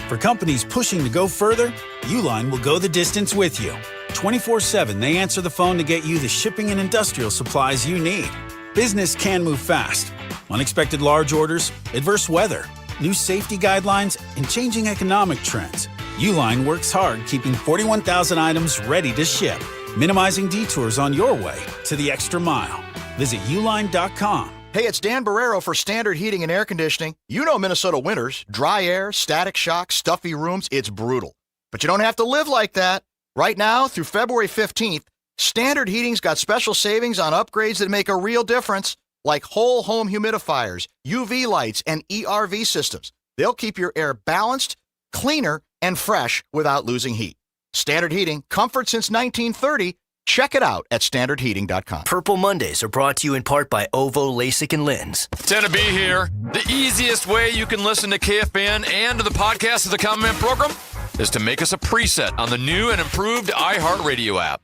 For companies pushing to go further, Uline will go the distance with you. 24/7, they answer the phone to get you the shipping and industrial supplies you need. Business can move fast. Unexpected large orders, adverse weather, new safety guidelines, and changing economic trends. Uline works hard keeping 41,000 items ready to ship, minimizing detours on your way to the extra mile. Visit uline.com. Hey, it's Dan Barrero for Standard Heating and Air Conditioning. You know Minnesota winters. Dry air, static shock, stuffy rooms. It's brutal. But you don't have to live like that. Right now, through February 15th, Standard Heating's got special savings on upgrades that make a real difference, like whole home humidifiers, UV lights, and ERV systems. They'll keep your air balanced, cleaner, and fresh without losing heat. Standard Heating, comfort since 1930. Check it out at standardheating.com. Purple Mondays are brought to you in part by Ovo LASIK and Lens. Tanner B here. The easiest way you can listen to KFAN and to the podcast of the Common Man program is to make us a preset on the new and improved iHeartRadio app.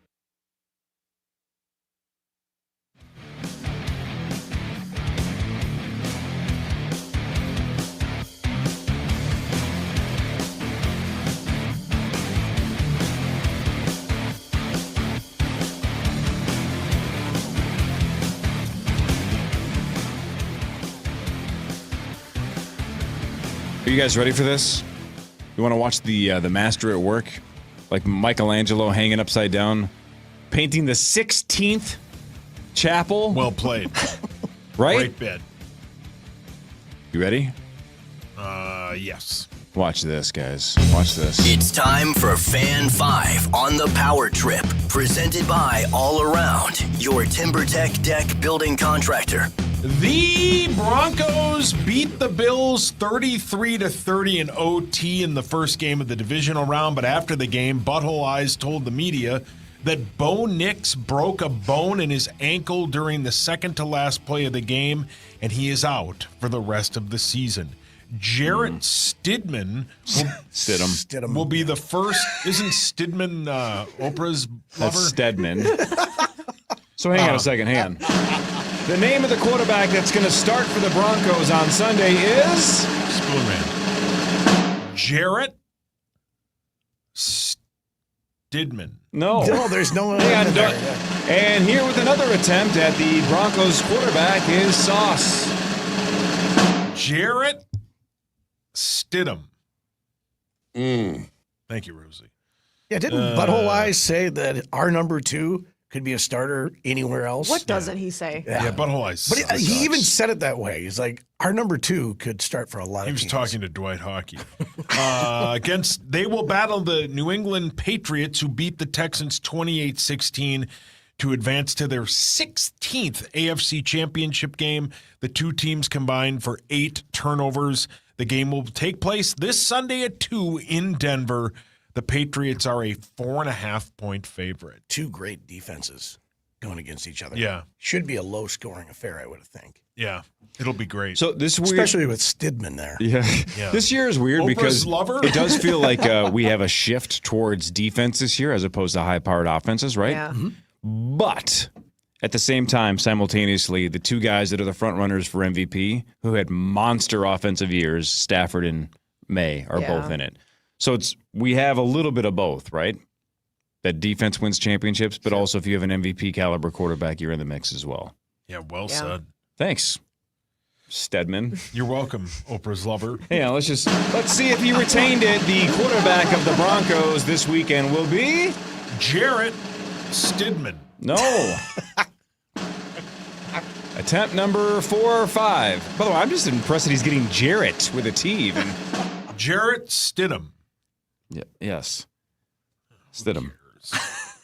Are you guys ready for this? You want to watch the master at work? Like Michelangelo hanging upside down, painting the 16th chapel? Well played. Right? Great bid. You ready? Yes. Watch this, guys. Watch this. It's time for Fan 5 on the Power Trip, presented by All Around, your TimberTech deck building contractor. The Broncos beat the Bills 33-30 in OT in the first game of the divisional round, but after the game, Butthole Eyes told the media that Bo Nix broke a bone in his ankle during the second-to-last play of the game, and he is out for the rest of the season. Jarrett Stidham will be the first. Isn't Stidham Oprah's lover? That's Stedman. So hang on a second. Hang on. The name of the quarterback that's going to start for the Broncos on Sunday is Spoonman. Jarrett Stidham. No, there's no one. Hang on, and here with another attempt at the Broncos quarterback is Sauce. Jarrett Stidham. Thank you, Rosie. Yeah, didn't Butthole Eyes say that our number 2 could be a starter anywhere else? What doesn't he say? Yeah, Butthole Eyes. But he even said it that way. He's like, our number 2 could start for a lot of teams. He was talking to Dwight Hockey. They will battle the New England Patriots, who beat the Texans 28-16 to advance to their 16th AFC Championship game. The two teams combined for 8 turnovers. The game will take place this Sunday at 2 in Denver. The Patriots are a 4.5-point favorite. Two great defenses going against each other. Yeah. Should be a low-scoring affair, I would think. Yeah, it'll be great. So this weird, especially with Stidham there. Yeah. This year is weird Oprah's because lover? It does feel like we have a shift towards defense this year as opposed to high-powered offenses, right? Yeah. But at the same time, simultaneously, the two guys that are the front runners for MVP, who had monster offensive years, Stafford and May, are both in it. So we have a little bit of both, right? That defense wins championships, but also if you have an MVP caliber quarterback, you're in the mix as well. Yeah, well said. Thanks, Stedman. You're welcome, Oprah's lover. Yeah, let's see if he retained it. The quarterback of the Broncos this weekend will be Jarrett Stidham. No. Attempt number 4 or 5. By the way, I'm just impressed that he's getting Jarrett with a T even. Jarrett Stidham. Yeah, yes. Stidham.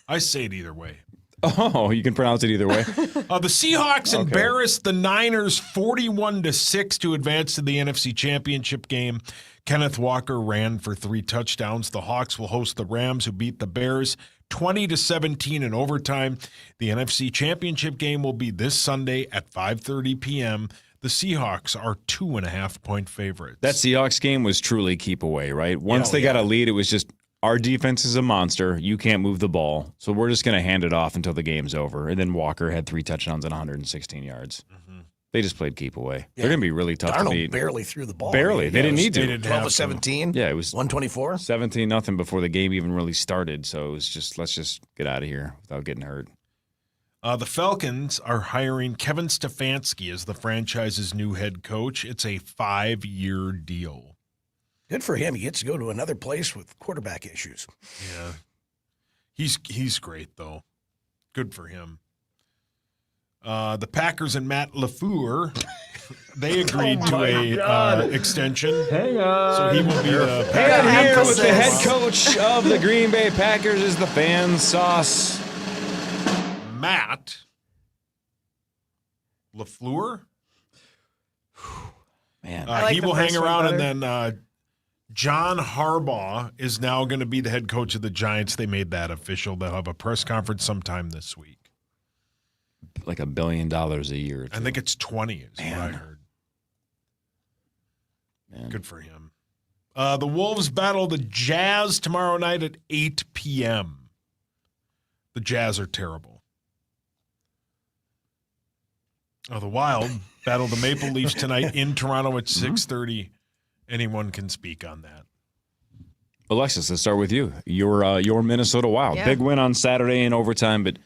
I say it either way. Oh, you can pronounce it either way. The Seahawks embarrassed the Niners 41-6 to advance to the NFC Championship game. Kenneth Walker ran for 3 touchdowns. The Hawks will host the Rams, who beat the Bears 20-17 in overtime. The NFC Championship game will be this Sunday at 5:30 p.m. The Seahawks are 2.5-point favorites. That Seahawks game was truly keep away, right? Once they got a lead, it was just, our defense is a monster. You can't move the ball. So we're just going to hand it off until the game's over. And then Walker had 3 touchdowns and 116 yards. Mm-hmm. They just played keep away. Yeah. They're going to be really tough to beat. Barely threw the ball. Barely. They didn't need to. 12-17. Yeah, it was 124. 17-0 before the game even really started. So it was just, let's just get out of here without getting hurt. The Falcons are hiring Kevin Stefanski as the franchise's new head coach. It's a 5-year deal. Good for him. He gets to go to another place with quarterback issues. Yeah. He's great, though. Good for him. The Packers and Matt LaFleur, they agreed to a extension. Hang on. So he will be the Packers. And here with the head coach of the Green Bay Packers is the fan sauce. Matt LaFleur. Man, he will hang around, and then John Harbaugh is now going to be the head coach of the Giants. They made that official. They'll have a press conference sometime this week. Like $1 billion a year. I think it's 20 is what I heard. Man. Good for him. The Wolves battle the Jazz tomorrow night at 8 p.m. The Jazz are terrible. The Wild battle the Maple Leafs tonight in Toronto at 6:30. Anyone can speak on that. Alexis, let's start with you. Your Minnesota Wild. Yeah. Big win on Saturday in overtime, but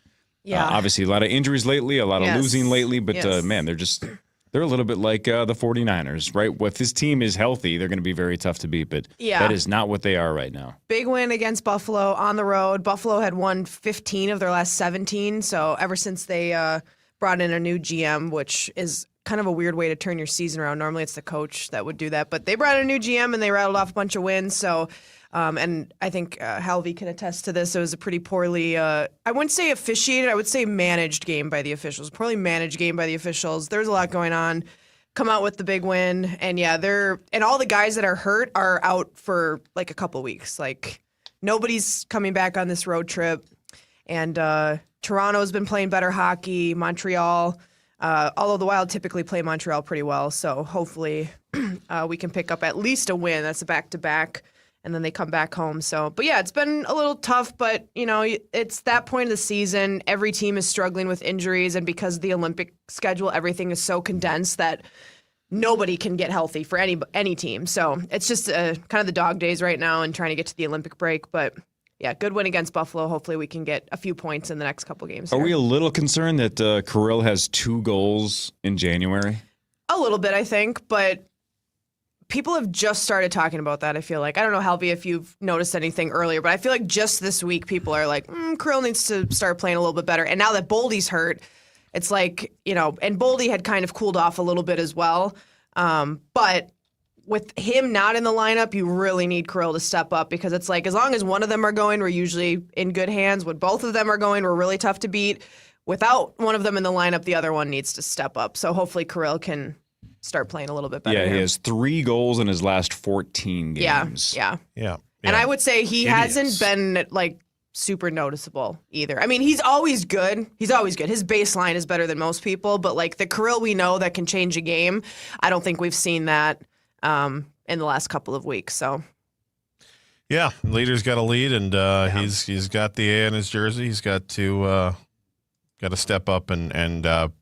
obviously a lot of injuries lately, a lot of losing lately. But, man, they're a little bit like the 49ers, right? If this team is healthy, they're going to be very tough to beat. But that is not what they are right now. Big win against Buffalo on the road. Buffalo had won 15 of their last 17. So ever since they brought in a new GM, which is kind of a weird way to turn your season around. Normally it's the coach that would do that. But they brought in a new GM, and they rattled off a bunch of wins. So, and I think Halvey can attest to this. It was a pretty poorly, I wouldn't say officiated, I would say managed game by the officials. Poorly managed game by the officials. There's a lot going on. Come out with the big win. And and all the guys that are hurt are out for like a couple weeks. Like nobody's coming back on this road trip. And Toronto's been playing better hockey. Montreal, although the Wild typically play Montreal pretty well. So hopefully we can pick up at least a win. That's a back-to-back. And then they come back home. So, but yeah, it's been a little tough, but it's that point of the season. Every team is struggling with injuries, and because of the Olympic schedule, everything is so condensed that nobody can get healthy for any team. So it's just kind of the dog days right now and trying to get to the Olympic break. But yeah, good win against Buffalo. Hopefully we can get a few points in the next couple games. Are we a little concerned that Kirill has 2 goals in January? A little bit, I think, but people have just started talking about that, I feel like. I don't know, Halby, if you've noticed anything earlier, but I feel like just this week people are like, Kirill needs to start playing a little bit better. And now that Boldy's hurt, it's like, and Boldy had kind of cooled off a little bit as well. But with him not in the lineup, you really need Kirill to step up, because it's like as long as one of them are going, we're usually in good hands. When both of them are going, we're really tough to beat. Without one of them in the lineup, the other one needs to step up. So hopefully Kirill can start playing a little bit better. Yeah, he has 3 goals in his last 14 games. Yeah. And I would say he hasn't been like super noticeable either. I mean, he's always good. His baseline is better than most people, but like the Kirill we know that can change a game, I don't think we've seen that in the last couple of weeks. So yeah, leader's got to lead, and he's got the A in his jersey. He's got to step up and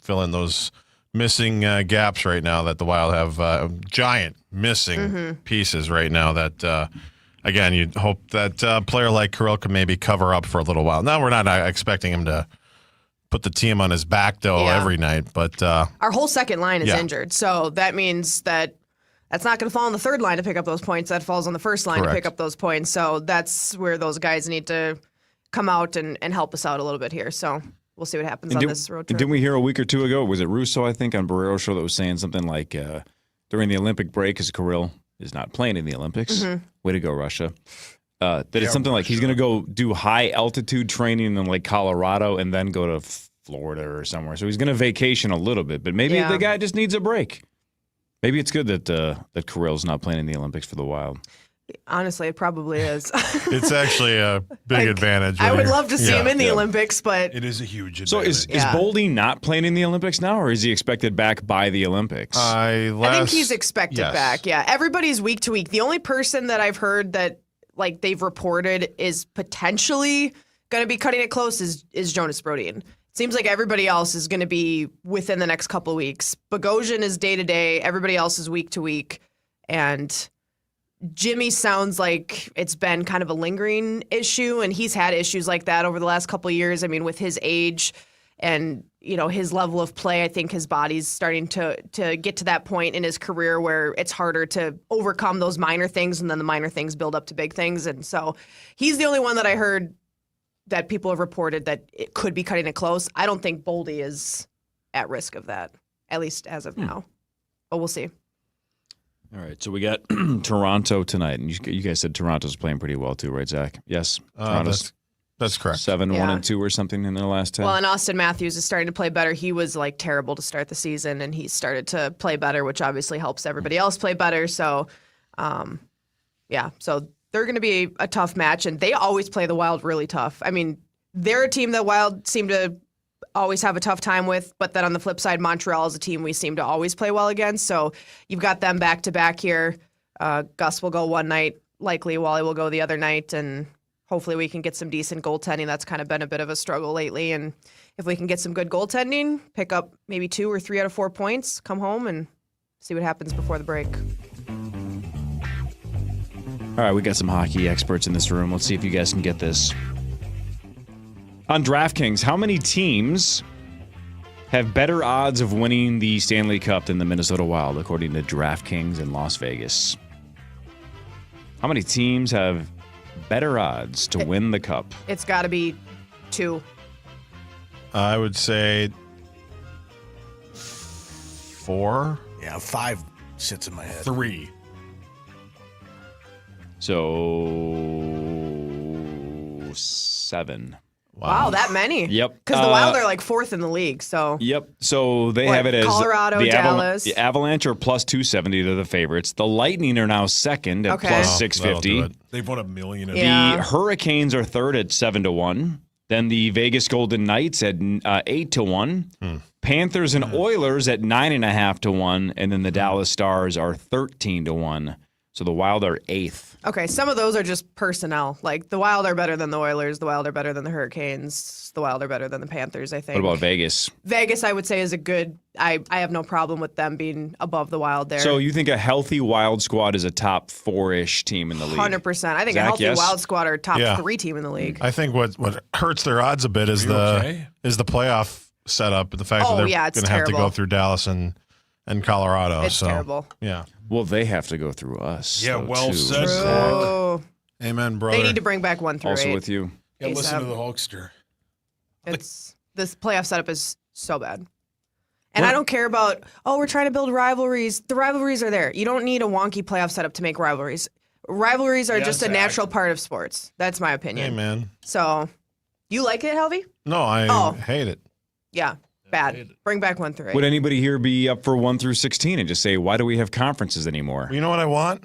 fill in those missing gaps right now that the Wild have. Giant missing pieces right now that, again, you'd hope that player like Kirill can maybe cover up for a little while. Now, we're not expecting him to put the team on his back, though, every night. But our whole second line is injured, so that means that's not going to fall on the third line to pick up those points. That falls on the first line to pick up those points. So that's where those guys need to come out and help us out a little bit here. So we'll see what happens on this road trip. Didn't we hear a week or two ago, was it Russo, I think, on Barrero's show that was saying something like during the Olympic break, because Kirill is not playing in the Olympics. Way to go, Russia. That it's something like he's going to go do high-altitude training in like Colorado and then go to Florida or somewhere. So he's going to vacation a little bit, but maybe the guy just needs a break. Maybe it's good that Kirill's not playing in the Olympics for the Wild. Honestly, it probably is. It's actually a big advantage. I would love to see him in the Olympics, but it is a huge advantage. So is Boldy not playing in the Olympics now, or is he expected back by the Olympics? I think he's expected back. Yeah, everybody's week to week. The only person that I've heard that like they've reported is potentially going to be cutting it close is Jonas Brodin. Seems like everybody else is going to be within the next couple of weeks. Bogosian is day to day. Everybody else is week to week, and Jimmy sounds like it's been kind of a lingering issue, and he's had issues like that over the last couple of years. I mean, with his age and, his level of play, I think his body's starting to get to that point in his career where it's harder to overcome those minor things, and then the minor things build up to big things. And so he's the only one that I heard that people have reported that it could be cutting it close. I don't think Boldy is at risk of that, at least as of now. But we'll see. All right, so we got Toronto tonight, and you guys said Toronto's playing pretty well too, right, Zach? Yes, Toronto's that's correct. 7-1-2 or something in their last 10. Well, and Austin Matthews is starting to play better. He was like terrible to start the season, and he started to play better, which obviously helps everybody else play better. So, Yeah, so they're going to be a tough match, and they always play the Wild really tough. I mean, they're a team that Wild seem to always have a tough time with, but then on the flip side, Montreal is a team we seem to always play well against. So you've got them back-to-back here. Gus will go one night, likely Wally will go the other night, and hopefully we can get some decent goaltending. That's kind of been a bit of a struggle lately, and if we can get some good goaltending, pick up maybe 2 or 3 out of 4 points, come home and see what happens before the break. All right, we got some hockey experts in this room. Let's see if you guys can get this. On DraftKings, how many teams have better odds of winning the Stanley Cup than the Minnesota Wild, according to DraftKings in Las Vegas? How many teams have better odds to win the Cup? It's got to be 2. I would say 4. Yeah, 5 sits in my head. 3. So 7. Wow, that many? Yep. Because the Wild are like 4th in the league. So Yep. So they have it as Colorado, the Dallas. The Avalanche are plus 270 to the favorites. The Lightning are now second at plus 650. They've won $1 million. The Hurricanes are third at 7-1. Then the Vegas Golden Knights at 8-1. Panthers and Oilers at 9.5-1, and then the Dallas Stars are 13-1. So the Wild are 8th. Okay, some of those are just personnel. Like the Wild are better than the Oilers, the Wild are better than the Hurricanes, the Wild are better than the Panthers, I think. What about Vegas? Vegas, I would say, is a good. I have no problem with them being above the Wild there. So you think a healthy Wild squad is a top 4-ish team in the league? 100%. I think Zach, a healthy yes? Wild squad are top 3 team in the league. I think what hurts their odds a bit is the playoff setup, the fact that they're going to have to go through Dallas and Colorado. It's terrible. Yeah. Well, they have to go through us. Yeah, well said. True. Amen, brother. They need to bring back 1 through 8. Also with you. Yeah, listen to the Hulkster. This playoff setup is so bad. And I don't care about, we're trying to build rivalries. The rivalries are there. You don't need a wonky playoff setup to make rivalries. Rivalries are just a natural part of sports. That's my opinion. Amen. So, you like it, Helvey? No, I hate it. Yeah, bad. Bring back 1 through 8. Would anybody here be up for 1 through 16 and just say, why do we have conferences anymore? You know what I want?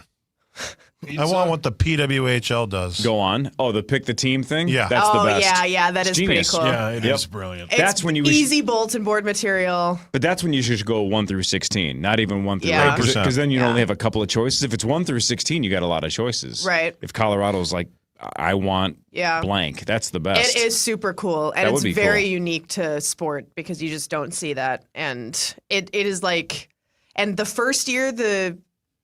I want what the PWHL does. Go on. Oh, the pick the team thing? Yeah. That's the best. Yeah, that is genius. pretty cool. Yeah, it is brilliant. That's when you easy bulletin board material. But that's when you should go 1 through 16, not even 1 through 8. Because then you only have a couple of choices. If it's 1 through 16, you got a lot of choices. Right. If Colorado's like, I want blank, that's the best. It is super cool. And That it's would be very cool. unique to sport because you just don't see that. And it is like, and the first year, the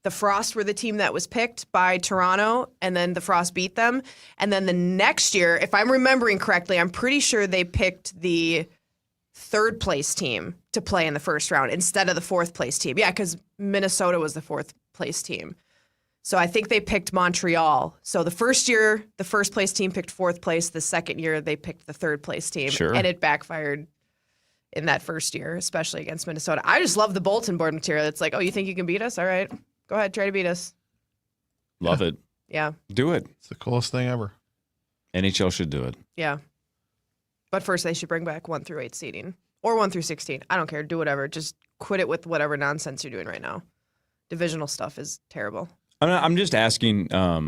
Frost were the team that was picked by Toronto, and then the Frost beat them. And then the next year, if I'm remembering correctly, I'm pretty sure they picked the 3rd place team to play in the first round instead of the 4th place team. Yeah, because Minnesota was the 4th place team. So I think they picked Montreal. So the first year, the 1st place team picked 4th place. The second year, they picked the 3rd place team. Sure. And it backfired in that first year, especially against Minnesota. I just love the bulletin board material. It's like, oh, you think you can beat us? All right. Go ahead, try to beat us. Love it. Yeah. Do it. It's the coolest thing ever. NHL should do it. Yeah. But first, they should bring back 1 through 8 seeding. Or 1 through 16. I don't care. Do whatever. Just quit it with whatever nonsense you're doing right now. Divisional stuff is terrible. I'm just asking, I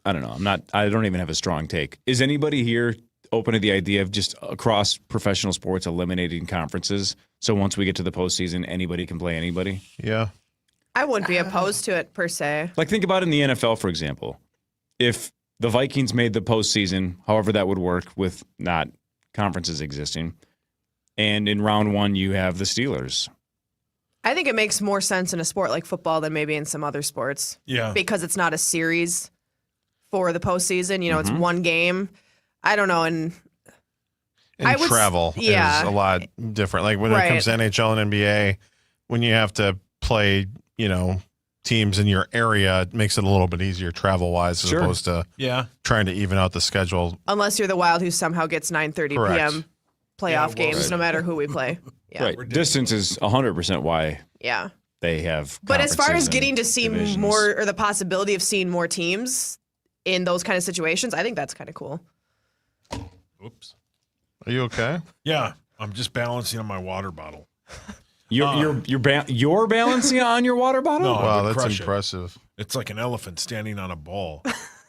don't know. I don't even have a strong take. Is anybody here open to the idea of just across professional sports eliminating conferences? So once we get to the postseason, anybody can play anybody? Yeah. I wouldn't be opposed to it per se. Like think about it in the NFL, for example. If the Vikings made the postseason, however that would work with not conferences existing, and in round 1 you have the Steelers. I think it makes more sense in a sport like football than maybe in some other sports. Yeah. Because it's not a series for the postseason. You know, it's 1 game. I don't know. And travel is a lot different. Like when it comes to NHL and NBA, when you have to play, teams in your area, it makes it a little bit easier travel-wise as opposed to trying to even out the schedule. Unless you're the Wild who somehow gets 9:30 p.m. playoff games no matter who we play. Yeah. Right. Distance is 100% why they have But as far as conferences getting and to see divisions. more, or the possibility of seeing more teams in those kind of situations, I think that's kind of cool. Oops. Are you okay? Yeah. I'm just balancing on my water bottle. You're balancing on your water bottle? No, wow, that's impressive. It's like an elephant standing on a ball.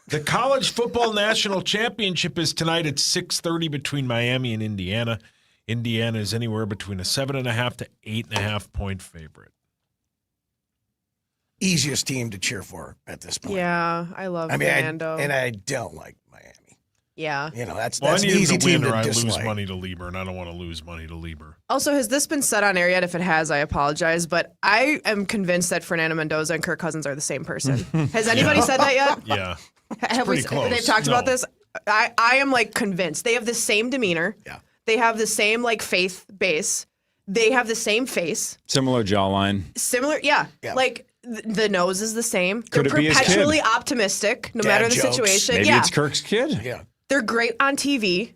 The College Football National Championship is tonight at 6:30 between Miami and Indiana. Indiana is anywhere between a 7.5 to 8.5 point favorite. Easiest team to cheer for at this point. Yeah, I love Fernando. I don't like Miami. Yeah. That's I an need easy him to win team or to I dislike. lose money to Lieber, and I don't want to lose money to Lieber. Also, has this been said on air yet? If it has, I apologize. But I am convinced that Fernando Mendoza and Kirk Cousins are the same person. Has anybody said that yet? Yeah. Have we? Close. They've talked about this. I am convinced. They have the same demeanor. Yeah. They have the same faith base. They have the same face. Similar jawline. Similar, yeah. The nose is the same. Could They're it be his kid? perpetually optimistic, no Dad matter the jokes. situation. Maybe yeah. it's Kirk's kid. Yeah. They're great on TV.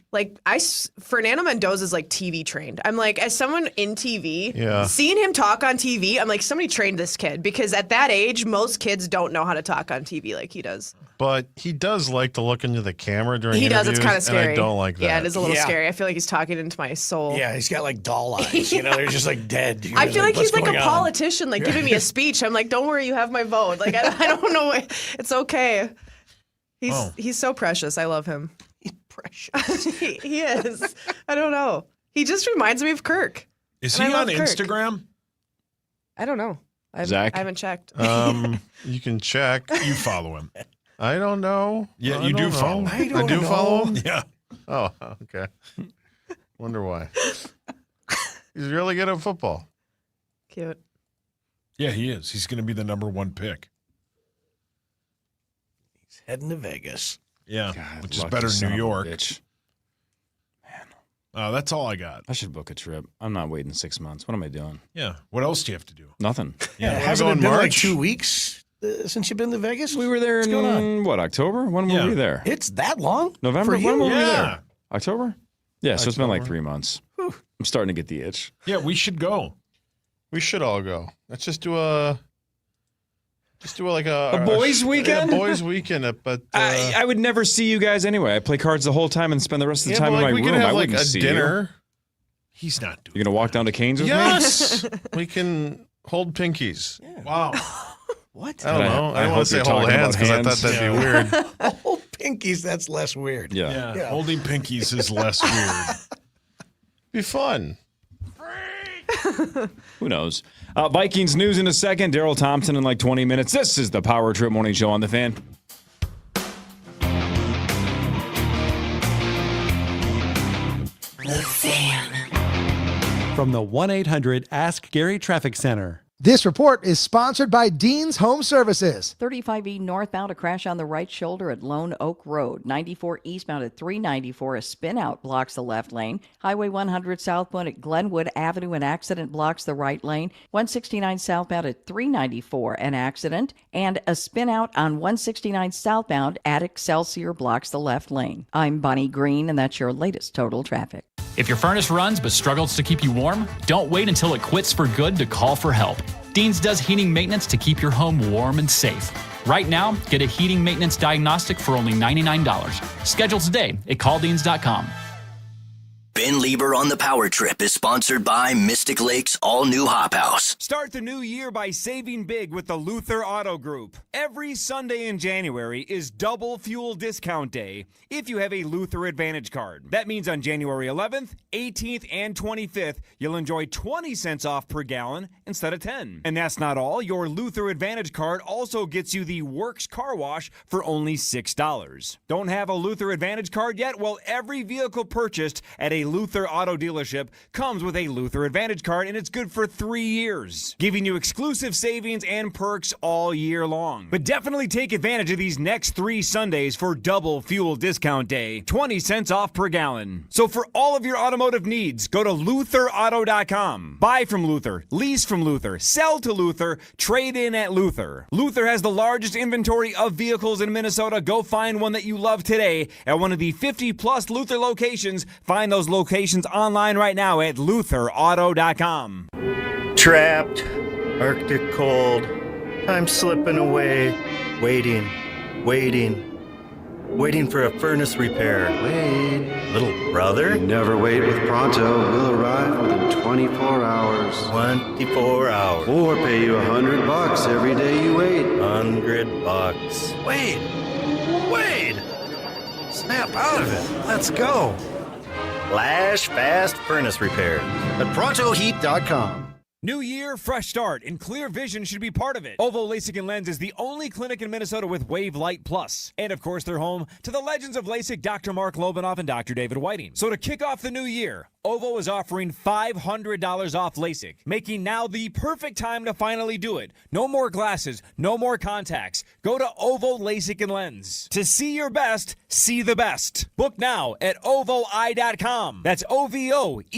Fernando Mendoza's TV trained. I'm as someone in TV, seeing him talk on TV, I'm somebody trained this kid because at that age, most kids don't know how to talk on TV like he does. But he does like to look into the camera during He does. interviews, It's kind of scary. and I don't like that. Yeah, it is a little scary. I feel like he's talking into my soul. Yeah, he's got doll eyes. They're just dead. I feel like he's what's a going on? politician, giving me a speech. I'm don't worry, you have my vote. I don't know. It's okay. He's so precious. I love him. Precious. he is. I don't know. He just reminds me of Kirk. Is And he I on love Kirk. Instagram? I don't know. Zach? I haven't checked. You can check. You follow him. I don't know. Yeah, I you do don't follow know. him. I do follow him? Yeah. Oh, okay. Wonder why. He's really good at football. Cute. Yeah, he is. He's going to be the number 1 pick. He's heading to Vegas. Yeah, God, which is lucky better son than New of a York. bitch. That's all I got. I should book a trip. I'm not waiting 6 months. What am I doing? Yeah. What else do you have to do? Nothing. Yeah. Hasn't it been 2 weeks since you've been to Vegas? We were there What's going on? in, October? When were we there? It's that long? November? For you? When were we Yeah. there? October? Yeah, so it's been October. 3 months. I'm starting to get the itch. Yeah, we should go. We should all go. Let's just do a boys' weekend? Yeah, boys' weekend. But I would never see you guys anyway. I play cards the whole time and spend the rest of the time in my we room. can have I like wouldn't a see dinner. He's not doing You gonna walk down to Cane's with Yes, we can hold pinkies. it. Wow. What? I don't know. I don't hope want to say you're hold talking hands about because I thought that'd be weird. Oh, pinkies, that's less weird. me? Yeah. Holding pinkies is less weird. Be fun. Who knows? Vikings news in a second. Daryl Thompson in 20 minutes. This is the Power Trip Morning Show on the Fan. The Fan. From the 1-800-ASK-GARY Traffic Center. This report is sponsored by Dean's Home Services. 35E northbound, a crash on the right shoulder at Lone Oak Road. 94 eastbound at 394, a spin-out blocks the left lane. Highway 100 southbound at Glenwood Avenue, an accident blocks the right lane. 169 southbound at 394, an accident. And a spin-out on 169 southbound at Excelsior blocks the left lane. I'm Bonnie Green, and that's your latest total traffic. If your furnace runs but struggles to keep you warm, don't wait until it quits for good to call for help. Dean's does heating maintenance to keep your home warm and safe. Right now, get a heating maintenance diagnostic for only $99. Schedule today at calldeans.com. Ben Lieber on the Power Trip is sponsored by Mystic Lake's all-new Hop House. Start the new year by saving big with the Luther Auto Group. Every Sunday in January is double fuel discount day if you have a Luther Advantage card. That means on January 11th, 18th, and 25th, you'll enjoy 20 cents off per gallon instead of 10. And that's not all. Your Luther Advantage card also gets you the Works Car Wash for only $6. Don't have a Luther Advantage card yet? Well, every vehicle purchased at a Luther auto dealership comes with a Luther Advantage card, and it's good for 3 years, giving you exclusive savings and perks all year long. But definitely take advantage of these next 3 Sundays for double fuel discount day, 20 cents off per gallon. So for all of your automotive needs, go to LutherAuto.com. Buy from Luther, lease from Luther, sell to Luther, trade in at Luther. Luther has the largest inventory of vehicles in Minnesota. Go find one that you love today at one of the 50-plus Luther locations. Find those locations online right now at LutherAuto.com. Trapped, Arctic cold, I'm slipping away, waiting. waiting for a furnace repair. Wait. Little brother? Never wait with Pronto. We'll arrive within 24 hours. 24 hours. Or pay you $100 every day you wait. $100. Wait! Snap out of it. Let's go. Flash Fast Furnace Repair at ProntoHeat.com. New year, fresh start, and clear vision should be part of it. Ovo LASIK and Lens is the only clinic in Minnesota with Wave Light Plus. And of course, they're home to the legends of LASIK, Dr. Mark Lobanoff and Dr. David Whiting. So to kick off the new year, Ovo is offering $500 off LASIK, making now the perfect time to finally do it. No more glasses, no more contacts. Go to Ovo LASIK and Lens. To see your best, see the best. Book now at OvoEye.com. That's OVOEYE.com.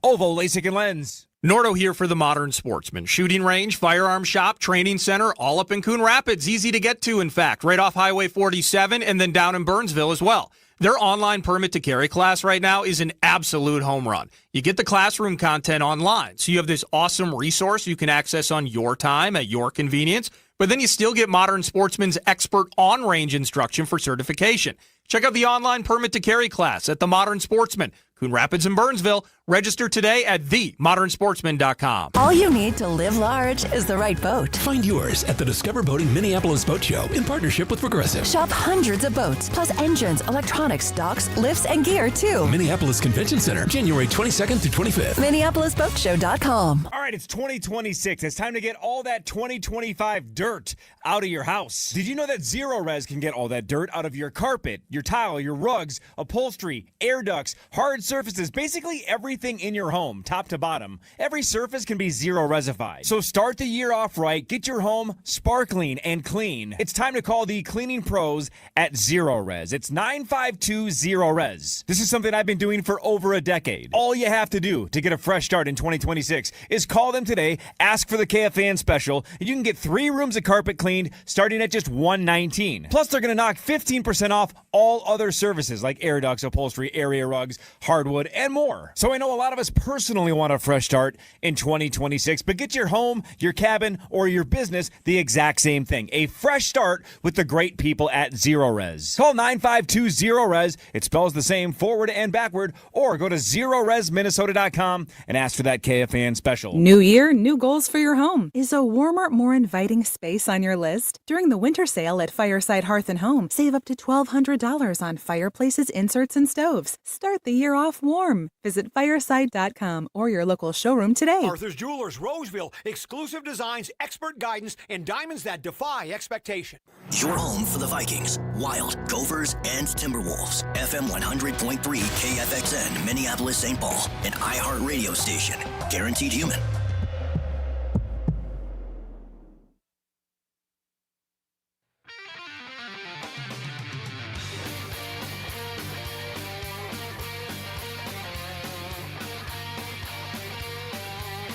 Ovo LASIK and Lens. Nordo here for the Modern Sportsman. Shooting range, firearm shop, training center, all up in Coon Rapids. Easy to get to, in fact, right off Highway 47 and then down in Burnsville as well. Their online permit to carry class right now is an absolute home run. You get the classroom content online, so you have this awesome resource you can access on your time at your convenience, but then you still get Modern Sportsman's expert on-range instruction for certification. Check out the online permit to carry class at the Modern Sportsman, Coon Rapids and Burnsville. Register today at themodernsportsman.com. All you need to live large is the right boat. Find yours at the Discover Boating Minneapolis Boat Show in partnership with Progressive. Shop hundreds of boats, plus engines, electronics, docks, lifts, and gear, too. Minneapolis Convention Center, January 22nd through 25th. MinneapolisBoatShow.com. All right, it's 2026. It's time to get all that 2025 dirt out of your house. Did you know that Zero Res can get all that dirt out of your carpet, your tile, your rugs, upholstery, air ducts, hard surfaces, basically everything in your home, top to bottom? Every surface can be Zero Resified. So start the year off right. Get your home sparkling and clean. It's time to call the cleaning pros at Zero Res. It's 952 Zero Res. This is something I've been doing for over a decade. All you have to do to get a fresh start in 2026 is call them today, ask for the KFAN special, and you can get 3 rooms of carpet cleaned starting at just $119. Plus, they're going to knock 15% off all other services like air ducts, upholstery, area rugs, hardwood, and more. So I know a lot of us personally want a fresh start in 2026, but get your home, your cabin, or your business the exact same thing. A fresh start with the great people at Zero Res. Call 952 Zero Res. It spells the same forward and backward, or go to ZeroResMinnesota.com and ask for that KFAN special. New year, new goals for your home. Is a warmer, more inviting space on your list? During the winter sale at Fireside Hearth & Home, save up to $1,200 on fireplaces, inserts, and stoves. Start the year off warm. Visit Fireside.com or your local showroom today. Arthur's Jewelers, Roseville. Exclusive designs, expert guidance, and diamonds that defy expectation. Your home for the Vikings, Wild, Gophers, and Timberwolves. FM 100.3 KFXN, Minneapolis, St. Paul. An iHeartRadio station. Guaranteed human.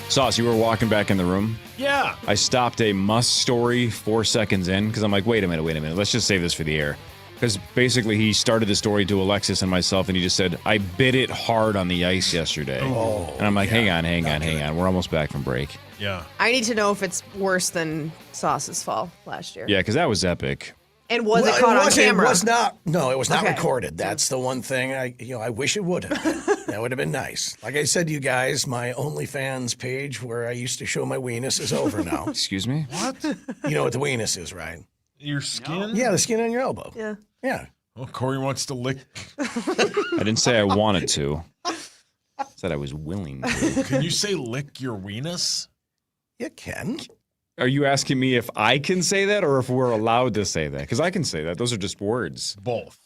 Sauce, you were walking back in the room. Yeah. I stopped a must story 4 seconds in because I'm like, wait a minute. Let's just save this for the air. Because basically he started the story to Alexis and myself, and he just said, I bit it hard on the ice yesterday. Oh, and I'm like, hang on. We're almost back from break. Yeah. I need to know if it's worse than Sauce's fall last year. Yeah, because that was epic. And was it caught on camera? It was not. No, it was not Okay. recorded. That's the one thing I wish it would have been. That would have been nice. Like I said to you guys, my OnlyFans page where I used to show my weenus is over now. Excuse me? What? You know what the weenus is, right? Your skin? Yeah, the skin on your elbow. Yeah. Yeah. Well, Corey wants to lick. I didn't say I wanted to. I said I was willing to. Can you say lick your weenus? You can. Are you asking me if I can say that or if we're allowed to say that? Because I can say that. Those are just words. Both.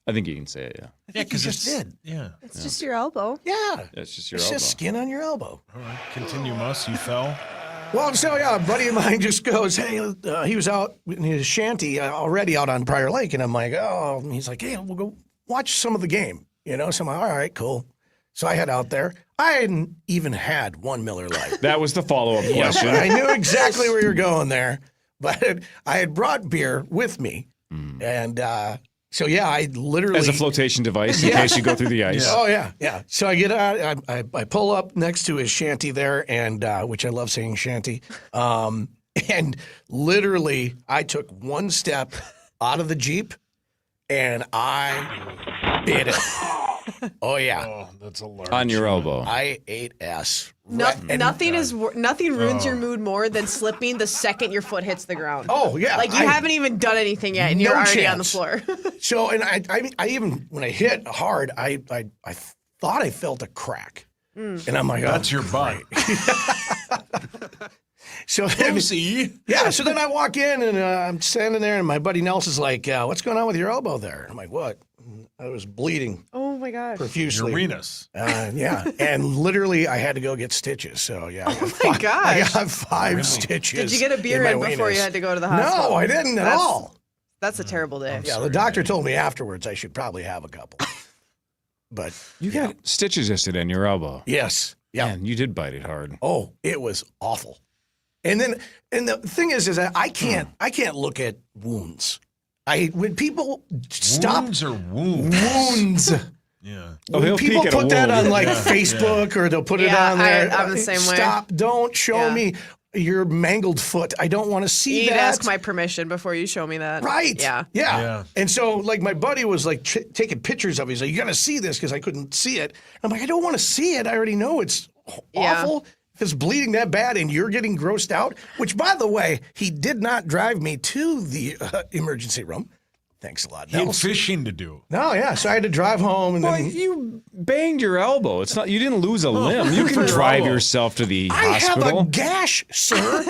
I think you can say it, yeah. Yeah, because you just did. Yeah. It's just your elbow. Yeah. It's just your It's elbow. just skin on your elbow. All right. Continue, Mus. You fell. Well, so yeah, a buddy of mine just goes, hey, he was out in his shanty already out on Prior Lake. And I'm like, oh, and he's like, hey, we'll go watch some of the game. You know, so I'm like, all right, cool. So I head out there. I hadn't even had one Miller Lite. That was the follow-up question. I knew exactly where you're going there. But I had brought beer with me. And so, yeah, I literally... As a flotation device in case you go through the ice. Oh, yeah. So I get out, I pull up next to his shanty there, and which I love saying shanty. And literally, I took one step, out of the Jeep, and I bit it. Oh, yeah. Oh, that's a large. On your elbow. I ate ass. Nothing ruins your mood more than slipping the second your foot hits the ground. Oh, yeah. Like you haven't even done anything yet, and you're already on the floor. So, and I even, when I hit hard, I thought I felt a crack. And I'm like, that's your butt. So so then I walk in and I'm standing there and my buddy Nelson's like, what's going on with your elbow there? I'm like, what? I was bleeding Oh my gosh. profusely. Uranus. Yeah. And literally I had to go get stitches. So yeah. Oh my gosh. I got 5 stitches. Did you get a beer in before you had to go to the hospital? No, I didn't at all. That's a terrible day. Yeah, the doctor told me afterwards I should probably have a couple. But You got stitches yesterday in your elbow. yes. Yeah. Man, you did bite it hard. Oh, it was awful. And the thing is that I can't look at wounds. When people stop Wounds or wounds? wounds. Yeah. When he'll people peek at a put that wound. on like Facebook or they'll put it on there. I'm the same way. Stop! Don't show me your mangled foot. I don't want to see You need that. to ask my permission before you show me that. Right. Yeah. Yeah. And so, like, my buddy was like taking pictures of it. He's like, you got to see this because I couldn't see it. I'm like, I don't want to see it. I already know it's awful. If it's bleeding that bad and you're getting grossed out, which, by the way, he did not drive me to the emergency room. Thanks a lot. He had fishing to do. No, yeah. So I had to drive home and Well, then you banged your elbow. It's not. You didn't lose a limb. You can drive yourself to the I hospital. have a gash, sir.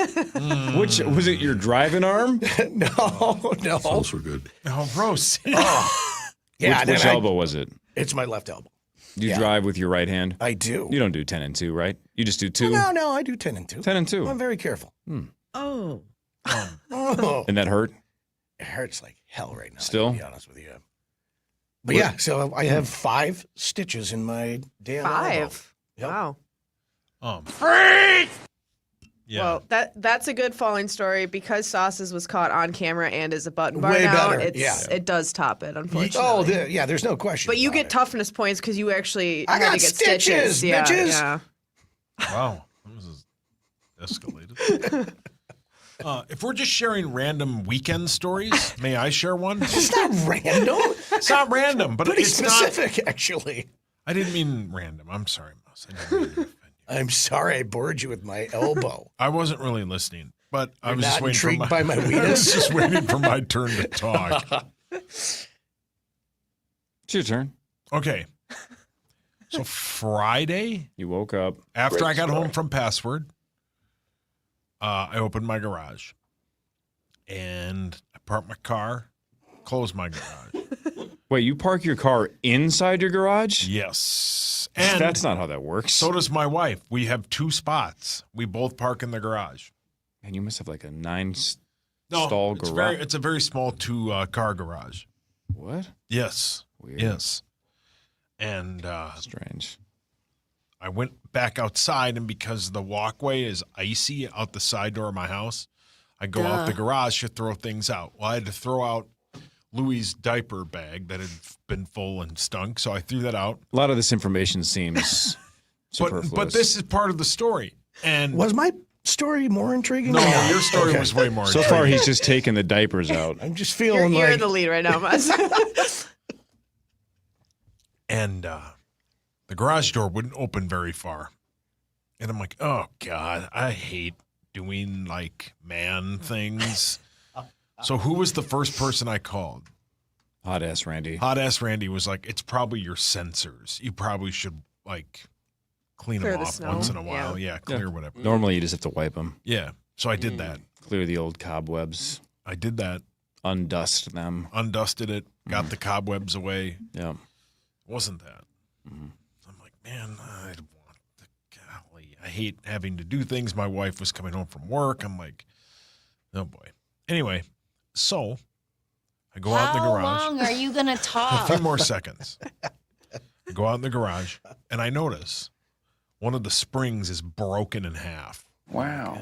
Which was it? Your driving arm? No. Those were good. Oh, gross. Yeah. Which elbow was it? It's my left elbow. You drive with your right hand? I do. You don't do 10 and 2, right? You just do 2? No, I do 10 and 2. 10 and 2. I'm very careful. Oh. Oh. And that hurt? It hurts like hell right now. Still? To be honest with you. But yeah, so I have 5 stitches in my damn elbow. 5. Yep. Wow. Freak! Yeah. Well, that's a good falling story because Sauces was caught on camera and is a button bar Way now. better, It does top it, unfortunately. Oh, there's no question. But you about get it. toughness points because you actually I had got to get stitches, Yeah, bitches. yeah. Wow. This is escalated. If we're just sharing random weekend stories, may I share one? It's not random. It's not random, but Pretty it's specific, actually. I didn't mean random. I'm sorry, Mouse. I didn't mean to offend you. I'm sorry I bored you with my elbow. I wasn't really listening, but I You're was just not waiting intrigued by my I was weenus? just waiting for my turn to talk. It's your turn. Okay. So Friday, You woke up. after I got home from Password, I opened my garage and I parked my car, closed my garage. Wait, you park your car inside your garage? Yes. And That's not how that works. so does my wife. We have 2 spots. We both park in the garage. Man, you must have like a 9 No, stall it's garage. it's a very small 2 car garage. What? Yes. Weird. Yes. And Strange. I went back outside, and because the walkway is icy out the side door of my house, I go out the garage to throw things out. Well, I had to throw out Louis' diaper bag that had been full and stunk, so I threw that out. A lot of this information seems superfluous. But this is part of the story. And Was my story more intriguing? no, or not? your story Okay. was way more. So far, intriguing. he's just taking the diapers out. I'm just You're, feeling you're like in the lead right now, Muzz. And the garage door wouldn't open very far. And I'm like, oh, God, I hate doing, like, man things. So who was the first person I called? Hot ass Randy. Hot ass Randy was like, it's probably your sensors. You probably should, like, clean Clear them the off snow. once in a while. Yeah, clear Yeah. whatever. Normally, you just have to wipe them. Yeah, so I did that. Clear the old cobwebs. I did that. Undust them. Undusted it. Got the cobwebs away. Yeah. Wasn't that. I'm like, man, golly, I hate having to do things. My wife was coming home from work. I'm like, oh boy. Anyway, so I go out in the garage. How long are you going to A talk? few more seconds. I go out in the garage and I notice one of the springs is broken in half. Wow.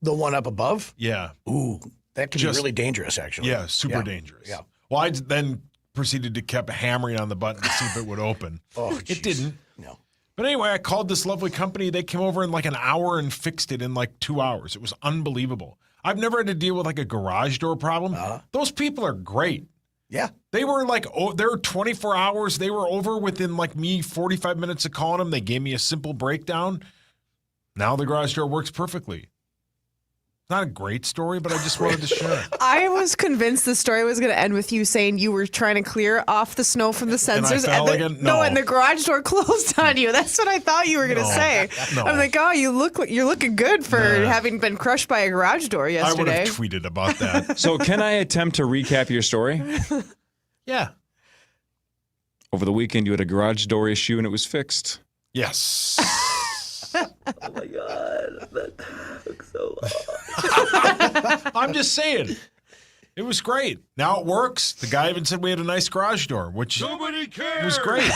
the one up above. Yeah. Ooh, that could be really dangerous, actually. Yeah, super dangerous. Yeah. Well, I then proceeded to keep hammering on the button to see if it would open. Oh, it didn't. No. But anyway, I called this lovely company. They came over in like an hour and fixed it in like 2 hours. It was unbelievable. I've never had to deal with like a garage door problem. Those people are great. Yeah. They were like, they were 24 hours. They were over within like me 45 minutes of calling them. They gave me a simple breakdown. Now the garage door works perfectly. Not a great story, but I just wanted to share it. I was convinced the story was going to end with you saying you were trying to clear off the snow from the sensors. And the garage door closed on you. That's what I thought you were going to say. No. I'm like, oh, you're looking good for having been crushed by a garage door yesterday. I would have tweeted about that. So can I attempt to recap your story? Yeah. Over the weekend, you had a garage door issue and it was fixed. Yes. Oh my God, that took so long. I'm just saying. It was great. Now it works. The guy even said we had a nice garage door, which Nobody cares. was great.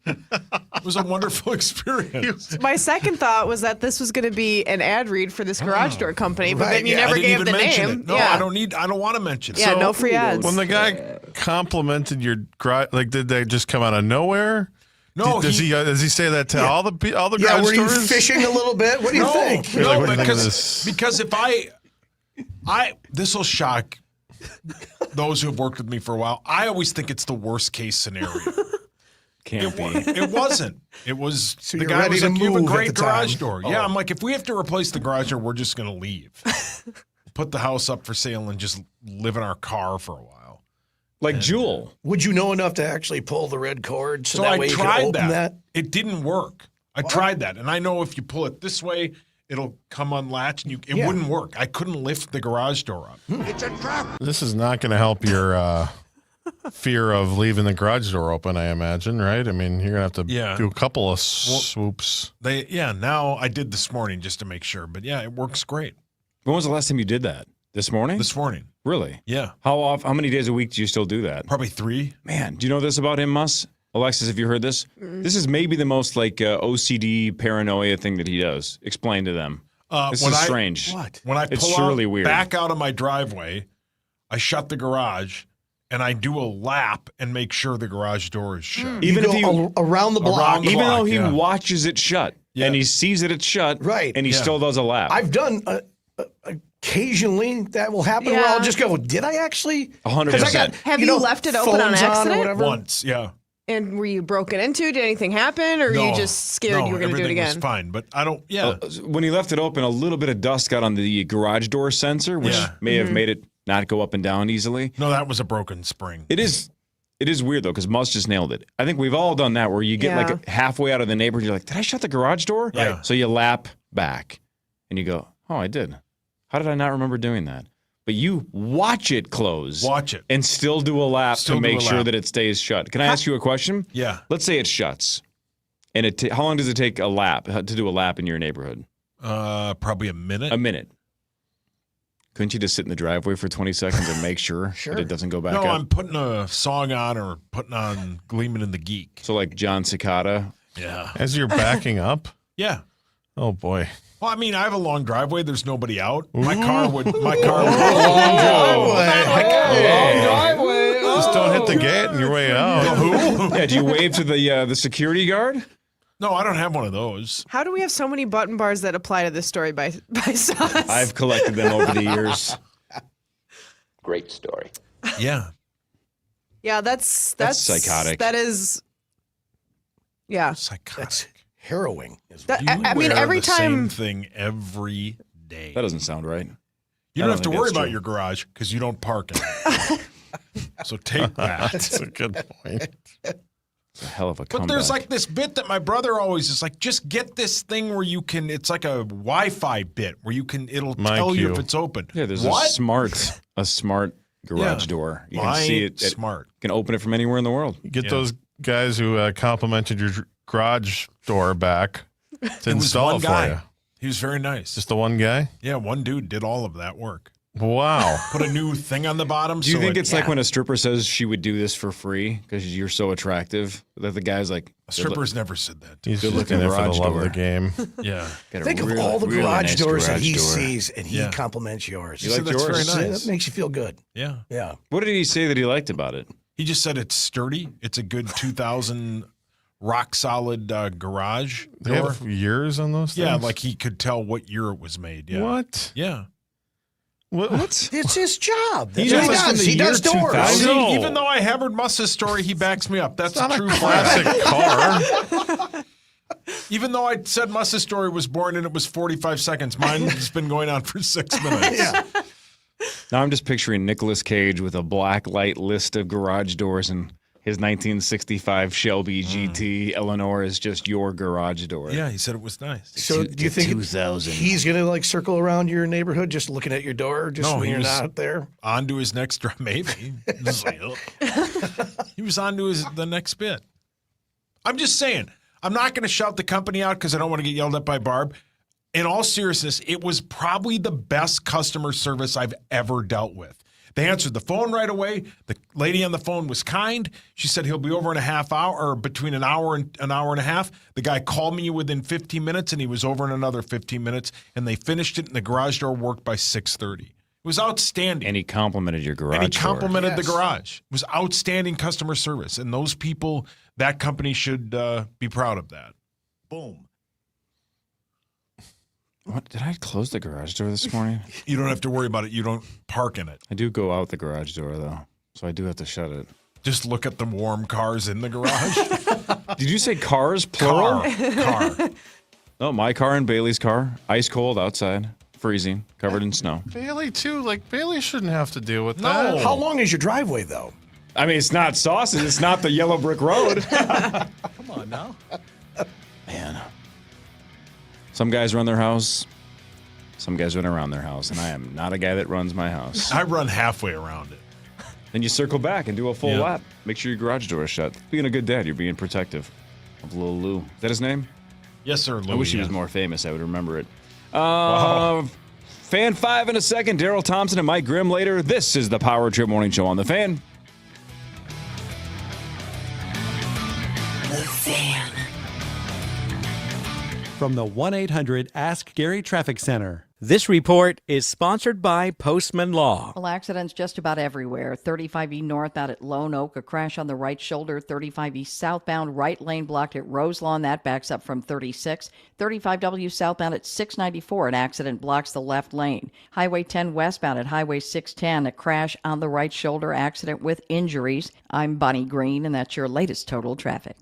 It was a wonderful experience. My second thought was that this was going to be an ad read for this garage door company, but then you never gave the name. It. No, I don't want to mention it. Yeah, no free ads. When the guy complimented your garage, like, did they just come out of nowhere? No, does he say that to all the garage were you stores? fishing a little bit? What do you think? You're like, what do you think of Because if this will shock those who have worked with me for a while. I always think it's the worst case scenario. Can't be. It wasn't. It was So the you're guy ready was to like, "You have a move at great the garage time." door." Oh. Yeah, I'm like, if we have to replace the garage door, we're just going to leave. Put the house up for sale and just live in our car for a while. Like Jewel. Would you know enough to actually pull the red cord so that I way you tried can open that? It didn't work. I tried that, and I know if you pull it this way, it'll come unlatched, and it wouldn't work. I couldn't lift the garage door up. It's a trap. This is not going to help your fear of leaving the garage door open, I imagine, right? I mean, you're going to have to do a couple of swoops. Now I did this morning just to make sure, but yeah, it works great. When was the last time you did that? This morning? This morning. Really? Yeah. How many days a week do you still do that? Probably 3. Man, do you know this about him, Mus? Alexis, have you heard this? This is maybe the most like OCD paranoia thing that he does. Explain to them. This is strange. When I It's pull really weird. back out of my driveway, I shut the garage, and I do a lap and make sure the garage door is shut. Even if around the block, even though he watches it shut and he sees that it's shut, right? And he still does a lap. I've done occasionally that will happen where I'll just go, did I actually? 100%. Have you left it open on phones accident? or whatever? Once, yeah. And were you broken into? Did anything happen, or were you just scared you were going to do it again? Everything was fine, but I don't. Yeah. When he left it open, a little bit of dust got on the garage door sensor, which may have made it not go up and down easily. No, that was a broken spring. It is weird though, because Mus just nailed it. I think we've all done that, where you get like halfway out of the neighborhood, you're like, "Did I shut the garage door?" Yeah. So you lap back, and you go, "Oh, I did. How did I not remember doing that?" But you watch it close. Watch it. And still do a lap Still to do make a sure lap. that it stays shut. Can I ask you a question? Yeah. Let's say it shuts. And how long does it take to do a lap in your neighborhood? Probably a minute. A minute. Couldn't you just sit in the driveway for 20 seconds and make sure that it doesn't go back up? No, I'm putting a song on or putting on Gleeman and the Geek. So like John Cicada? Yeah. As you're backing up? Yeah. Oh, boy. Well, I mean, I have a long driveway. There's nobody out. My car would. Long driveway. Just don't hit the gate on your way out. Yeah, do you wave to the security guard? No, I don't have one of those. How do we have so many button bars that apply to this story by Sauce? I've collected them over the years. Great story. Yeah. Yeah, that's psychotic. That is. Yeah. Psychotic. That's harrowing. I mean, every the time. same thing every day. That doesn't sound right. You don't have to worry about your garage because you don't park in it. So take that. That's a good point. It's a hell of a But comeback. there's like this bit that my brother always is like, just get this thing where you can, it's like a Wi-Fi bit where you can, it'll tell you if it's open. Yeah, there's what? a smart garage door. You can see it. Smart. You can open it from anywhere in the world. You get those guys who complimented your garage door back to install it for you. He was very nice. Just the one guy? Yeah, one dude did all of that work. Wow. Put a new thing on the bottom. Do you think it's like when a stripper says she would do this for free because you're so attractive? That the guy's like, Strippers never said that. He's good just looking in there for the garage love door. of the game. Yeah. Think of all the garage doors that he sees, and he compliments yours. You like that's yours? very nice. That makes you feel good. Yeah. Yeah. What did he say that he liked about it? He just said it's sturdy. It's a good 2000 rock solid garage They door. have years on those things? Yeah, like he could tell what year it was made. Yeah. What? Yeah. What? It's his job. That's He what he knows from does. the He year does doors. 2000. See, even though I hammered Muss's story, he backs me up. That's It's a not true a classic car. Even though I said Muss's story was born and it was 45 seconds, mine has been going on for 6 minutes. Yeah. Now I'm just picturing Nicolas Cage with a black light list of garage doors and his 1965 Shelby GT Eleanor is just your garage door. Yeah, he said it was nice. So do you think 2000. he's going to like circle around your neighborhood just looking at your door just when he you're was not there? On to his next drive, maybe. He was on to the next bit. I'm just saying, I'm not going to shout the company out because I don't want to get yelled at by Barb. In all seriousness, it was probably the best customer service I've ever dealt with. They answered the phone right away. The lady on the phone was kind. She said he'll be over in a half hour, or between an hour and an hour and a half. The guy called me within 15 minutes, and he was over in another 15 minutes, and they finished it, and the garage door worked by 6:30. It was outstanding. And he complimented your garage And he door. complimented the garage. It was outstanding customer service. And those people, that company should be proud of that. Boom. What, did I close the garage door this morning? You don't have to worry about it. You don't park in it. I do go out the garage door, though, so I do have to shut it. Just look at the warm cars in the garage. Did you say cars, plural? Car. No, my car and Bailey's car. Ice cold outside, freezing, covered in snow. Bailey, too. Like, Bailey shouldn't have to deal with No. that. How long is your driveway, though? I mean, it's not sausage. It's not the yellow brick road. Come on now. Man. Some guys run their house. Some guys run around their house. And I am not a guy that runs my house. I run halfway around it. Then you circle back and do a full Yeah. lap. Make sure your garage door is shut. Being a good dad, you're being protective of little Lou. Is that his name? Yes, sir, Louis. I wish he was yeah. more famous. I would remember it. Wow. Fan 5 in a second. Daryl Thompson and Mike Grimm later. This is the Power Trip Morning Show on The Fan. The Fan. From the 1-800-ASK-GARY Traffic Center. This report is sponsored by Postman Law. Well, accidents just about everywhere. 35E northbound at Lone Oak, a crash on the right shoulder. 35E southbound, right lane blocked at Roselawn. That backs up from 36. 35W southbound at 694, an accident blocks the left lane. Highway 10 westbound at Highway 610, a crash on the right shoulder, accident with injuries. I'm Bonnie Green, and that's your latest total traffic.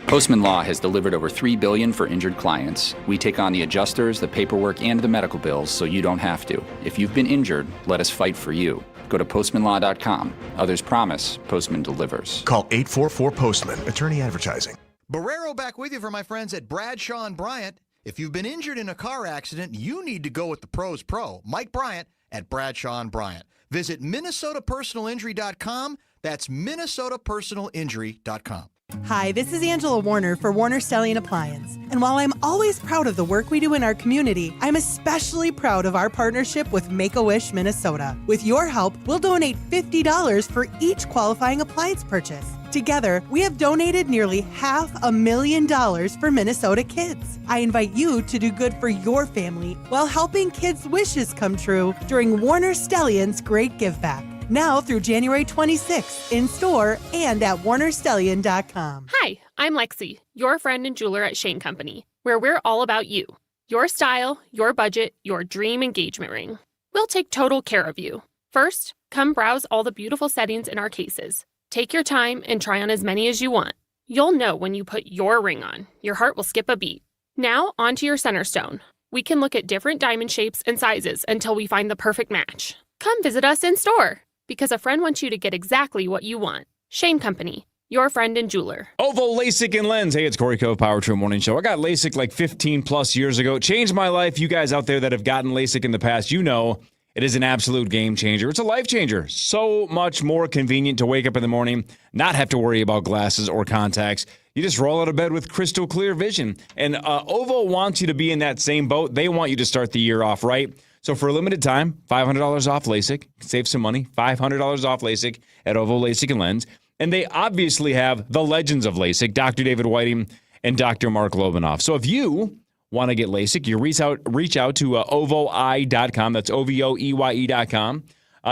Postman Law has delivered over $3 billion for injured clients. We take on the adjusters, the paperwork, and the medical bills so you don't have to. If you've been injured, let us fight for you. Go to postmanlaw.com. Others promise, Postman delivers. Call 844-POSTMAN. Attorney Advertising. Barrero back with you for my friends at Bradshaw and Bryant. If you've been injured in a car accident, you need to go with the pro's pro, Mike Bryant at Bradshaw and Bryant. Visit MinnesotaPersonalInjury.com. That's MinnesotaPersonalInjury.com. Hi, this is Angela Warner for Warner Stellian Appliance. And while I'm always proud of the work we do in our community, I'm especially proud of our partnership with Make-A-Wish Minnesota. With your help, we'll donate $50 for each qualifying appliance purchase. Together, we have donated nearly $500,000 for Minnesota kids. I invite you to do good for your family while helping kids' wishes come true during Warner Stellian's Great Give Back. Now through January 26th, in store and at warnerstellian.com. Hi, I'm Lexi, your friend and jeweler at Shane Company, where we're all about you. Your style, your budget, your dream engagement ring. We'll take total care of you. First, come browse all the beautiful settings in our cases. Take your time and try on as many as you want. You'll know when you put your ring on. Your heart will skip a beat. Now, onto your center stone. We can look at different diamond shapes and sizes until we find the perfect match. Come visit us in store, because a friend wants you to get exactly what you want. Shane Company, your friend and jeweler. Oval LASIK and Lens. Hey, it's Corey Cove, Power Trip Morning Show. I got LASIK like 15 plus years ago. It changed my life. You guys out there that have gotten LASIK in the past, you know it is an absolute game changer. It's a life changer. So much more convenient to wake up in the morning, not have to worry about glasses or contacts. You just roll out of bed with crystal clear vision. And Oval wants you to be in that same boat. They want you to start the year off right. So for a limited time, $500 off LASIK. Save some money. $500 off LASIK at Oval LASIK and Lens. And they obviously have the legends of LASIK, Dr. David Whiting and Dr. Mark Lobanoff. So if you want to get LASIK, you reach out to ovoi.com. That's OVOEYE.com.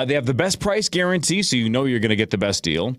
They have the best price guarantee, so you know you're going to get the best deal.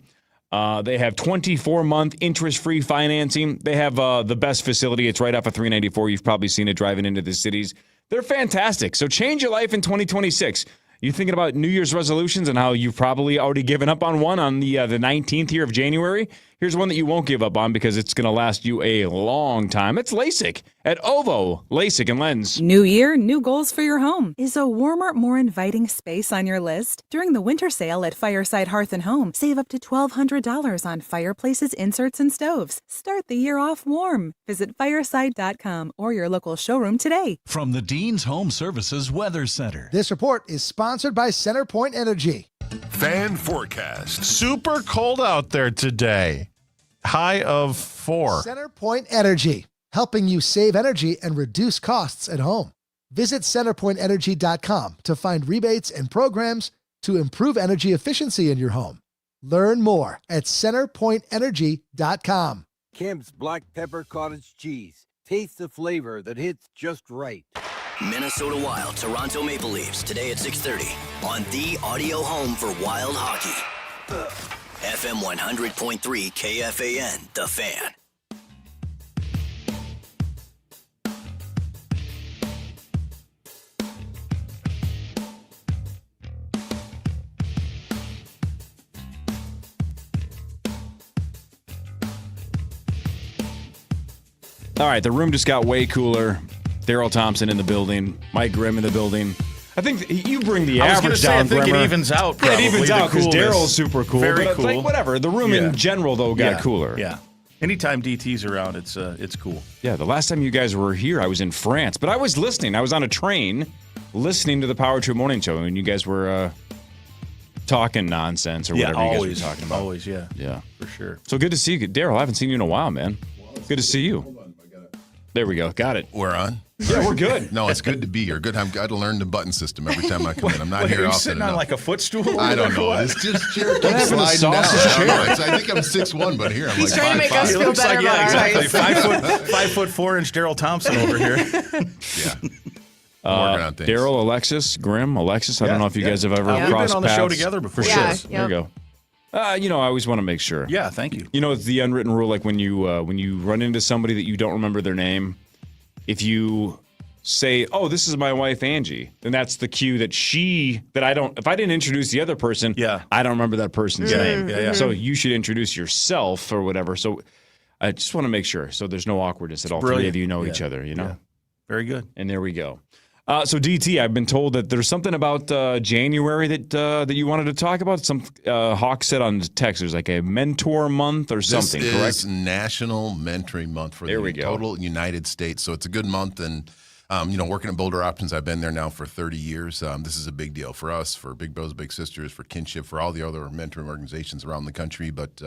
They have 24-month interest-free financing. They have the best facility. It's right off of 394. You've probably seen it driving into the cities. They're fantastic. So change your life in 2026. You thinking about New Year's resolutions and how you've probably already given up on one on the 19th here of January? Here's one that you won't give up on because it's going to last you a long time. It's LASIK at OVO, LASIK and Lens. New year, new goals for your home. Is a warmer, more inviting space on your list? During the winter sale at Fireside Hearth and Home, save up to $1,200 on fireplaces, inserts, and stoves. Start the year off warm. Visit fireside.com or your local showroom today. From the Dean's Home Services Weather Center. This report is sponsored by CenterPoint Energy. Fan forecast. Super cold out there today. High of 4. CenterPoint Energy, helping you save energy and reduce costs at home. Visit centerpointenergy.com to find rebates and programs to improve energy efficiency in your home. Learn more at centerpointenergy.com. Kemp's Black Pepper Cottage Cheese. Taste the flavor that hits just right. Minnesota Wild, Toronto Maple Leafs, today at 6:30 on the audio home for Wild Hockey. FM 100.3 KFAN, The Fan. All right, the room just got way cooler. Daryl Thompson in the building. Mike Grimm in the building. I think you bring the average down. I think it evens out. Yeah, it evens out because Daryl's super cool. Very but cool. Like, whatever. The room in general, though, got cooler. Yeah. Anytime DT's around, it's cool. Yeah. The last time you guys were here, I was in France, but I was listening. I was on a train listening to the Power Trip Morning Show, and you guys were talking nonsense or whatever you guys were talking about. Always, yeah. Yeah. For sure. So good to see you, Daryl. I haven't seen you in a while, man. Good to see you. There we go. Got it. We're on. Yeah, we're good. No, it's good to be here. Good. I've got to learn the button system every time I come in. I'm not here are you often sitting enough. on like a footstool? I don't know. It's just chair keeps sliding down. I think I'm 6'1", but here I'm He's like 5'5". trying to make us feel better about our height. 5'4" Daryl Thompson over here. Working on things. Daryl, Alexis, Grimm, Alexis. I don't know if you guys have ever crossed We've been on the paths. show together before. For Yeah, sure. There you go. I always want to make sure. Yeah, thank you. You know, it's the unwritten rule. Like when you run into somebody that you don't remember their name, if you say, "Oh, this is my wife Angie," then that's the cue that I don't. If I didn't introduce the other person, I don't remember that person's name. Yeah. So you should introduce yourself or whatever. So I just want to make sure so there's no awkwardness at all. Brilliant. Three of you know each other. You know. Yeah. Very good. And there we go. So DT, I've been told that there's something about January that you wanted to talk about. Some Hawk said on text there's like a mentor month or something. This correct? is National Mentoring Month for the total United States. So it's a good month, and working at Boulder Options, I've been there now for 30 years. This is a big deal for us, for Big Brothers Big Sisters, for Kinship, for all the other mentoring organizations around the country. But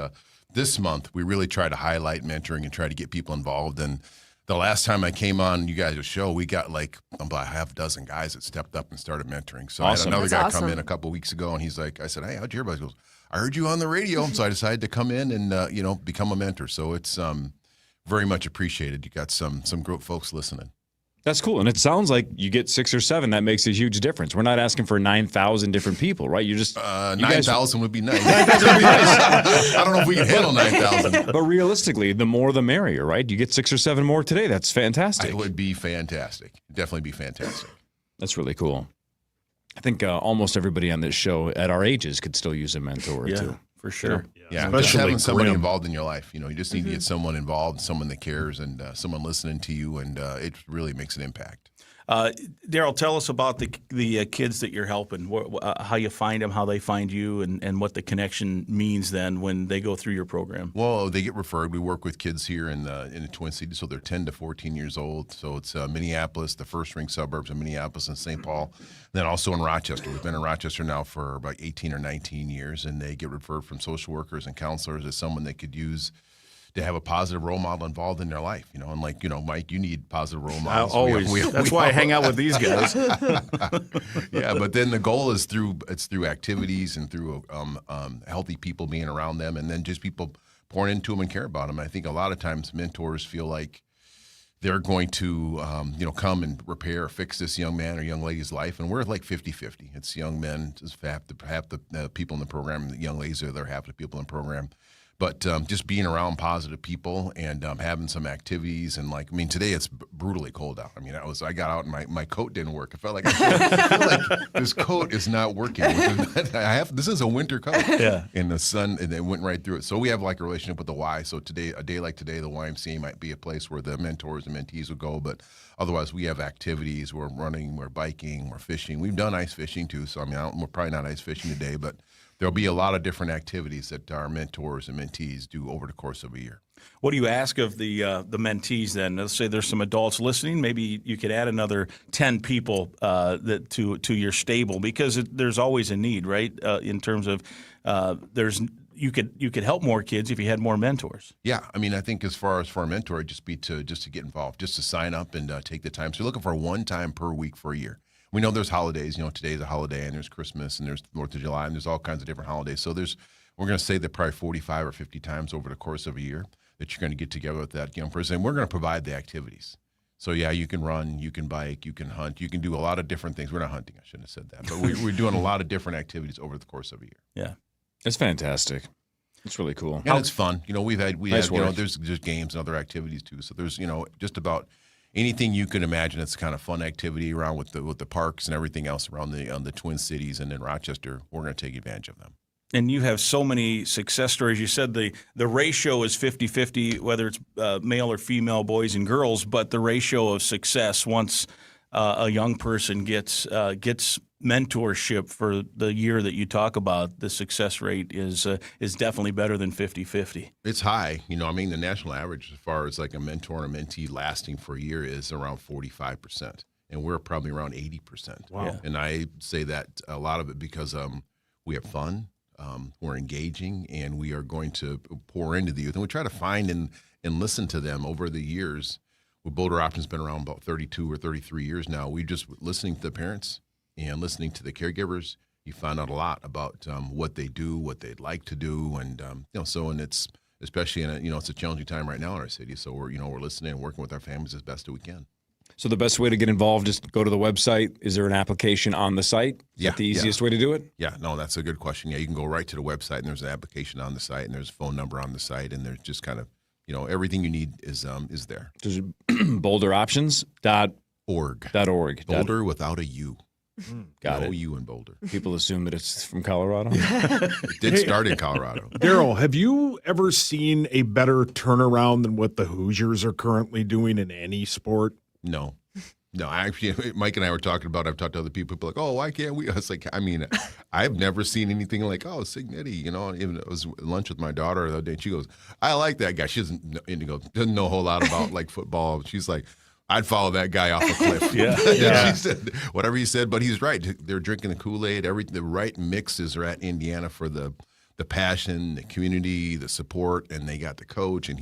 this month we really try to highlight mentoring and try to get people involved. And the last time I came on you guys' show, we got like about half a dozen guys that stepped up and started mentoring. So Awesome. I had another That's guy come awesome. in a couple weeks ago, and he's like, I said, "Hey, how'd you hear about it?" He goes, "I heard you on the radio." So I decided to come in and become a mentor. So it's very much appreciated. You got some great folks listening. That's cool. And it sounds like you get 6 or 7. That makes a huge difference. We're not asking for 9,000 different people, right? You just 9,000 would be nice. 9,000 would be nice. I don't know if we can handle 9,000. But realistically, the more the merrier, right? You get 6 or 7 more today. That's fantastic. It would be fantastic. Definitely be fantastic. That's really cool. I think almost everybody on this show at our ages could still use a mentor or two. For sure. Yeah, just having somebody involved in your life. You just need to get someone involved, someone that cares, and someone listening to you, and it really makes an impact. Daryl, tell us about the kids that you're helping, how you find them, how they find you, and what the connection means then when they go through your program. Well, they get referred. We work with kids here in the Twin Cities, so they're 10 to 14 years old. So it's Minneapolis, the first-ring suburbs of Minneapolis and St. Paul, and then also in Rochester. We've been in Rochester now for about 18 or 19 years, and they get referred from social workers and counselors as someone they could use to have a positive role model involved in their life, and Mike, you need positive role models. Always. That's why I hang out with these guys. Yeah, but then the goal is through activities and through healthy people being around them, and then just people pouring into them and care about them. I think a lot of times mentors feel like they're going to, come and repair or fix this young man or young lady's life. And we're like 50-50. It's young men, just half the people in the program, the young ladies are there, half the people in the program. But just being around positive people and having some activities and today it's brutally cold out. I mean, I got out and my coat didn't work. I felt like this coat is not working. This is a winter coat. Yeah. And the sun, and it went right through it. So we have like a relationship with the Y. So today, a day like today, the YMCA might be a place where the mentors and mentees would go. But otherwise, we have activities. We're running, we're biking, we're fishing. We've done ice fishing too. So we're probably not ice fishing today, but there'll be a lot of different activities that our mentors and mentees do over the course of a year. What do you ask of the mentees then? Let's say there's some adults listening. Maybe you could add another 10 people to your stable because there's always a need, right? In terms of you could help more kids if you had more mentors. Yeah, I mean, I think as far as for a mentor, just to get involved, just to sign up and take the time. So you're looking for one time per week for a year. We know there's holidays. Today's a holiday, and there's Christmas, and there's 4th of July, and there's all kinds of different holidays. So we're going to say that probably 45 or 50 times over the course of a year that you're going to get together with that young person. And we're going to provide the activities. So, yeah, you can run, you can bike, you can hunt, you can do a lot of different things. We're not hunting. I shouldn't have said that. But we're doing a lot of different activities over the course of a year. Yeah. It's fantastic. It's really cool. And it's fun. We had there's games and other activities too. So there's, just about anything you can imagine. It's kind of fun activity around with the parks and everything else around the Twin Cities and in Rochester. We're going to take advantage of them. And you have so many success stories. You said the ratio is 50-50, whether it's male or female, boys and girls, but the ratio of success once a young person gets mentorship for the year that you talk about, the success rate is definitely better than 50-50. It's high. The national average as far as like a mentor and a mentee lasting for a year is around 45%. And we're probably around 80%. Wow. Yeah. And I say that a lot of it because we have fun. We're engaging, and we are going to pour into the youth. And we try to find and listen to them over the years. Well, Boulder Option's been around about 32 or 33 years now. We just listening to the parents and listening to the caregivers. You find out a lot about what they do, what they'd like to do, and and it's especially it's a challenging time right now in our city. So we're listening and working with our families as best as we can. So the best way to get involved is go to the website. Is there an application on the site? Is that the easiest way to do it? Yeah, no, that's a good question. Yeah, you can go right to the website, and there's an application on the site, and there's a phone number on the site, and there's just kind of, everything you need is there. There's boulderoptions.org. Boulder without a U. Got no it. U in Boulder. People assume that it's from Colorado. It did start in Colorado. Daryl, have you ever seen a better turnaround than what the Hoosiers are currently doing in any sport? No, actually, Mike and I were talking about, I've talked to other people like, oh, why can't we? I was like, I've never seen anything like, oh, Signetti, even it was lunch with my daughter the other day, and she goes, I like that guy. She doesn't know a whole lot about like football. She's like, I'd follow that guy off a cliff. Yeah. She said, whatever he said, but he's right. They're drinking the Kool-Aid. The right mixes are at Indiana for the passion, the community, the support, and they got the coach, and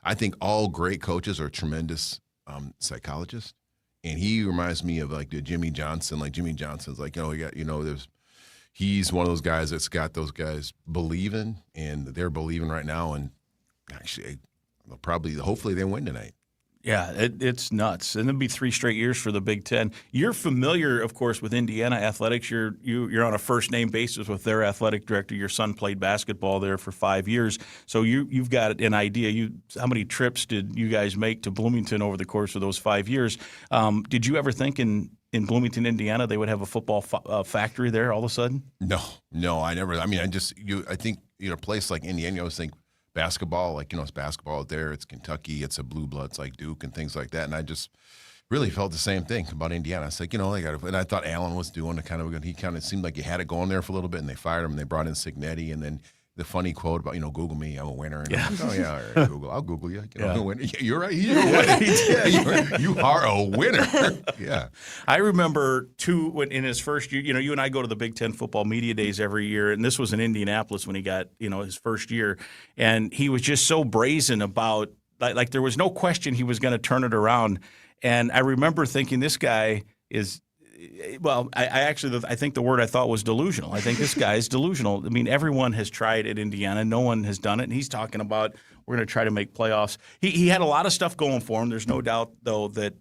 I think all great coaches are tremendous psychologist, and he reminds me of like the Jimmy Johnson. Like Jimmy Johnson's like, he's one of those guys that's got those guys believing, and they're believing right now. And actually, hopefully they win tonight. Yeah, it's nuts. And it'll be 3 straight years for the Big Ten. You're familiar, of course, with Indiana athletics. You're on a first-name basis with their athletic director. Your son played basketball there for 5 years. So you've got an idea. How many trips did you guys make to Bloomington over the course of those 5 years? Did you ever think in Bloomington, Indiana, they would have a football factory there all of a sudden? No, I never. I think a place like Indiana, I always think, basketball, it's basketball out there. It's Kentucky. It's a blue bloods like Duke and things like that. And I just really felt the same thing about Indiana. It's like, they got to, and I thought Allen was doing he kind of seemed like he had it going there for a little bit, and they fired him, and they brought in Signetti, and then the funny quote about, Google me, I'm a winner. And I'm like, oh, yeah, all right, Google. I'll Google you. I'm a winner. Yeah, you're right. You're a winner. You are a winner. Yeah. I remember, too, in his first year, you and I go to the Big Ten football media days every year, and this was in Indianapolis when he got, his first year. And he was just so brazen about, like there was no question he was going to turn it around. And I remember thinking, this guy is well, I think the word I thought was delusional. I think this guy is delusional. I mean, everyone has tried at Indiana. No one has done it. And he's talking about we're going to try to make playoffs. He had a lot of stuff going for him. There's no doubt, though, that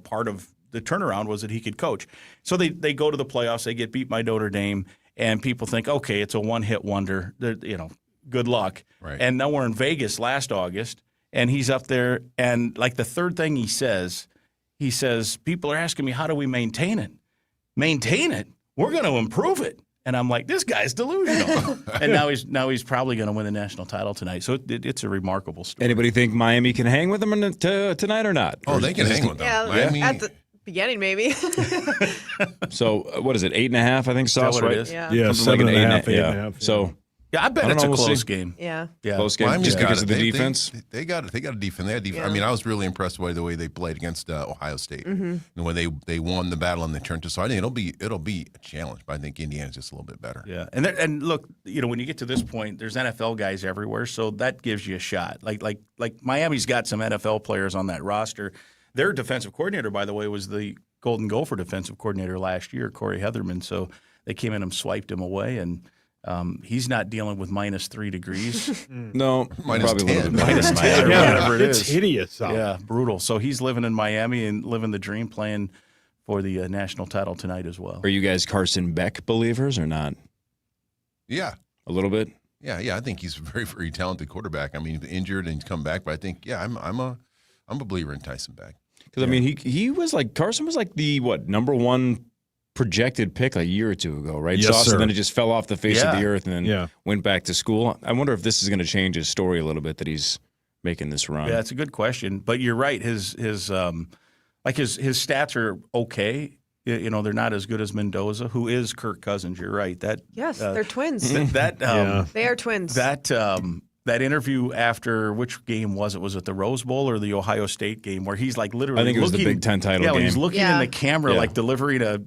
part of the turnaround was that he could coach. So they go to the playoffs. They get beat by Notre Dame, and people think, okay, it's a one-hit wonder. Good luck. Right. And now we're in Vegas last August, and he's up there, and like the third thing he says, people are asking me, how do we maintain it? Maintain it? We're going to improve it. And I'm like, this guy's delusional. And now he's probably going to win the national title tonight. So it's a remarkable story. Anybody think Miami can hang with them tonight or not? Oh, they can hang with them. Yeah, Miami, at the beginning maybe. So what is it? 8.5? I think Sauce, what it right? is? Yeah. Yeah, Something 7.5, 8.5. Yeah. So Yeah, I bet it's a close game. Yeah. close game Miami's just got because it. of the defense. They got it. They got a defense. They had defense. Yeah. I mean, I was really impressed by the way they played against Ohio State. Mm-hmm. And when they won the battle and they turned to. So I think it'll be a challenge. But I think Indiana's just a little bit better. Yeah, and look, when you get to this point, there's NFL guys everywhere, so that gives you a shot. Like Miami's got some NFL players on that roster. Their defensive coordinator, by the way, was the Golden Gopher defensive coordinator last year, Corey Heatherman. So they came in and swiped him away, and he's not dealing with -3 degrees. No, Minus probably 10. a little bit better. -10 or whatever it is. It's hideous. Yeah, brutal. So he's living in Miami and living the dream, playing for the national title tonight as well. Are you guys Carson Beck believers or not? Yeah. A little bit. Yeah. I think he's a very, very talented quarterback. I mean, he's injured and he's come back, but I think I'm a believer in Tyson Beck. Because I mean, he was like Carson was like the number one projected pick a year or two ago, right? Yes, Sauce, sir. and then it just fell off the face of Yeah. the earth and then went back to school. I wonder if this is going to change his story a little bit that he's making this run. Yeah, it's a good question. But you're right. His stats are okay. They're not as good as Mendoza, who is Kirk Cousins. You're right. Yes, they're twins. They are twins. That interview after which game was it? Was it the Rose Bowl or the Ohio State game where he's like literally I think it was looking, the Big Ten title when game. he's looking in the camera Yeah. like delivering a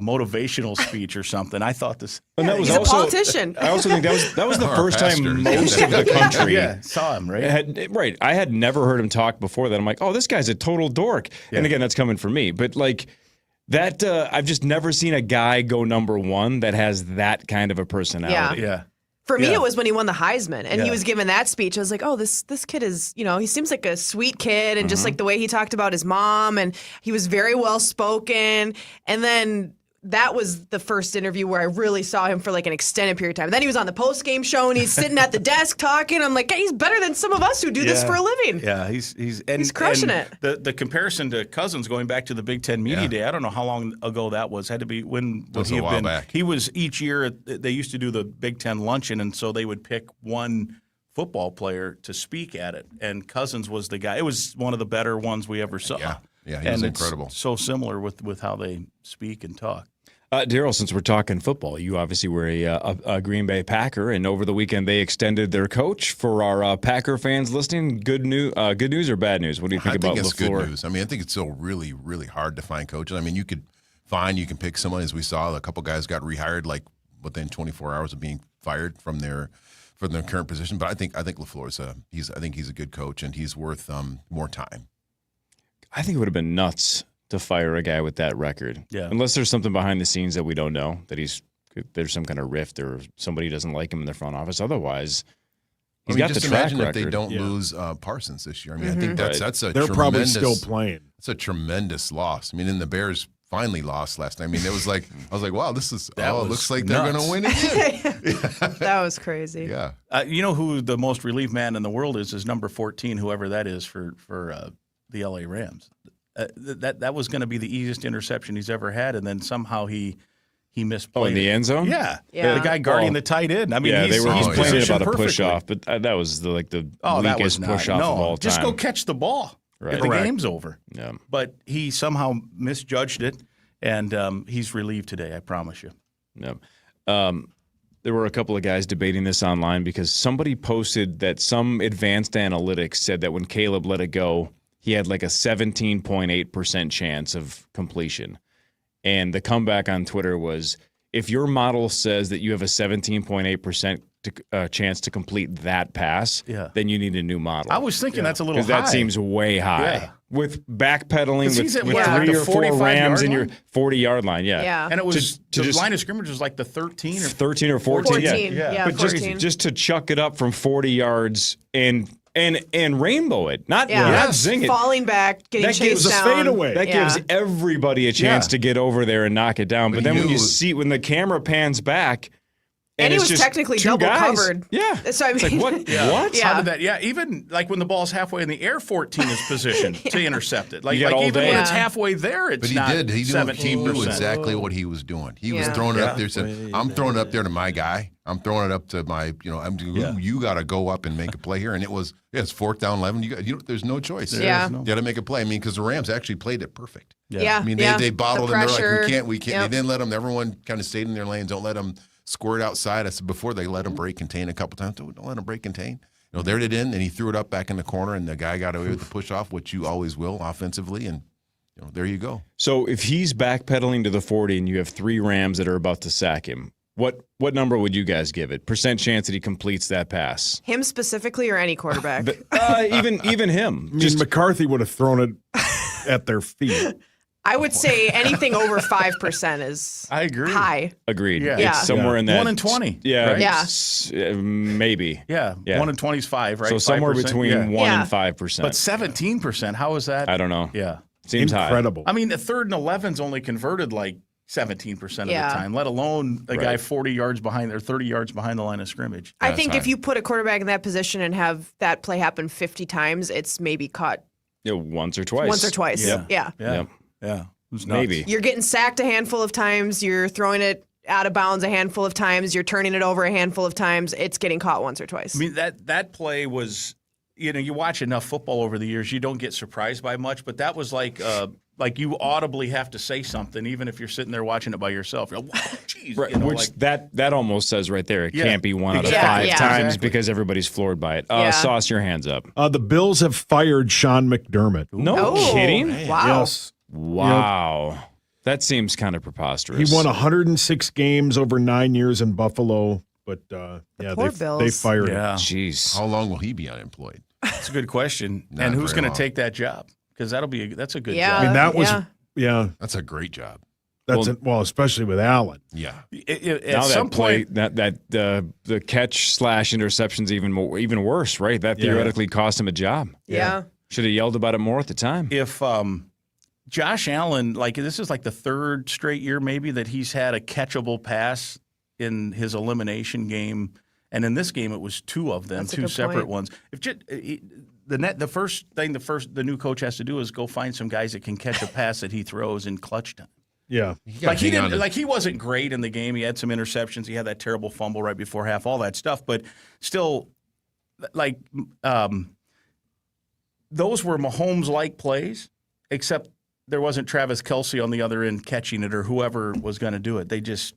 motivational speech or something. I thought this. And that was He's a also, politician. I also think that was the Or a first pastor. time most of the country saw him, right? I had never heard him talk before that. I'm like, oh, this guy's a total dork. And again, that's coming from me. But like that, I've just never seen a guy go number one that has that kind of a personality. Yeah. For me, it was when he won the Heisman and he Yeah. was given that speech. I was like, oh, this kid is, he seems like a sweet kid. And just like the way he talked about his mom, and he was very well spoken. And then that was the first interview where I really saw him for like an extended period of time. Then he was on the post-game show and he's sitting at the desk talking. I'm like, hey, he's better than some of us who do this for a living. Yeah, he's crushing it. The comparison to Cousins going back to the Big Ten Media Day, I don't know how long ago that was. Had to be when was he a had while been. back. He was each year. They used to do the Big Ten luncheon, and so they would pick one football player to speak at it. And Cousins was the guy. It was one of the better ones we ever saw. Yeah, he was incredible. It's so similar with how they speak and talk. Daryl, since we're talking football, you obviously were a Green Bay Packer, and over the weekend they extended their coach. For our Packer fans listening, good news or bad news? What do you think about I think it's LaFleur? good news. I mean, I think it's still really, really hard to find coaches. I mean, you can pick someone, as we saw. A couple guys got rehired like within 24 hours of being fired from their current position. But I think LaFleur's he's a good coach, and he's worth more time. I think it would have been nuts to fire a guy with that record. Yeah. Unless there's something behind the scenes that we don't know, that there's some kind of rift or somebody doesn't like him in the front office. Otherwise, he's got just the track imagine record. if they don't lose Parsons this year. I mean, I think that's a They're probably tremendous, still playing. It's a tremendous loss. I mean, and the Bears finally lost last night. I mean, it was like I was like, wow, this is. It looks like they're going to win again. That was crazy. Yeah. You know who the most relieved man in the world is number 14, whoever that is for the LA Rams. That was going to be the easiest interception he's ever had, and then somehow he misplayed. Oh, in the end zone? Yeah. The guy guarding the tight end. I mean, he's he's playing it about a perfectly. push-off, but that was the that was weakest push-off no, of all time. just go catch the ball. Right. The game's over. Yeah. But he somehow misjudged it, and he's relieved today, I promise you. Yeah. There were a couple of guys debating this online because somebody posted that some advanced analytics said that when Caleb let it go, he had like a 17.8% chance of completion. And the comeback on Twitter was, if your model says that you have a 17.8% chance to complete that pass, then you need a new model. I was thinking that's a little high. Because that seems way high. Yeah. with backpedaling with 3 or 4 Rams in your 40-yard line. Yeah. And it was the line of scrimmage was like the 13 or 14. Yeah. But 14. just to chuck it up from 40 yards and rainbow it, not zing it. Falling back, getting chased down. fadeaway. That gives everybody a chance to get over there and knock it down. But then when the camera pans back, and he it's was just technically 2 double guys. covered. Yeah. So I mean, It's like, what? What? How did that? Yeah, even like when the ball's halfway in the air, 14 is positioned to intercept it. Like You got all even day. when it's halfway there, it's But he not did. He 17%. knew exactly what he was doing. He was throwing it up there. Said, "I'm throwing it up there to my guy. I'm throwing it up to my. You got to go up and make a play here." And it's 4th down, 11. There's no choice. You got to make a play. I mean, because the Rams actually played it perfect. Yeah. I mean, they bottled him. They're like, we can't. Yep. They didn't let them. Everyone kind of stayed in their lanes. Don't let them squirt outside. I said before they let him break contain a couple times. Don't let him break contain. There it in, and he threw it up back in the corner, and the guy got away with the push off, which you always will offensively, and there you go. So if he's backpedaling to the 40 and you have 3 Rams that are about to sack him, what number would you guys give it? Percent chance that he completes that pass? him specifically or any quarterback? Even him. I mean, McCarthy would have thrown it at their feet. I would say anything over 5% is I agree. high. Agreed. Yeah. It's somewhere in that 1 in 20. Yeah. Right? Yeah. Maybe. Yeah. 1 in 20 is 5, right? So somewhere 5%? between 1 and 5%. But 17%, how is that? I don't know. Yeah. Seems incredible. I mean, the 3rd and 11's only converted like 17% of the Yeah. time, let alone a guy 40 yards behind or 30 yards behind the line of scrimmage. I think if you put a quarterback in that position and have that play happen 50 times, it's maybe caught once or twice. once or twice. Yeah. Yeah. Yeah. Yeah. It was nuts. Maybe. You're getting sacked a handful of times. You're throwing it out of bounds a handful of times. You're turning it over a handful of times. It's getting caught once or twice. I mean, that play was, you watch enough football over the years, you don't get surprised by much, but that was like you audibly have to say something, even if you're sitting there watching it by yourself. You're like, wow, geez. Right, which that almost says right there, it Yeah. can't be 1 out of Exactly. 5 times Exactly. because everybody's floored by it. Yeah. Sauce, your hands up. The Bills have fired Sean McDermott. No kidding? Wow. Yes. Wow. That seems kind of preposterous. He won 106 games over 9 years in Buffalo, but poor Bills. they fired him. Yeah. Jeez. How long will he be unemployed? That's a good question. Not And who's very going to long. take that job? Because that's a good Yeah. job. I mean, that was, yeah. That's a great job. Especially with Allen. Yeah. At Now some that play, point, the catch / interception's even worse, right? That theoretically cost him a job. Yeah. Should have yelled about it more at the time. if Josh Allen, this is like the 3rd straight year maybe that he's had a catchable pass in his elimination game, and in this game it was 2 of them, That's a 2 good separate point. ones. If the first thing the new coach has to do is go find some guys that can catch a pass that he throws in clutch time. Yeah. He wasn't great in the game. He had some interceptions. He had that terrible fumble right before half, all that stuff. But still, those were Mahomes-like plays, except there wasn't Travis Kelce on the other end catching it or whoever was going to do it. They just,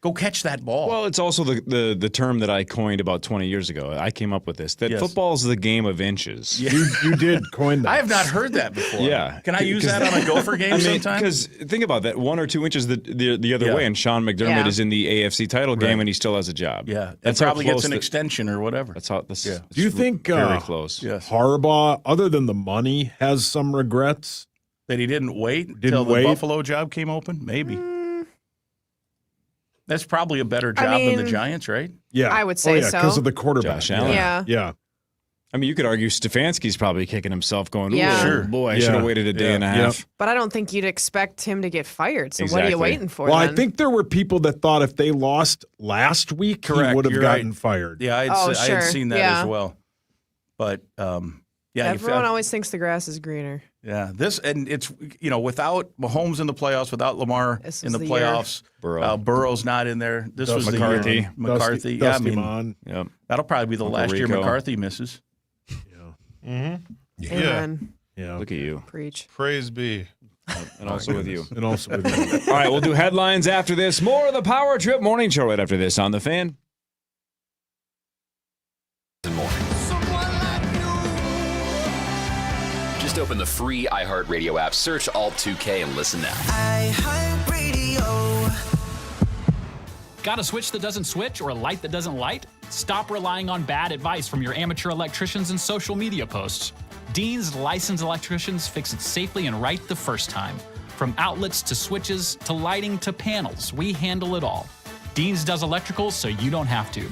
go catch that ball. Well, it's also the term that I coined about 20 years ago. I came up with this, that Yes. football's the game of inches. Yeah. You did coin that. I have not heard that before. Yeah. Can I use that on a Gopher game sometime? Because think about that, 1 or 2 inches the other Yeah. way, and Sean McDermott Yeah. is in the AFC title game, Right. and he still has a job. Yeah. That's it how probably gets close an that- extension or whatever. That's how this. Yeah. Do you think very close? Yes. Harbaugh, other than the money, has some regrets? That he didn't wait until the Buffalo job came open? Maybe. That's probably a better job than the Giants, right? Yeah. I would say so. because of the quarterback. Josh Allen. Yeah. I mean, you could argue Stefanski's probably kicking himself going, Yeah. "Oh, Sure. boy, I should have waited a day and a half." But I don't think you'd expect him to get fired. So what are you Exactly. waiting for Well, then? I think there were people that thought if they lost last week, he would have You're gotten right. fired. Yeah, I Oh, had sure. seen that Yeah. as well. But yeah, Everyone always thinks the grass is greener. yeah, it's without Mahomes in the playoffs, without Lamar This in was the the year. playoffs, Burrow's not in there. This was McCarthy. the year. McCarthy. Dusty Yeah, I mean, Mon. Yep. that'll probably be the Uncle last year Rico. McCarthy misses. Amen. Yeah. Look at you. Preach. Praise be. And also with you. And also with you. All right, we'll do headlines after this. More of the Power Trip Morning Show right after this on The Fan. Just open the free iHeartRadio app, search Alt2K, and listen now. Got a switch that doesn't switch or a light that doesn't light? Stop relying on bad advice from your amateur electricians and social media posts. Dean's licensed electricians fix it safely and right the first time. From outlets to switches to lighting to panels, we handle it all. Dean's does electrical so you don't have to.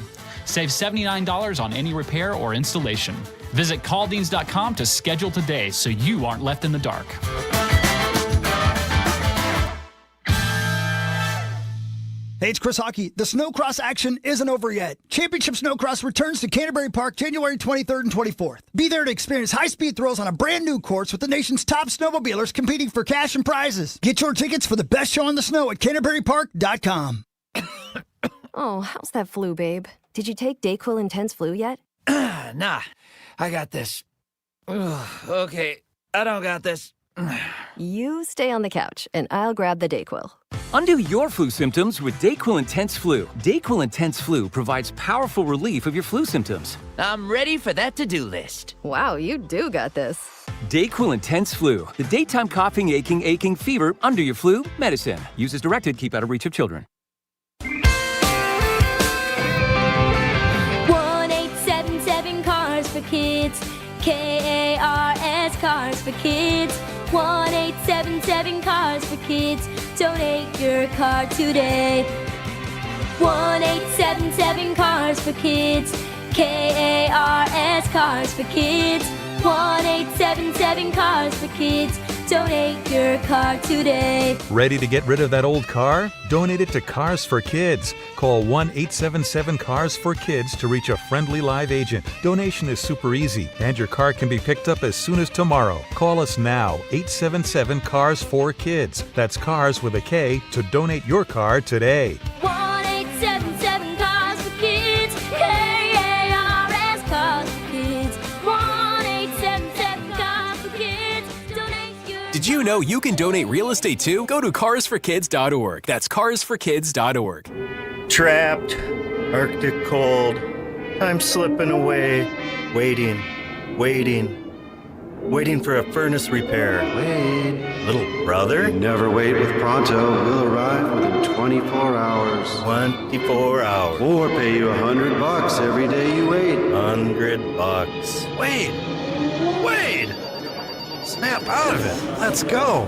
Save $79 on any repair or installation. Visit calldeans.com to schedule today so you aren't left in the dark. Hey, it's Chris Hockey. The snowcross action isn't over yet. Championship Snowcross returns to Canterbury Park January 23rd and 24th. Be there to experience high-speed thrills on a brand new course with the nation's top snowmobilers competing for cash and prizes. Get your tickets for the best show on the snow at CanterburyPark.com. Oh, how's that flu, babe? Did you take DayQuil Intense Flu yet? Nah, I got this. Ugh, okay, I don't got this. You stay on the couch, and I'll grab the DayQuil. Undo your flu symptoms with DayQuil Intense Flu. DayQuil Intense Flu provides powerful relief of your flu symptoms. I'm ready for that to-do list. Wow, you do got this. DayQuil Intense Flu. The daytime coughing, aching, fever, under your flu medicine. Use as directed. Keep out of reach of children. 1-877 Cars for Kids. KARS Cars for Kids. 1-877 Cars for Kids. Donate your car today. 1-877 Cars for Kids. KARS Cars for Kids. 1-877 Cars for Kids. Donate your car today. Ready to get rid of that old car? Donate it to Cars for Kids. Call 1-877-CARS-FOR-KIDS to reach a friendly live agent. Donation is super easy, and your car can be picked up as soon as tomorrow. Call us now, 877-CARS-FOR-KIDS. That's cars with a K to donate your car today. 1-877 Cars for Kids. KARS Cars for Kids. 1-877 Cars for Kids. Donate your. Did you know you can donate real estate too? Go to carsforkids.org. That's carsforkids.org. Trapped, Arctic cold, I'm slipping away, waiting for a furnace repair. Wait. Little brother? You never wait with Pronto. We'll arrive within 24 hours. 24 hours. Or pay you $100 every day you wait. $100. Wait! Snap out of it. Let's go.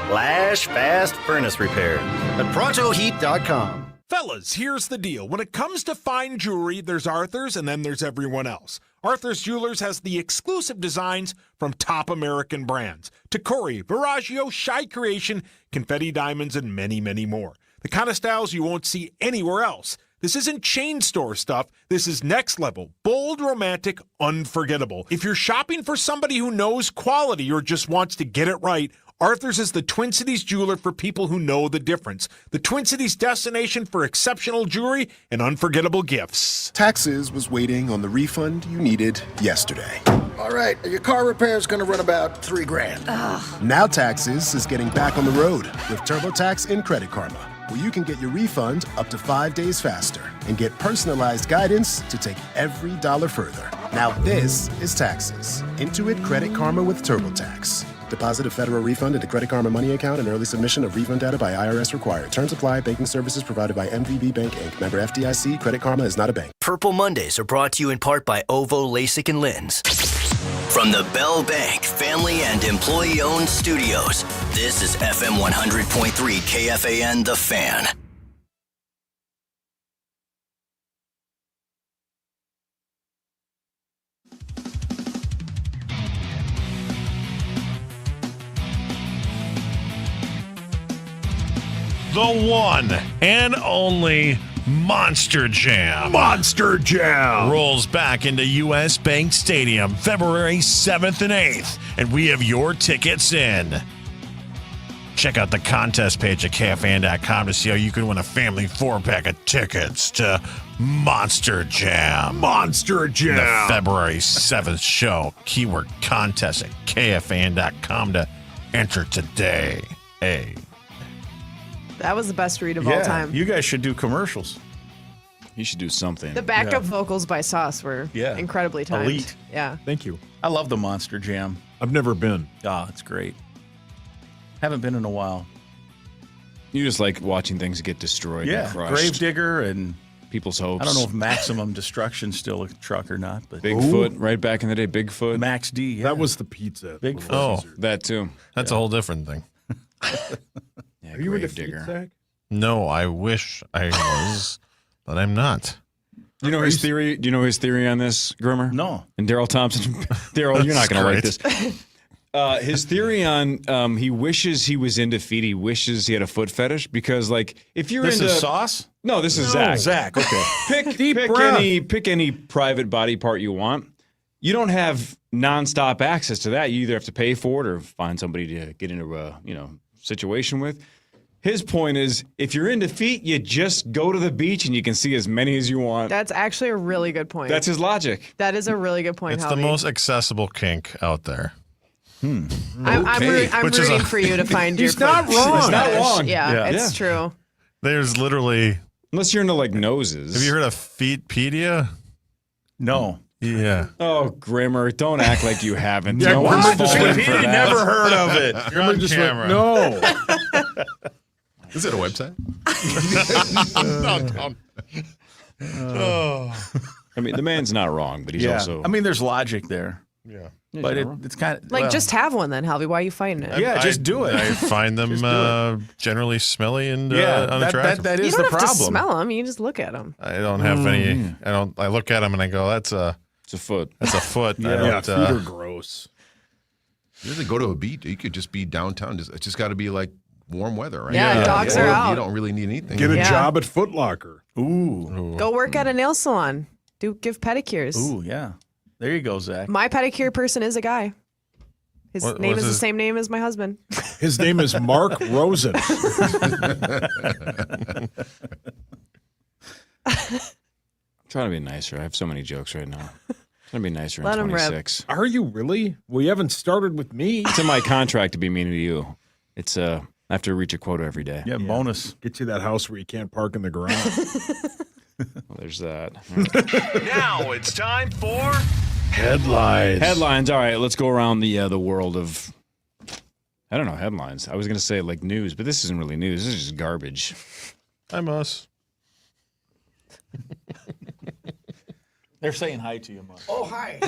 Flash Fast Furnace Repair at ProntoHeat.com. Fellas, here's the deal. When it comes to fine jewelry, there's Arthur's and then there's everyone else. Arthur's Jewelers has the exclusive designs from top American brands. Tacori, Veragio, Shy Creation, Confetti Diamonds, and many, many more. The kind of styles you won't see anywhere else. This isn't chain store stuff. This is next level, bold, romantic, unforgettable. If you're shopping for somebody who knows quality or just wants to get it right, Arthur's is the Twin Cities jeweler for people who know the difference. The Twin Cities destination for exceptional jewelry and unforgettable gifts. Taxes was waiting on the refund you needed yesterday. All right, your car repair is going to run about $3,000. Now Taxes is getting back on the road with TurboTax and Credit Karma, where you can get your refund up to 5 days faster and get personalized guidance to take every dollar further. Now this is Taxes. Intuit Credit Karma with TurboTax. Deposit a federal refund into Credit Karma Money account and early submission of refund data by IRS required. Terms apply. Banking services provided by MVB Bank, Inc. Member FDIC. Credit Karma is not a bank. Purple Mondays are brought to you in part by OVO LASIK and Lens. From the Bell Bank family and employee-owned studios, this is FM 100.3 KFAN The Fan. The one and only Monster Jam. Monster Jam rolls back into U.S. Bank Stadium February 7th and 8th, and we have your tickets in. Check out the contest page at KFAN.com to see how you can win a family 4-pack of tickets to Monster Jam. Monster Jam. The February 7th show. Keyword contest at KFAN.com to enter today. Hey. That was the best read of all time. You guys should do commercials. You should do something. The backup vocals by Sauce were incredibly timed. Elite. Yeah. Thank you. I love the Monster Jam. I've never been. Ah, it's great. Haven't been in a while. You just like watching things get destroyed and crushed. Gravedigger and people's hopes. I don't know if Maximum Destruction's still a truck or not, but Bigfoot, right back in the day, Bigfoot. Max D. Yeah. That was the pizza. Bigfoot. Oh, that too. That's a whole different thing. Yeah, Are you into grave digger. feet, Zach? No, I wish I was, but I'm not. You know his theory? Do you know his theory on this, Grimmer? No. And Daryl Thompson. Daryl, you're not going to like That's this. His theory on he wishes he was into feet. He wishes he had a foot fetish because, like, if you're This into is Sauce? no, this is Zach. Zach. Okay. Pick any private body part you want. You don't have nonstop access to that. You either have to pay for it or find somebody to get into a situation with. His point is, if you're into feet, you just go to the beach and you can see as many as you want. That's actually a really good point. That's his logic. That is a really good point, It's Howie. the most accessible kink out there. I'm rooting for you to find your He's not foot wrong. fetish. He's not wrong. Yeah, it's true. There's literally. Unless you're into like noses. Have you heard of Feetpedia? No. Yeah. Oh, Grimmer, don't act like you haven't. Yeah, no one's Grimmer just falling went, for that. Never heard of it. You're on camera. No. Is it a website? No, don't. I mean, the man's not wrong, but he's also. I mean, there's logic there. Yeah. But it's kind of Like, just have one then, Halvey. Why are you fighting it? Yeah, just do it. I find them generally smelly and unattractive. that You is don't the have problem. to smell them. You just look at them. I don't have any. I look at them and I go, "That's a foot. That's a foot." Yeah, feet are gross. You doesn't go to a beach. You could just be downtown. It's just got to be like warm weather, right? Yeah, dogs are out. You don't really need anything. Get a job at Foot Locker. Ooh. Go work at a nail salon. Give pedicures. Ooh, yeah. There you go, Zach. My pedicure person is a guy. His name is the same name as my husband. His name is Mark Rosen. I'm trying to be nicer. I have so many jokes right now. I'm trying to be nicer Let in him rip. 26. Are you really? We haven't started with me. It's in my contract to be mean to you. It's I have to reach a quota every day. Yeah, bonus. Get you that house where you can't park in the garage. Well, there's that. Now it's time for Headlines. Headlines. All right, let's go around the world of, I don't know, headlines. I was going to say like news, but this isn't really news. This is just garbage. I'm us. They're saying hi to you, Mark. Oh, hi.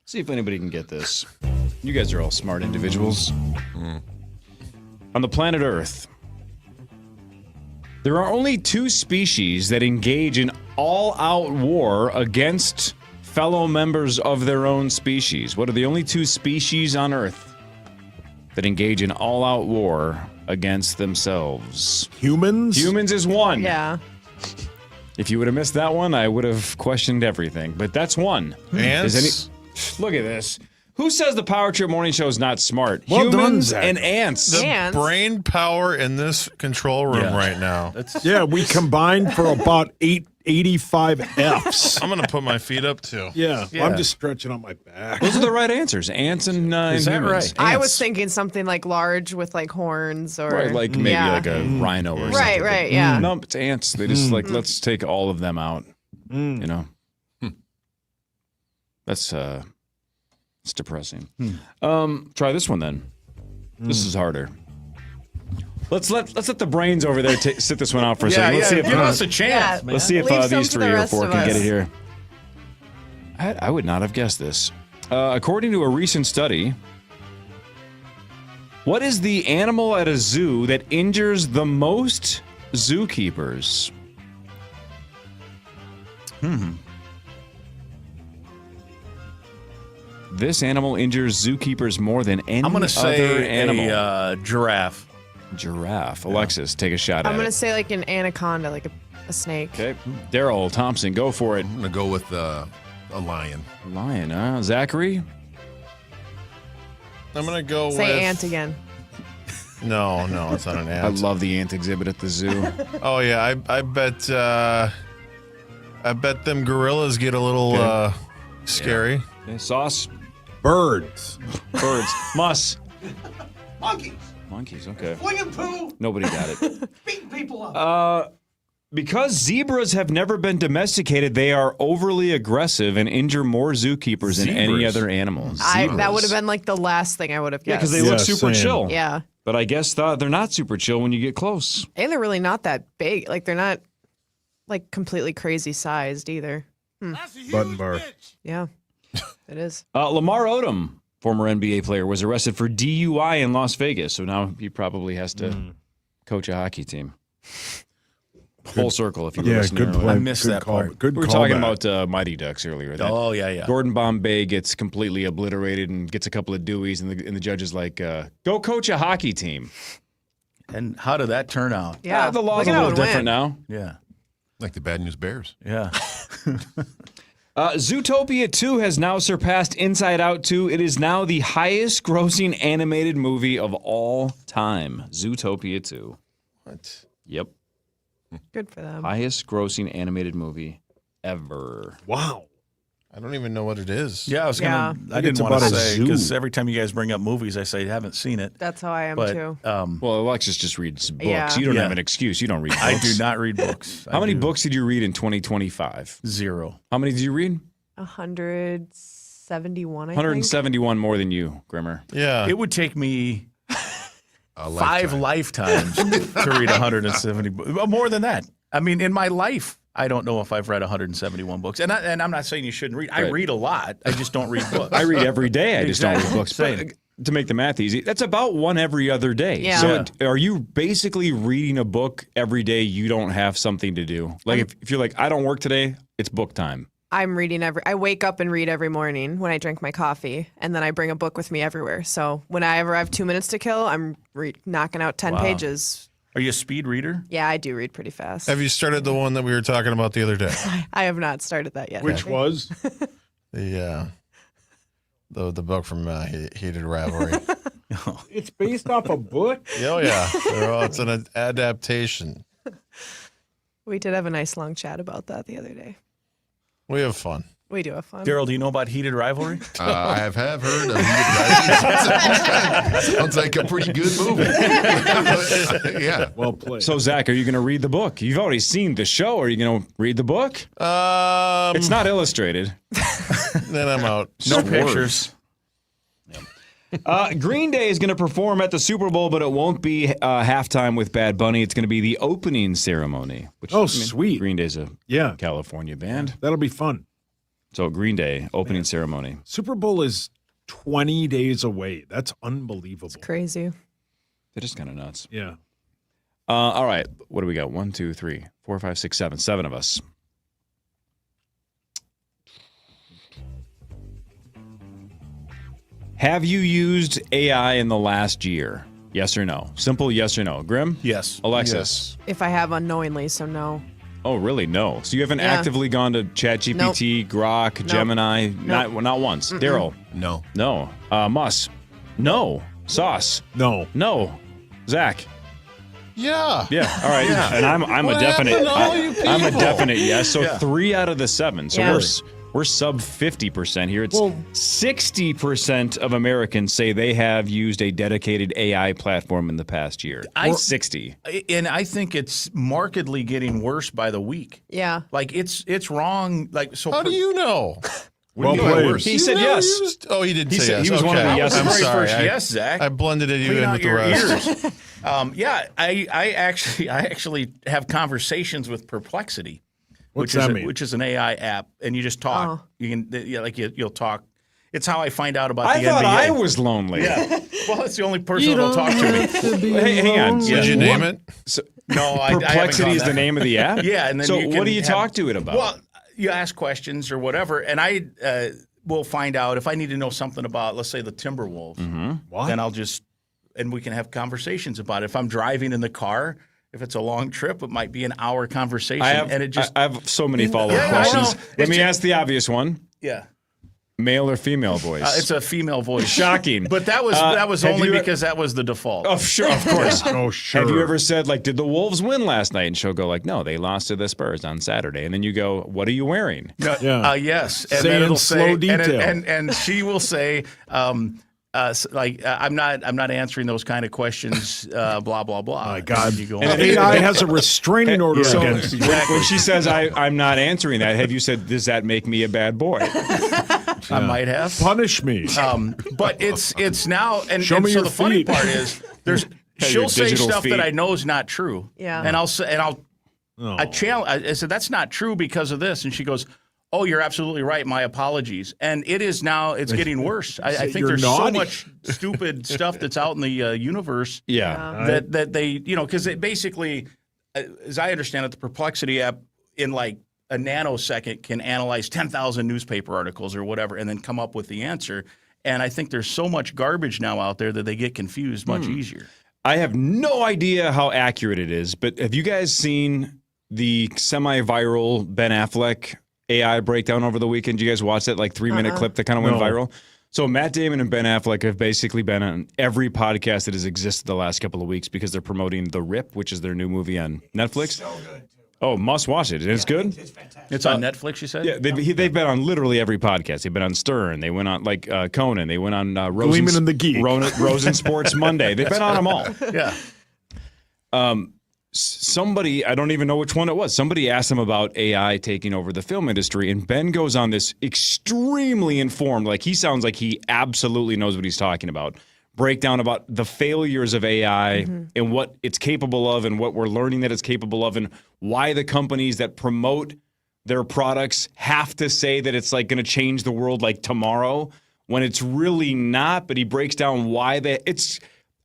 See if anybody can get this. You guys are all smart individuals. On the planet Earth, there are only two species that engage in all-out war against fellow members of their own species. What are the only two species on Earth that engage in all-out war against themselves? Humans? Humans is one. Yeah. If you would have missed that one, I would have questioned everything. But that's one. Ants? Look at this. Who says the Power Trip Morning Show is not smart? Well done, Humans Zach. and ants. The Ants. brain power in this control room right now. Yeah, we combined for about 85 Fs. I'm going to put my feet up too. Yeah, well, I'm just stretching out my back. Those are the right answers. Ants and Is that humans. right? I Ants. was thinking something like large with like horns or Right, like maybe like a rhino or something. Right, right, yeah. No, it's ants. They just like, let's take all of them out. You know? That's it's depressing. Try this one then. This is harder. Let's let the brains over there sit this one out for a second. Let's see if give us a chance, man. let's see if Leave some these for the three or rest four of can get us. it here. I would not have guessed this. According to a recent study, what is the animal at a zoo that injures the most zookeepers? This animal injures zookeepers more than any I'm going to say other animal. a giraffe. Giraffe. Alexis, take a shot I'm at going to it. say like an anaconda, like a snake. Okay. Daryl Thompson, go for it. I'm going to go with a lion. Lion, huh? Zachary? I'm going to go Say with... ant again. No, it's not an ant. I love the ant exhibit at the zoo. Oh, yeah. I bet them gorillas get a little scary. Okay, Sauce? Birds. Birds. Muss. Monkeys. Monkeys, okay. Flinging poo. Nobody got it. Beating people up. Because zebras have never been domesticated, they are overly aggressive and injure more zookeepers than any Zebras? other animals. That would have been like the last thing I would have Yeah, guessed. because they look Yeah, super same. chill. Yeah. But I guess they're not super chill when you get close. And they're really not that big. Like, they're not, like, completely crazy sized either. Button bar. Yeah, it is. Lamar Odom, former NBA player, was arrested for DUI in Las Vegas. So now he probably has to coach a hockey team. Full circle, if you were listening good earlier. play. I missed Good that call. part. Good We were call talking back. about Mighty Ducks earlier. Oh, yeah. Gordon Bombay gets completely obliterated and gets a couple of Deweys, and the judge is like, go coach a hockey team. And how did that turn out? Yeah. The law's a little different now. Yeah. Like the Bad News Bears. Yeah. Zootopia 2 has now surpassed Inside Out 2. It is now the highest grossing animated movie of all time. Zootopia 2. What? Yep. Good for them. Highest grossing animated movie ever. Wow. I don't even know what it is. Yeah, I was Yeah. gonna. I didn't it's want to about a say because zoo. every time you guys bring up movies, I say I haven't seen it. That's how I am, But too. Well, Alexis just reads books. Yeah. You don't Yeah. have an excuse. You don't read books. I do not read books. How many books did you read in 2025? 0. How many did you read? 171, I think. 171 more than you, Grimmer. Yeah. It would take me A 5 lifetimes to read 170 books. More than that. I mean, in my life, I don't know if I've read 171 books. And I'm not saying you shouldn't read. I Right. read a lot. I just don't read books. I read every day. I just don't read Exactly. books. Same. But to make the math easy, that's about one every other day. Yeah. So Yeah. are you basically reading a book every day you don't have something to do? Like if you're like, I don't work today, it's book time. I'm reading I wake up and read every morning when I drink my coffee, and then I bring a book with me everywhere. So whenever I have 2 minutes to kill, I'm knocking out 10 Wow. pages. Are you a speed reader? Yeah, I do read pretty fast. Have you started the one that we were talking about the other day? I have not started that yet. Which was? The book from Heated Rivalry. It's based off a book? Oh, yeah. It's an adaptation. We did have a nice long chat about that the other day. We have fun. We do have fun. Daryl, do you know about Heated Rivalry? I have heard of it. Sounds like a pretty good movie. Yeah. Well played. So Zach, are you going to read the book? You've already seen the show. Are you going to read the book? It's not illustrated. Then I'm out. No Just pictures. Green Day is going to perform at the Super Bowl, but it won't be halftime with Bad Bunny. It's going to be the opening ceremony. Which, sweet. Green Day's a California band. That'll be fun. So Green Day, opening ceremony. Super Bowl is 20 days away. That's unbelievable. Crazy. They're just kind of nuts. Yeah. All right. What do we got? 1, 2, 3, 4, 5, 6, 7. 7 of us. Have you used AI in the last year? Yes or no? Simple yes or no. Grim? Yes. Alexis? If I have unknowingly, so no. Oh, really? No. So you haven't actively gone to ChatGPT, Grok, Gemini? Nope. Not once. Daryl? No. No. Mus? No. Sauce? No. No. Zach? Yeah. Yeah. All right. Yeah. And I'm What a definite. happened to all you I'm a people? definite yes. So Yeah. 3 out of the 7. So Yeah. we're sub 50% here. It's Well- 60% of Americans say they have used a dedicated AI platform in the past year. 60. And I think it's markedly getting worse by the week. Yeah. Like it's wrong. Like so. How do you know? Well do you mean played. worse? He You said never yes. used- he did He say said- yes. he was one of the Okay. yeses. I'm Very sorry. first yes, Zach. I blended you Clean in out with the your rest. ears. I actually have conversations with Perplexity, What's that mean? which is an AI app, and you just talk. Oh. You can you'll talk. It's how I find out about I the thought NBA. I was lonely. Yeah. Well, it's the only person that'll talk to me. Hey, hang on. Did you name it? So, No, I haven't Perplexity gone is the that name of the app? Yeah, and then so you what can do you have- talk to it about? Well, you ask questions or whatever, and I will find out if I need to know something about, let's say, the Timberwolves. Mm-hmm. Then I'll just, and we can have conversations about it. If I'm driving in the car, if it's a long trip, it might be an hour conversation, I have so many follow-up Yeah, I questions. know. Let It's me just- ask the obvious one. yeah. Male or female voice? It's a female voice. Shocking. But that was have only you- because that was the default. Oh, sure, of course. Oh, sure. Have you ever said, like, did the Wolves win last night? And she'll go, like, no, they lost to the Spurs on Saturday. And then you go, what are you wearing? Yeah. Yes. And Say then in it'll slow say, detail. and she will say, I'm not answering those kind of questions, blah, blah, blah. My God. And you go, AI has a restraining order So against you. when she says, I'm not answering that, have you said, does that make me a bad boy? I might have. Punish me. But it's now, and, Show and me so your the funny feet. part is she'll say digital stuff feed. that I know is not true. Yeah. And I said, that's not true because of this. And she goes, oh, you're absolutely right. My apologies. And it's getting worse. I think there's so much stupid stuff that's out in the universe. Yeah. That they, because it basically, as I understand it, the Perplexity app in like a nanosecond can analyze 10,000 newspaper articles or whatever and then come up with the answer. And I think there's so much garbage now out there that they get confused much easier. I have no idea how accurate it is, but have you guys seen the semi-viral Ben Affleck AI breakdown over the weekend? Did you guys watch that 3-minute clip that kind of went viral? So Matt Damon and Ben Affleck have basically been on every podcast that has existed the last couple of weeks because they're promoting The Rip, which is their new movie on Netflix. So good. Oh, must watch it. It's good? It's fantastic. It's on Netflix, you said? Yeah, they've been on literally every podcast. They've been on Stern. They went on Conan. They went on Gleeman and the Geek. Rosen Sports Monday. They've been on them all. Yeah. Somebody, I don't even know which one it was, somebody asked him about AI taking over the film industry, and Ben goes on this extremely informed, he sounds like he absolutely knows what he's talking about, breakdown about the failures of AI and what it's capable of and what we're learning that it's capable of and why the companies that promote their products have to say that it's going to change the world tomorrow when it's really not. But he breaks down why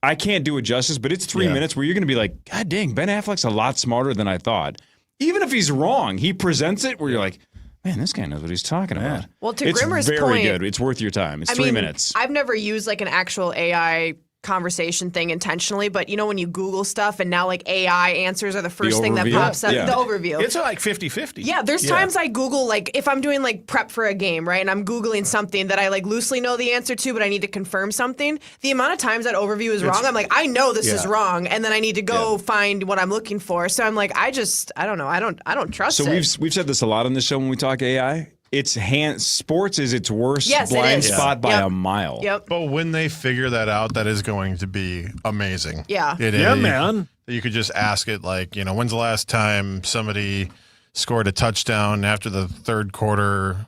I can't do it justice, but it's 3 minutes where you're going to be like, God dang, Ben Affleck's a lot smarter than I thought. Even if he's wrong, he presents it where you're like, man, this guy knows what he's talking about. Well, to it's Grimmer's very point, good. It's worth your time. It's 3 minutes. I've never used an actual AI conversation thing intentionally, but when you Google stuff and now AI answers are the first thing that pops up. Yeah. The overview. It's 50-50. Yeah, there's times I Google if I'm doing prep for a game, right? And I'm Googling something that I loosely know the answer to, but I need to confirm something. The amount of times that overview is wrong, I'm I know this is wrong, and then I need to go find what I'm looking for. So I'm I don't know. I don't trust it. So we've said this a lot on the show when we talk AI. Sports is its worst blind spot by a mile. Yep. But when they figure that out, that is going to be amazing. Yeah. It Yeah, is. man. You could just ask it when's the last time somebody scored a touchdown after the third quarter,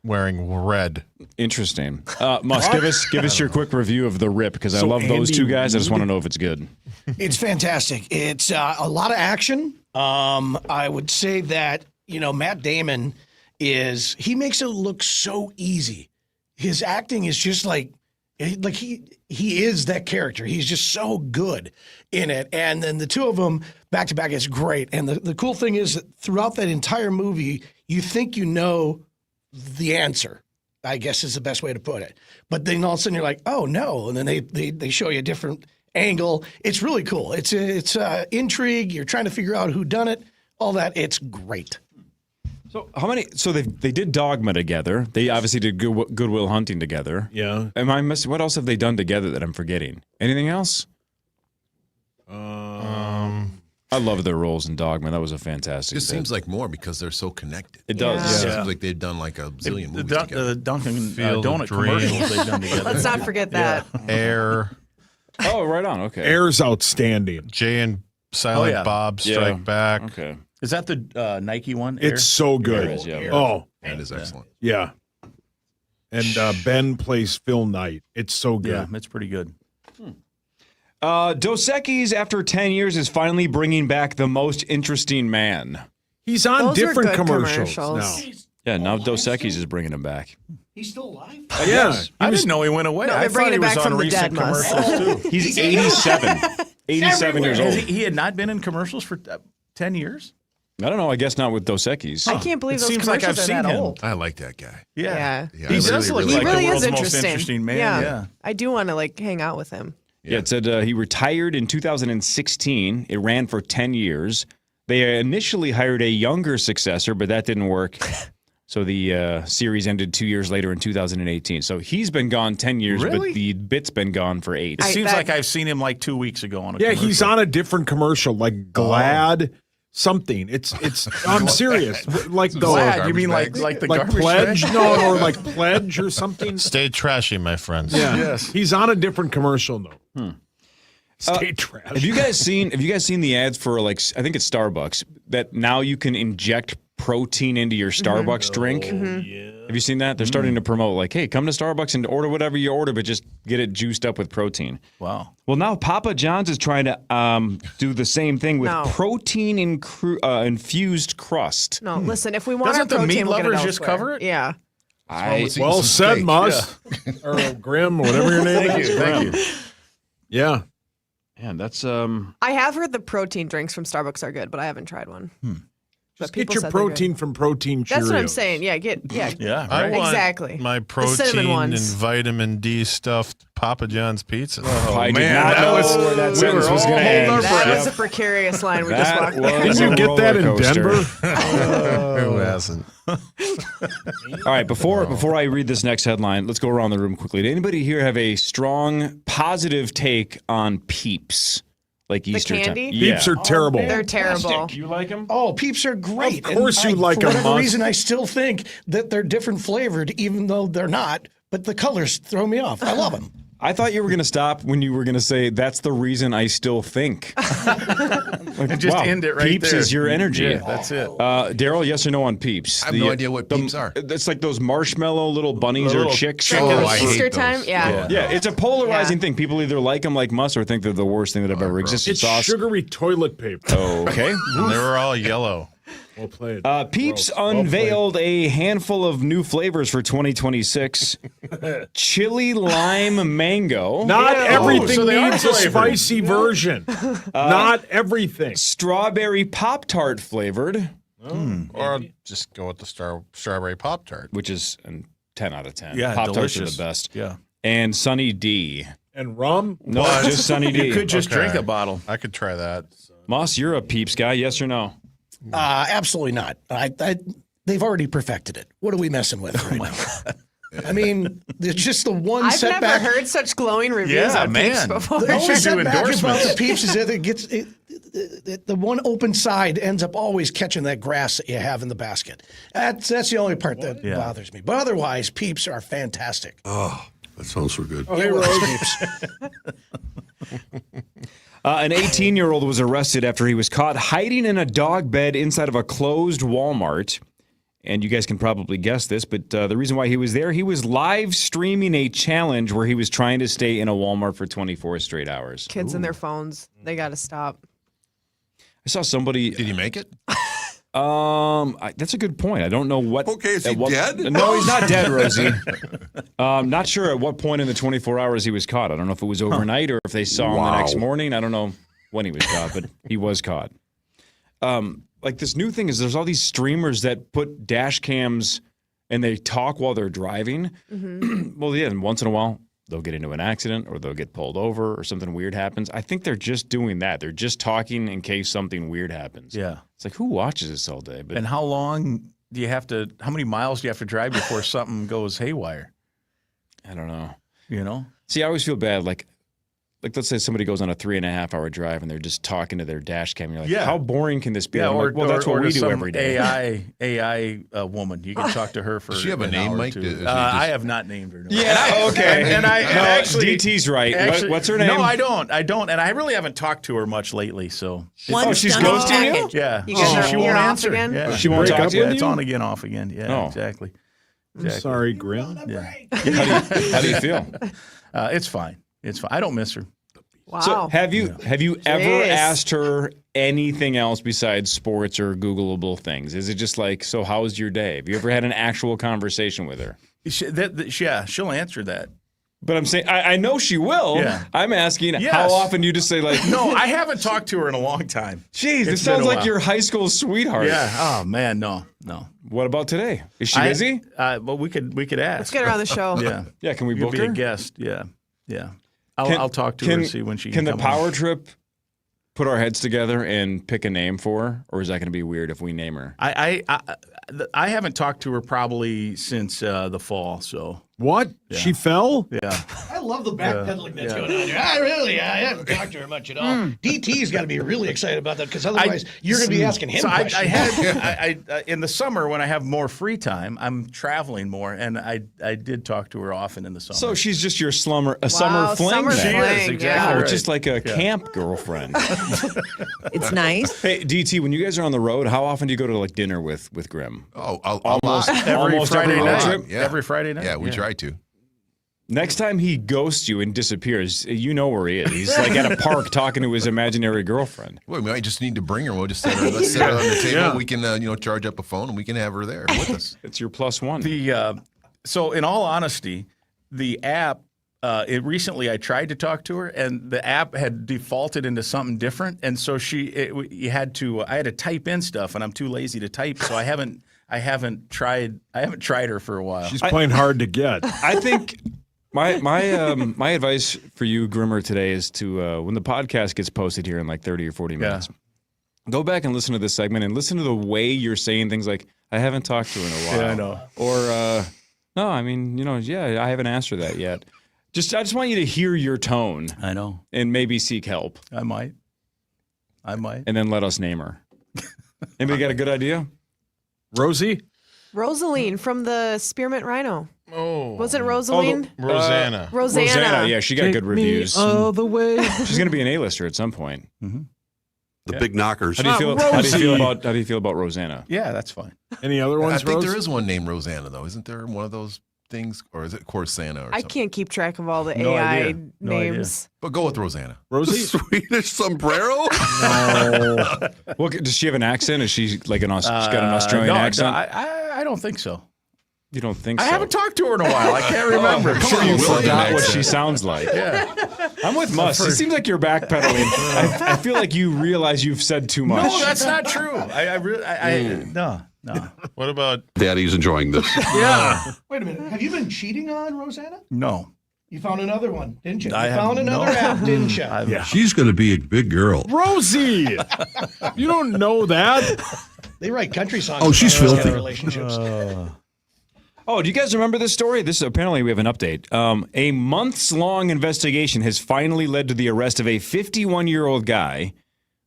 wearing red. Interesting. Musk, give us your quick review of The Rip, because I love those two guys. I just want to know if it's good. It's fantastic. It's a lot of action. I would say that, Matt Damon he makes it look so easy. His acting is just he is that character. He's just so good in it. And then the two of them back to back is great. And the cool thing is that throughout that entire movie, you think you know the answer, I guess is the best way to put it. But then all of a sudden you're like, oh no. And then they show you a different angle. It's really cool. It's intrigue. You're trying to figure out who done it, all that. It's great. So how many? So they did Dogma together. They obviously did Good Will Hunting together. Yeah. Am I missing? What else have they done together that I'm forgetting? Anything else? I love their roles in Dogma. That was a fantastic. It just seems like more because they're so connected. It does. It seems like they've done a zillion movies together. The Dunkin' Field Donut of Dreams. commercials they've done together. Let's not forget that. Air. Oh, right on. Okay. Air's outstanding. Jay and Silent Bob Strike Back. Okay. Is that the Nike one? Air? It's so good. Air is, yeah. Oh, That is excellent. yeah. And Ben plays Phil Knight. It's so good. Yeah, it's pretty good. Dos Equis, after 10 years, is finally bringing back The Most Interesting Man. He's on Those are different good commercials commercials. now. Yeah, now Dos Equis is bringing him back. He's still alive? Yeah. I didn't know he went away. No, I they're thought bringing he it was back on from the recent dead, Mus. commercials too. He's 87. 87 years old. He had not been in commercials for 10 years? I don't know. I guess not with Dos Equis. I can't believe It those seems like commercials I've are that seen him. old. I like that guy. Yeah. Yeah, He I does really, look really like He really the is world's most interesting. interesting man. Yeah. I do want to hang out with him. Yeah, it said he retired in 2016. It ran for 10 years. They initially hired a younger successor, but that didn't work. So the series ended 2 years later in 2018. So he's been gone 10 years, Really? but the bit's been gone for 8. It seems like I've seen him 2 weeks ago on a Yeah, commercial. he's on a different commercial, like Glad something. It's. I'm serious. Like the Glad? You mean like the like garbage Pledge? bag? No, or like Pledge or something. Stay trashy, my friends. Yeah. Yes. He's on a different commercial though. Stay trash. Have you guys seen the ads for I think it's Starbucks that now you can inject protein into your Starbucks drink? Have you seen that? They're starting to promote hey, come to Starbucks and order whatever you order, but just get it juiced up with protein. Wow. Well, now Papa John's is trying to do the same thing with protein infused crust. No, listen, if we want Doesn't our the protein, meat we'll get it lovers just elsewhere. cover it? Yeah. Well said, Mus. Or Grim, whatever your name is. Thank you. Yeah. Man, that's I have heard the protein drinks from Starbucks are good, but I haven't tried one. Just get your protein from Protein Cheerios. That's what I'm saying. Yeah, I want exactly. my The cinnamon protein and ones. vitamin D stuffed Papa John's pizza. I did not know where that sentence was going to end. That was a precarious line we just walked through. Didn't you get that in Denver? Who hasn't? All right, before I read this next headline, let's go around the room quickly. Did anybody here have a strong positive take on Peeps? Like Easter candy? time? Peeps are terrible. They're terrible. You like them? Oh, Peeps are great. Of course you like For them, whatever Mus. reason, I still think that they're different flavored, even though they're not. But the colors throw me off. I love them. I thought you were going to stop when you were going to say, that's the reason I still think. And just end it right Peeps there. is your energy. Yeah, that's it. Daryl, yes or no on Peeps? I have no idea what Peeps are. It's like those marshmallow little bunnies Little or chicks. Oh, I hate Easter those. time? Yeah. Yeah, it's a polarizing thing. People either like them like Mus or think they're the worst thing that have ever existed. It's Sauce. sugary toilet paper. Okay. And they were all yellow. Well played. Peeps Gross. Well unveiled a handful of new flavors for 2026. Chili lime mango. Not everything so they are needs a flavored. spicy version. Not everything. Strawberry Pop-Tart flavored, Or just go with the strawberry Pop-Tart. which is a 10 out of 10. Yeah, Pop-Tarts delicious. are the best. Yeah. And Sunny D. And rum? No, just Sunny D. You could just Okay. drink a bottle. I could try that. Moss, you're a Peeps guy, yes or no? Absolutely not. They've already perfected it. What are we messing with right now? I mean, there's just the one I've setback. never heard such glowing reviews Yeah, on Peeps man. before. The only should do setback about endorsements. the Peeps is that the one open side ends up always catching that grass that you have in the basket. That's the only part that bothers me. But otherwise, Peeps are fantastic. Oh, that sounds so good. Oh, hey, Rose. An 18-year-old was arrested after he was caught hiding in a dog bed inside of a closed Walmart. And you guys can probably guess this, but the reason why he was there, he was live streaming a challenge where he was trying to stay in a Walmart for 24 straight hours. Kids and their phones. They got to stop. I saw somebody. Did he make it? That's a good point. I don't know what. Okay, is he at what- dead? No, he's not dead, Rosie. Not sure at what point in the 24 hours he was caught. I don't know if it was overnight or if they saw him the next morning. I don't know when he was caught, but he was caught. Like this new thing is there's all these streamers that put dash cams and they talk while they're driving. Well, yeah, and once in a while they'll get into an accident or they'll get pulled over or something weird happens. I think they're just doing that. They're just talking in case something weird happens. Yeah. It's like, who watches this all day? But And how long do you have to, how many miles do you have to drive before something goes haywire? I don't know. You know? See, I always feel bad. Like let's say somebody goes on a 3.5-hour drive and they're just talking to their dash cam. You're like, Yeah. how boring can this be? Yeah, I'm or like, well, that's what or we to do some every day. AI woman. You can talk to her for Does she have a an name, hour or Mike? two. Does he I just- have not named her. No. Yeah, okay. And I No, actually DT's right. What's her name? No, I don't. And I really haven't talked to her much lately. So Oh, she's ghosting you? Yeah, You guys are- she won't you're off answer. again? Yeah, She won't break talk up to you? with It's you? on again, off again. Yeah, Oh. exactly. I'm sorry, Grim. Yeah, How do you feel? it's fine. It's fine. I don't miss her. Wow. So have you ever Jeez. asked her anything else besides sports or Googleable things? Is it just like, so how was your day? Have you ever had an actual conversation with her? Yeah, she'll answer that. But I'm saying, I know she will. Yeah. I'm asking, Yes. how often do you just say like, No, I haven't talked to her in a long time. Jeez, it It's sounds been a like while. your high school sweetheart. Yeah. Oh man, no. What about today? Is she busy? Well, we could ask. Let's get her on the show. Yeah. Yeah, can we You could book be her? a guest. Yeah. I'll talk to her and see when she can the come power on. trip put our heads together and pick a name for her, or is that going to be weird if we name her? I haven't talked to her probably since the fall. So What? Yeah. She fell? yeah. I love the backpedaling that's going on here. I haven't talked to her much at all. DT's got to be really excited about that because otherwise you're going to be asking him So questions. I in the summer when I have more free time, I'm traveling more, and I did talk to her often in the summer. So she's just your summer fling. summer then. she fling, is exactly yeah. Wow, right. just like a camp girlfriend. It's nice. Hey, DT, when you guys are on the road, how often do you go to like dinner with Grim? Oh, Almost a lot. every almost Friday every road night. trip? Yeah. Every Friday night. Yeah, we try to. Next time he ghosts you and disappears, you know where he is. He's like at a park talking to his imaginary girlfriend. Well, we might just need to bring her. We'll just set her, let's set her on the table. Yeah. We can, charge up a phone and we can have her there with us. It's your +1. So in all honesty, the app, recently I tried to talk to her and the app had defaulted into something different. And so I had to type in stuff and I'm too lazy to type. So I haven't tried her for a while. She's playing hard to get. I think my advice for you, Grimmer, today is to when the podcast gets posted here in like 30 or 40 minutes, go back and listen to this segment and listen to the way you're saying things like, I haven't talked to her in a while. Yeah, I know. Or, no, I mean, I haven't asked her that yet. I just want you to hear your tone. I know. And maybe seek help. I might. And then let us name her. Anybody got a good idea? Rosie? Rosaline from the Spearmint Rhino. Oh. Wasn't Rosaline? Rosanna. Rosanna. Yeah, she got good reviews. All the way. She's going to be an A-lister at some point. Mm-hmm. The big knockers. How do you feel about Rosanna? Yeah, that's fine. Any other ones, I think there is one named Rosanna, though. Isn't there one of those things? Or is it Corsana or something? I can't keep track of all the AI names. But go with Rosanna. Rosie? Swedish sombrero? No. Well, does she have an accent? Is she like she's got an Australian accent? No, I don't think so. You don't think so? I haven't talked to her in a while. I can't remember. I'm sure you forgot what she sounds like. Yeah. I'm with Mus. It seems like you're backpedaling. I feel like you realize you've said too much. No, that's not true. No. What about Daddy's enjoying this? Yeah. Wait a minute. Have you been cheating on Rosanna? No. You found another one, didn't you? I You found have- another no. app, didn't you? Yeah. She's going to be a big girl. Rosie! You don't know that? They write country songs. Oh, she's about those kind filthy. of relationships. Oh, do you guys remember this story? Apparently we have an update. A months-long investigation has finally led to the arrest of a 51-year-old guy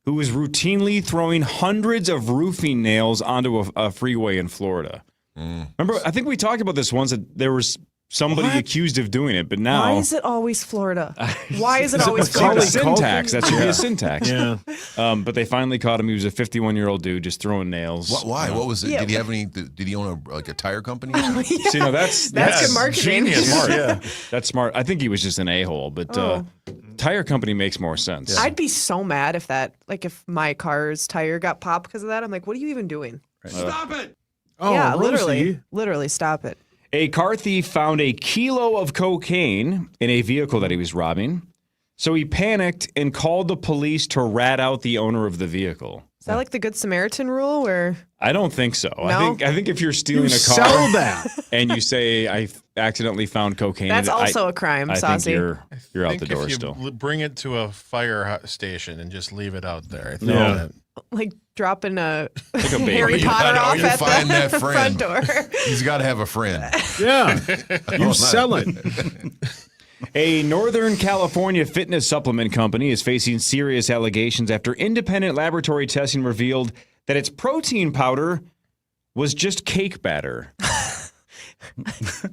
who was routinely throwing hundreds of roofing nails onto a freeway in Florida. Remember, I think we talked about this once, that there was somebody accused of doing it, but now... Why is it always Florida? Why is it always It's called a Florida? syntax. That should be a syntax. Yeah. But they finally caught him. He was a 51-year-old dude just throwing nails. Why? What was it? Yeah. Did he have any? Did he own a tire company? Or something? See, no, that's good marketing. Genius. Smart. That's smart. I think he was just an a-hole, but tire company makes more sense. I'd be so mad if if my car's tire got popped because of that. I'm like, what are you even doing? Stop it! Oh, yeah, Rosie. literally stop it. A car thief found a kilo of cocaine in a vehicle that he was robbing. So he panicked and called the police to rat out the owner of the vehicle. Is that like the Good Samaritan rule where I don't think so. No? I think if you're stealing You a car sell that. and you say I accidentally found cocaine, that's also a crime, I Saucy? think you're out the door if you still. bring it to a fire station and just leave it out there? I think Yeah. that Like dropping a Like a baby. Harry You Potter gotta- off you at find the that friend. front door. He's got to have a friend. Yeah. You on. sell it. A Northern California fitness supplement company is facing serious allegations after independent laboratory testing revealed that its protein powder was just cake batter.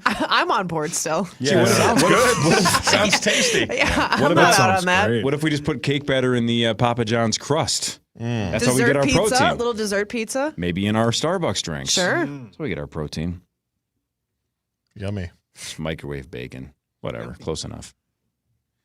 I'm on board still. Yeah, sounds good. Sounds tasty. Yeah, What I'm about- not out on that. great. What if we just put cake batter in the Papa John's crust? That's how we Dessert get our pizza, protein. little dessert pizza. Maybe in our Starbucks drinks. Sure. That's how we get our protein. yummy. It's microwave bacon. Whatever. Close enough.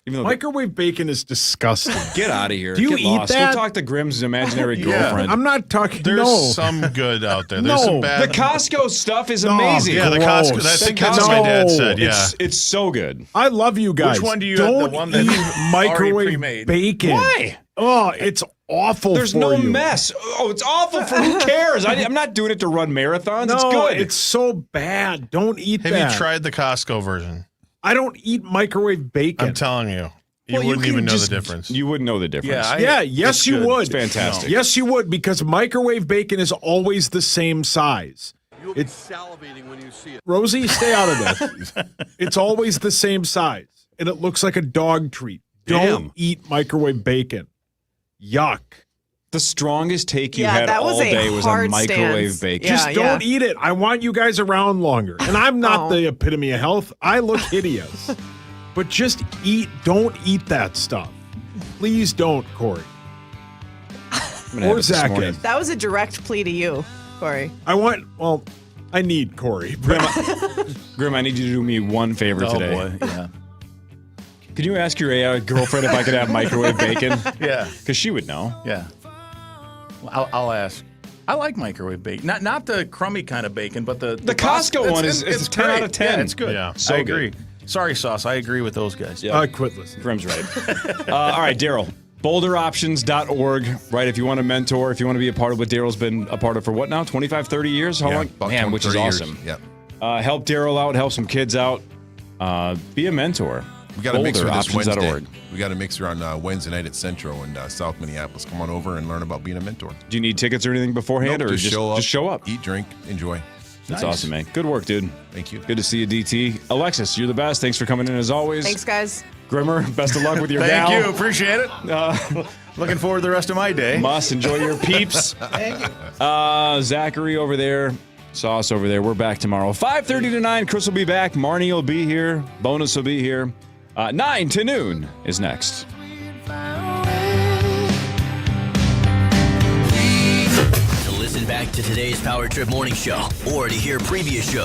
Even though Microwave bacon is disgusting. get out of here. Do you Get eat lost. that? Go talk to Grimm's imaginary Yeah. girlfriend. I'm not talking. There's no. some good out there. No. There's some The bad. Costco stuff is No, amazing. yeah, the gross. Costco. I think The that's what my dad Costco. said. Yeah. It's so good. I love you guys. Which one do you Don't the one that's eat microwave already pre-made? bacon. Why? Oh, it's awful. There's for no you. mess. Oh, it's awful for who cares? I'm not doing it to run marathons. No, It's good. it's so bad. Don't eat Have that. you tried the Costco version? I don't eat microwave bacon. I'm telling you, you Well, wouldn't can even know just- the difference. You wouldn't know the difference. Yeah, yes, it's you good. would. It's fantastic. Yes, you would, because microwave bacon is always the same size. You'll be salivating when you see it. Rosie, stay out of this. It's always the same size, and it looks like a dog treat. Damn. Don't eat microwave bacon. Yuck. The strongest take you Yeah, had that was all a day was on hard microwave stance. bacon. Yeah. Just don't eat it. I want you guys around longer. And I'm not Oh. the epitome of health. I look hideous. But just don't eat that stuff. Please don't, Corey. I'm gonna have Or it this Zach. morning. That was a direct plea to you, Corey. I want, well, I need Corey. Grim, I need you to do me one favor today. Oh, boy. Yeah. Could you ask your girlfriend if I could have microwave bacon? Yeah. Because she would know. Yeah. I'll ask. I like microwave bacon. Not the crummy kind of bacon, but the Costco one is it's 10 out of 10. Yeah, it's good. Yeah. So I agree. good. Sorry, Sauce. I agree with those guys. Yeah. I quit listening. Grim's right. All right, Daryl. BoulderOptions.org, right? If you want a mentor, if you want to be a part of what Daryl's been a part of for what now? 25, 30 years? How long? about Man, which is 30 years. awesome. Yeah. Help Daryl out, help some kids out. Be a mentor. We got a mixer this Wednesday. BoulderOptions.org. We got a mixer on Wednesday night at Central in South Minneapolis. Come on over and learn about being a mentor. Do you need tickets or anything beforehand? Nope, or just show up. Just show up. Eat, drink, enjoy. That's Nice. awesome, man. Good work, dude. Thank you. Good to see you, DT. Alexis, you're the best. Thanks for coming in as always. Thanks, guys. Grimmer, best of luck with your Thank gal. you. Appreciate it. Looking forward to the rest of my day. Must enjoy your peeps. Thank you. Zachary over there. Sauce over there. We're back tomorrow. 5:30 to 9. Chris will be back. Marnie will be here. Bonus will be here. 9 to noon is next. To listen back to today's Power Trip Morning Show or to hear previous shows,